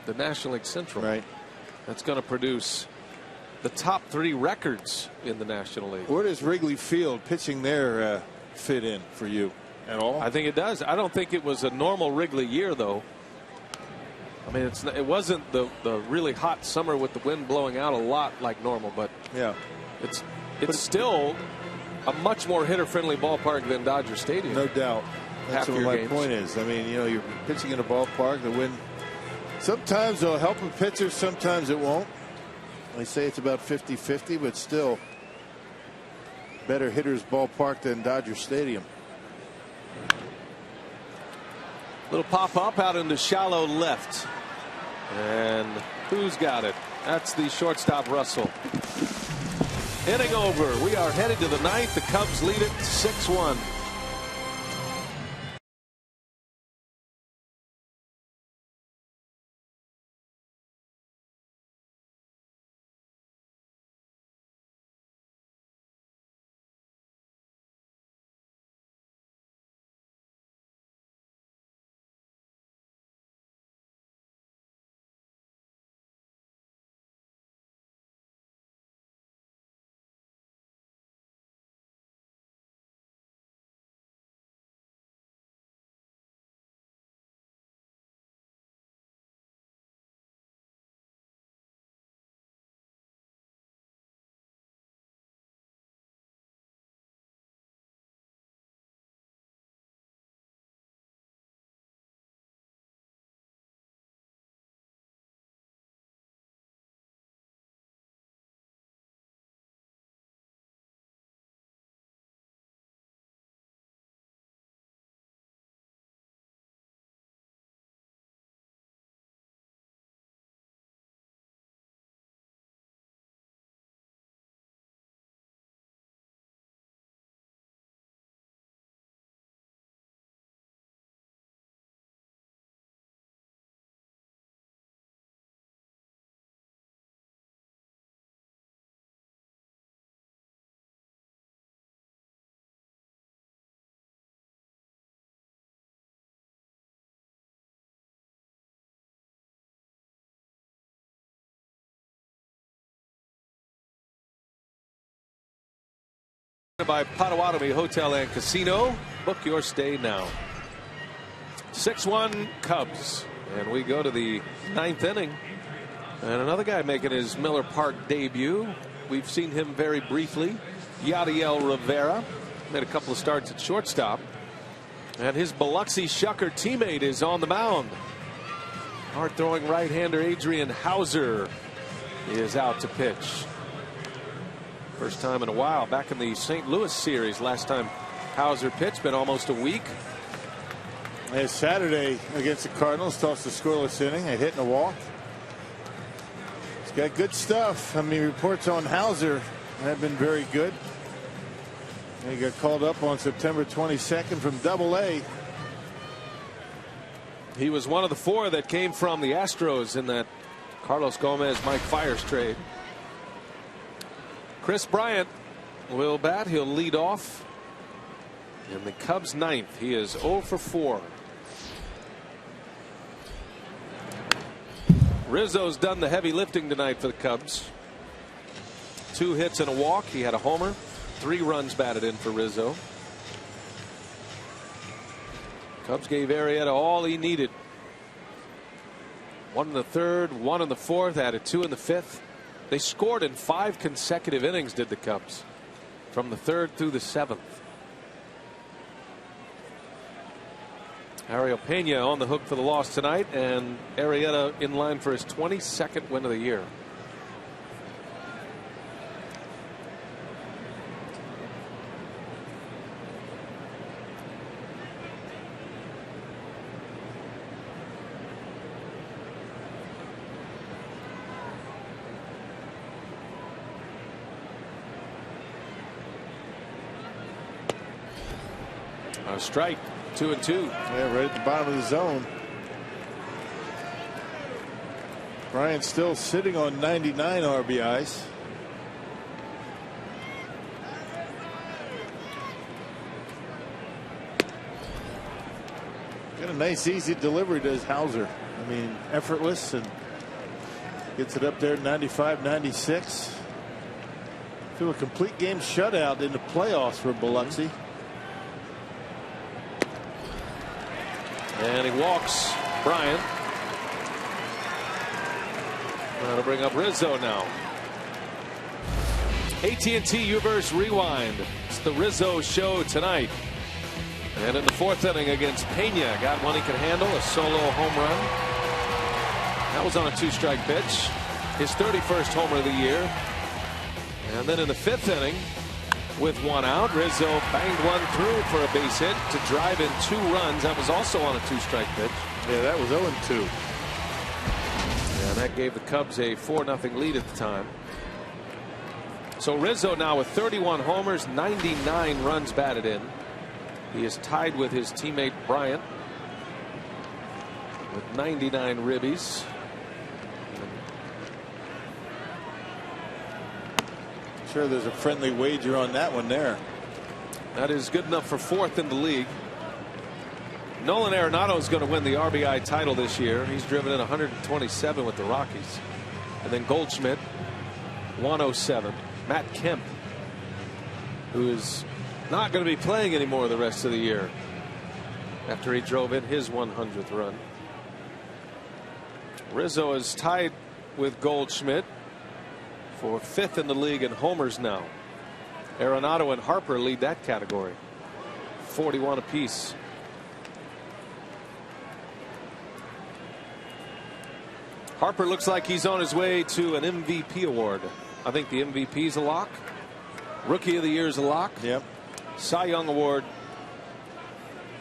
the National League Central. Right. That's going to produce the top 3 records in the National League. Where does Wrigley Field pitching there fit in for you at all? I think it does. I don't think it was a normal Wrigley year, though. I mean, it wasn't the really hot summer with the wind blowing out a lot like normal, but yeah, it's still a much more hitter-friendly ballpark than Dodger Stadium. No doubt. That's what my point is. I mean, you're pitching in a ballpark. The wind sometimes will help a pitcher, sometimes it won't. They say it's about 50-50, but still better hitter's ballpark than Dodger Stadium. Little pop-up out into shallow left. And who's got it? That's the shortstop, Russell. Inning over. We are headed to the 9th. The Cubs lead it 6-1. By Potawatomi Hotel and Casino. Book your stay now. 6-1 Cubs, and we go to the 9th inning, and another guy making his Miller Park debut. We've seen him very briefly. Yadiel Rivera made a couple of starts at shortstop, and his Biloxi Shucker teammate is on the mound. Hard throwing right-hander Adrian Hauser is out to pitch. First time in a while, back in the St. Louis series. Last time Hauser pitched, been almost a week. Saturday against the Cardinals, tossed a scoreless inning, a hit and a walk. He's got good stuff. I mean, reports on Hauser have been very good. He got called up on September 22nd from Double-A. He was one of the 4 that came from the Astros in that Carlos Gomez, Mike Fiers trade. Chris Bryant will bat. He'll lead off in the Cubs' 9th. He is 0 for 4. Rizzo's done the heavy lifting tonight for the Cubs. 2 hits and a walk. He had a homer. 3 runs batted in for Rizzo. Cubs gave Arrieta all he needed. 1 in the 3rd, 1 in the 4th, added 2 in the 5th. They scored in 5 consecutive innings, did the Cubs, from the 3rd through the 7th. Ariel Peña on the hook for the loss tonight, and Arrieta in line for his 22nd win of the year. A strike, 2-2. Yeah, right at the bottom of the zone. Bryant still sitting on 99 RBIs. Got a nice easy delivery, does Hauser. I mean, effortless, and gets it up there 95, 96. Feel a complete game shutout in the playoffs for Biloxi. And he walks Bryant. That'll bring up Rizzo now. AT&T Uverse Rewind. It's the Rizzo show tonight. And in the 4th inning against Peña, got one he could handle, a solo home run. That was on a 2-strike pitch. His 31st homer of the year. And then in the 5th inning, with 1 out, Rizzo banged one through for a base hit to drive in 2 runs. That was also on a 2-strike pitch. Yeah, that was 0-2. And that gave the Cubs a 4-0 lead at the time. So Rizzo now with 31 homers, 99 runs batted in. He is tied with his teammate Bryant with 99 ribbies. Sure, there's a friendly wager on that one there. That is good enough for 4th in the league. Nolan Arenado is going to win the RBI title this year. He's driven in 127 with the Rockies. And then Goldschmidt 107. Matt Kemp, who is not going to be playing anymore the rest of the year after he drove in his 100th run. Rizzo is tied with Goldschmidt for 5th in the league in homers now. Arenado and Harper lead that category, 41 apiece. Harper looks like he's on his way to an MVP award. I think the MVP is a lock. Rookie of the Year is a lock. Yep. Cy Young Award,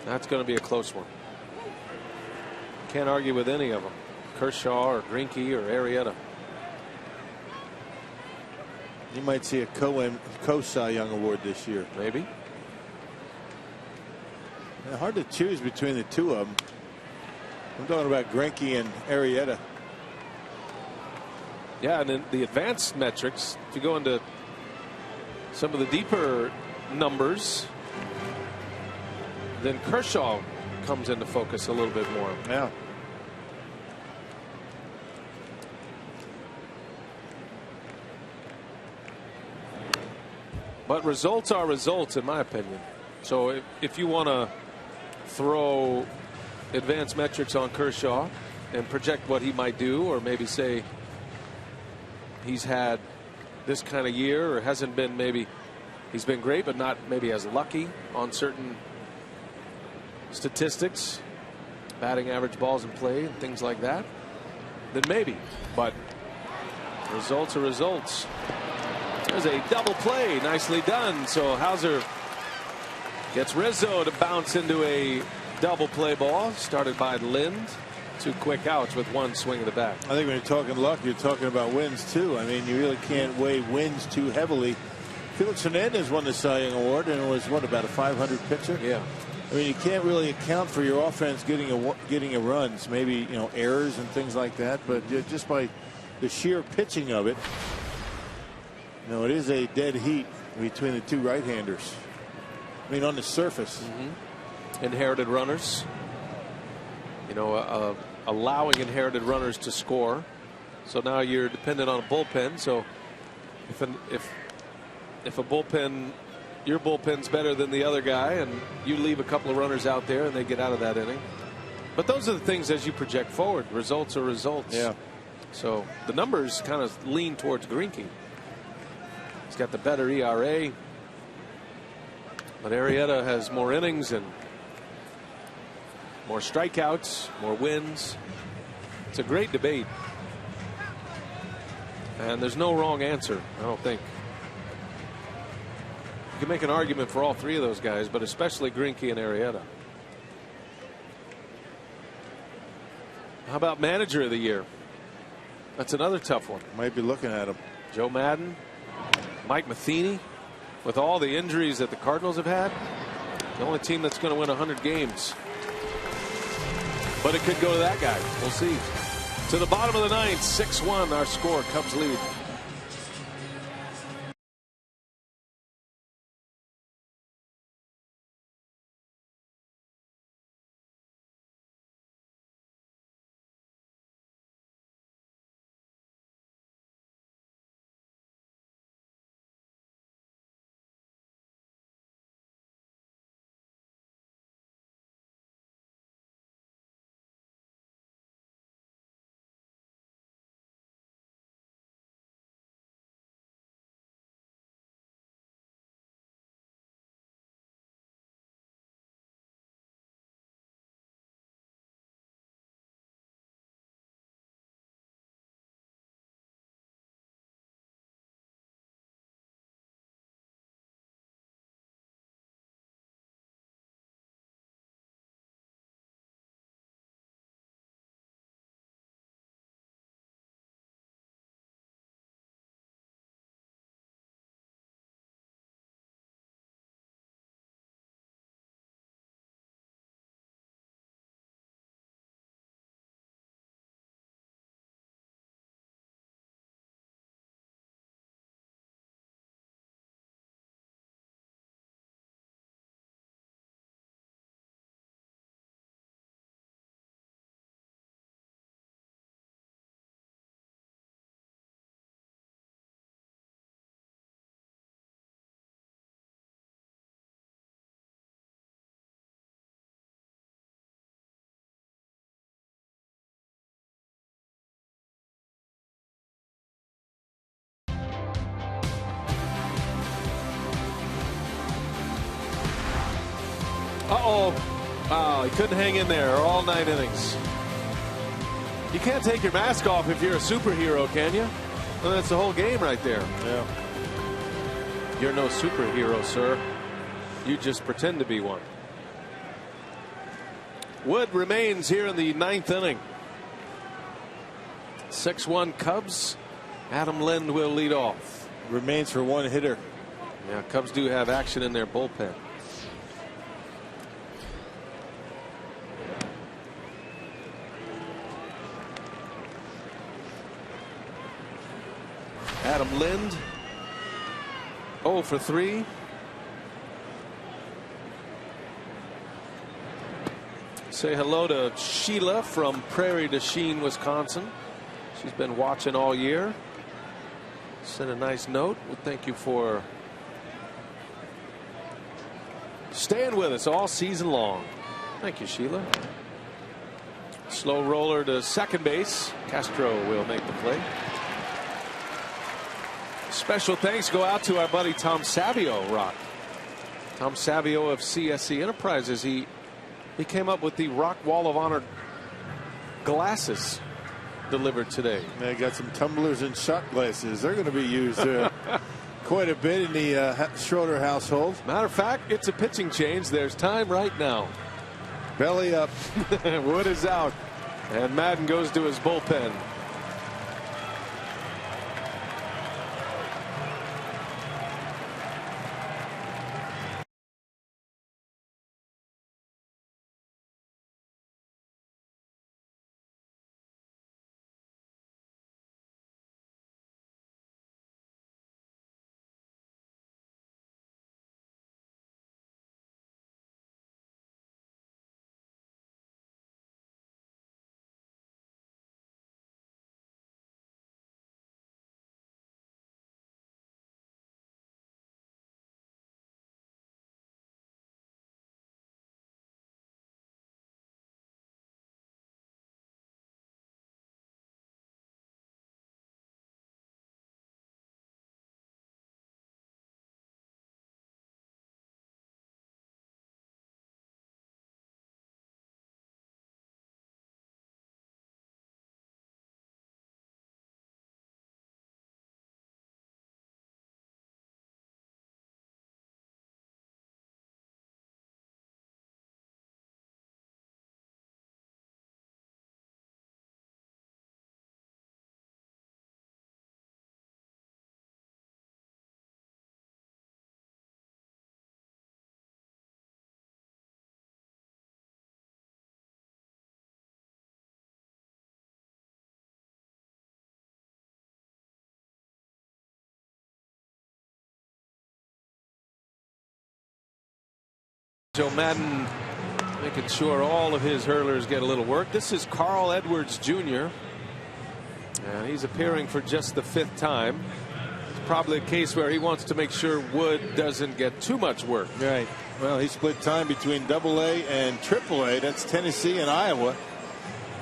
that's going to be a close one. Can't argue with any of them. Kershaw or Greinke or Arrieta. You might see a co-Cy Young Award this year. Maybe. Hard to choose between the two of them. I'm talking about Greinke and Arrieta. Yeah, and then the advanced metrics, if you go into some of the deeper numbers, then Kershaw comes into focus a little bit more. Yeah. But results are results, in my opinion. So if you want to throw advanced metrics on Kershaw and project what he might do, or maybe say he's had this kind of year, or hasn't been, maybe he's been great but not maybe as lucky on certain statistics, batting average, balls in play, and things like that, then maybe. But results are results. There's a double play, nicely done. So Hauser gets Rizzo to bounce into a double play ball started by Lind. 2 quick outs with 1 swing of the bat. I think when you're talking luck, you're talking about wins too. I mean, you really can't weigh wins too heavily. Felix Hernandez won the Cy Young Award and was what, about a 500 pitcher? Yeah. I mean, you can't really account for your offense getting a runs, maybe, you know, errors and things like that, but just by the sheer pitching of it, you know, it is a dead heat between the 2 right-handers. I mean, on the surface. Inherited runners, you know, allowing inherited runners to score. So now you're dependent on a bullpen. So if a bullpen, your bullpen's better than the other guy, and you leave a couple of runners out there and they get out of that inning. But those are the things as you project forward. Results are results. Yeah. So the numbers kind of lean towards Greinke. He's got the better ERA, but Arrieta has more innings and more strikeouts, more wins. It's a great debate, and there's no wrong answer, I don't think. You can make an argument for all 3 of those guys, but especially Greinke and Arrieta. How about Manager of the Year? That's another tough one. Might be looking at him. Joe Madden, Mike Matheny, with all the injuries that the Cardinals have had, the only team that's going to win 100 games. But it could go to that guy. We'll see. To the bottom of the 9th, 6-1 our score. Cubs lead. Oh, he couldn't hang in there all 9 innings. You can't take your mask off if you're a superhero, can you? Well, that's the whole game right there. Yeah. You're no superhero, sir. You just pretend to be one. Wood remains here in the 9th inning. 6-1 Cubs. Adam Lind will lead off. Remains for 1 hitter. Yeah, Cubs do have action in their bullpen. Adam Lind 0 for 3. Say hello to Sheila from Prairie du Chien, Wisconsin. She's been watching all year. Sent a nice note. Well, thank you for staying with us all season long. Thank you, Sheila. Slow roller to second base. Castro will make the play. Special thanks go out to our buddy Tom Savio, Rock. Tom Savio of CSC Enterprises. He came up with the Rock Wall of Honor glasses delivered today. They got some tumblers and shot glasses. They're going to be used quite a bit in the Schroeder household. Matter of fact, it's a pitching change. There's time right now. Belly up. Wood is out, and Madden goes to his bullpen. Joe Madden making sure all of his hurlers get a little work. This is Carl Edwards Jr. and he's appearing for just the 5th time. It's probably a case where he wants to make sure Wood doesn't get too much work. Right. Well, he split time between AA and AAA. That's Tennessee and Iowa.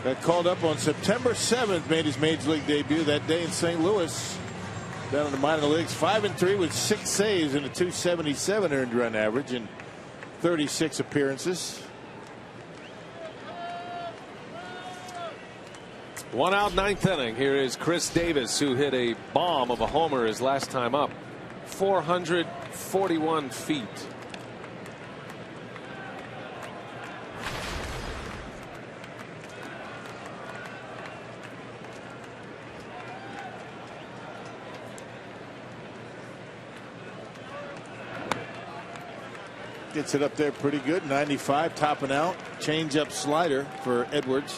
Got called up on September 7th. Made his major league debut that day in St. Louis. Down in the minor leagues, 5-3 with 6 saves and a .277 earned run average in 36 appearances. 1 out, 9th inning. Here is Chris Davis, who hit a bomb of a homer his last time up. 441 feet. Gets it up there pretty good. 95, topping out. Change up slider for Edwards.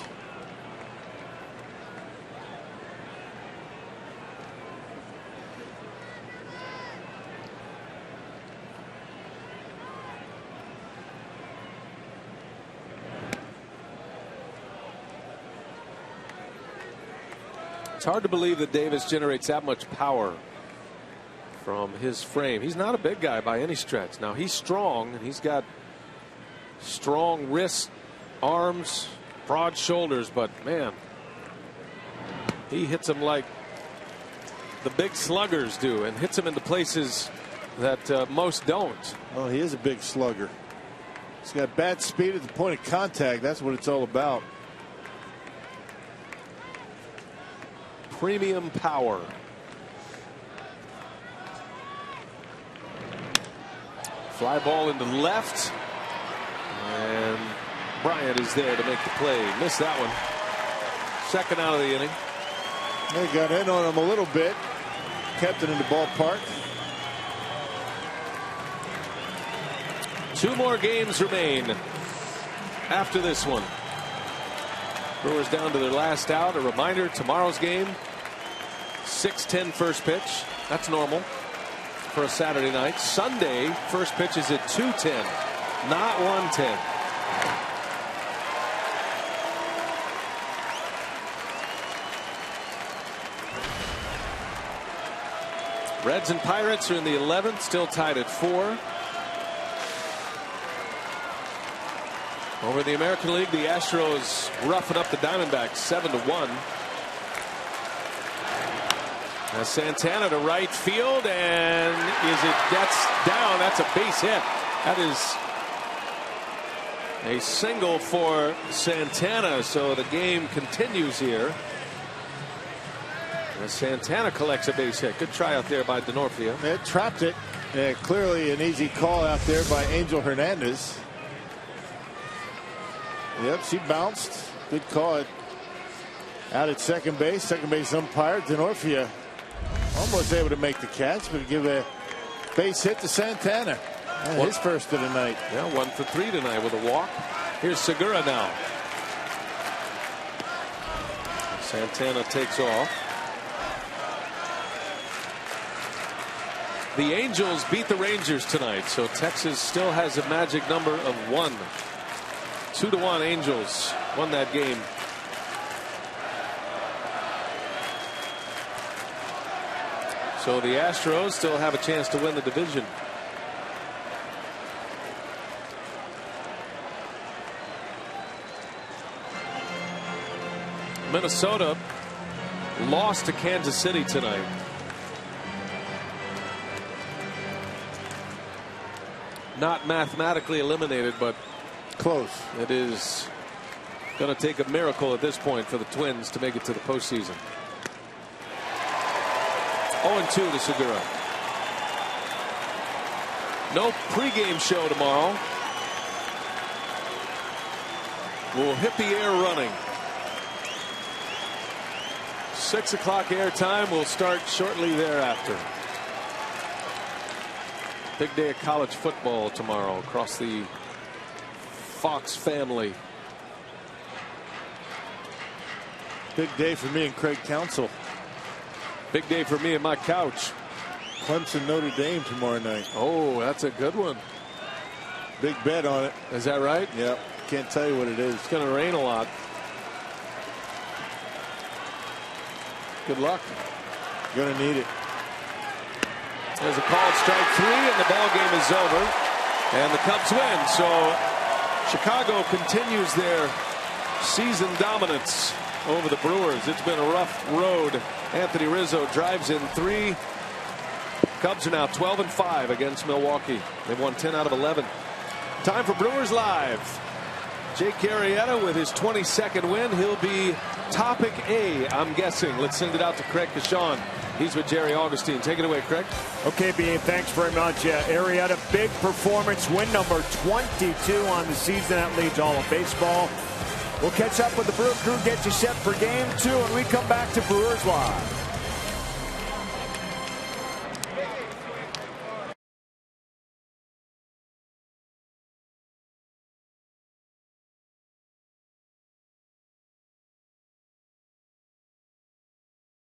It's hard to believe that Davis generates that much power from his frame. He's not a big guy by any stretch. Now he's strong and he's got strong wrists, arms, broad shoulders, but man, he hits them like the big sluggers do and hits them into places that most don't. Oh, he is a big slugger. He's got bat speed at the point of contact. That's what it's all about. Premium power. Fly ball into left. And Bryant is there to make the play. Missed that one. Second out of the inning. They got in on him a little bit. Kept it in the ballpark. 2 more games remain after this one. Brewers down to their last out. A reminder, tomorrow's game, 6:10 first pitch. That's normal for a Saturday night. Sunday, first pitch is at 2:10, not 1:10. Reds and Pirates are in the 11th, still tied at 4. Over in the American League, the Astros roughing up the Diamondbacks 7-1. Now Santana to right field, and that's down. That's a base hit. That is a single for Santana. So the game continues here. As Santana collects a base hit. Good try out there by Denorfia. It trapped it. Yeah, clearly an easy call out there by Angel Hernandez. Yep, she bounced. Good call. Out at second base. Second base umpire Denorfia almost able to make the catch, but give a base hit to Santana. His first of the night. Yeah, 1 for 3 tonight with a walk. Here's Segura now. Santana takes off. The Angels beat the Rangers tonight, so Texas still has a magic number of 1. 2-1 Angels won that game. So the Astros still have a chance to win the division. Minnesota lost to Kansas City tonight. Not mathematically eliminated, but close. It is going to take a miracle at this point for the Twins to make it to the postseason. 0-2 to Segura. No pregame show tomorrow. We'll hit the air running. 6 o'clock air time. Will start shortly thereafter. Big day of college football tomorrow across the Fox family. Big day for me and Craig Counsell. Big day for me and my couch. Clemson Notre Dame tomorrow night. Oh, that's a good one. Big bet on it. Is that right? Yep. Can't tell you what it is. It's going to rain a lot. Good luck. Going to need it. There's a called strike 3, and the ball game is over. And the Cubs win. So Chicago continues their season dominance over the Brewers. It's been a rough road. Anthony Rizzo drives in 3. Cubs are now 12-5 against Milwaukee. They've won 10 out of 11. Time for Brewers Live. Jake Arrieta with his 22nd win. He'll be topic A, I'm guessing. Let's send it out to Craig Kashan. He's with Jerry Augustine. Take it away, Craig. Okay, B.A., thanks very much. Arrieta, big performance, win number 22 on the season. That leads all of baseball. We'll catch up with the Brewer crew, get you set for game 2, and we come back to Brewers Live.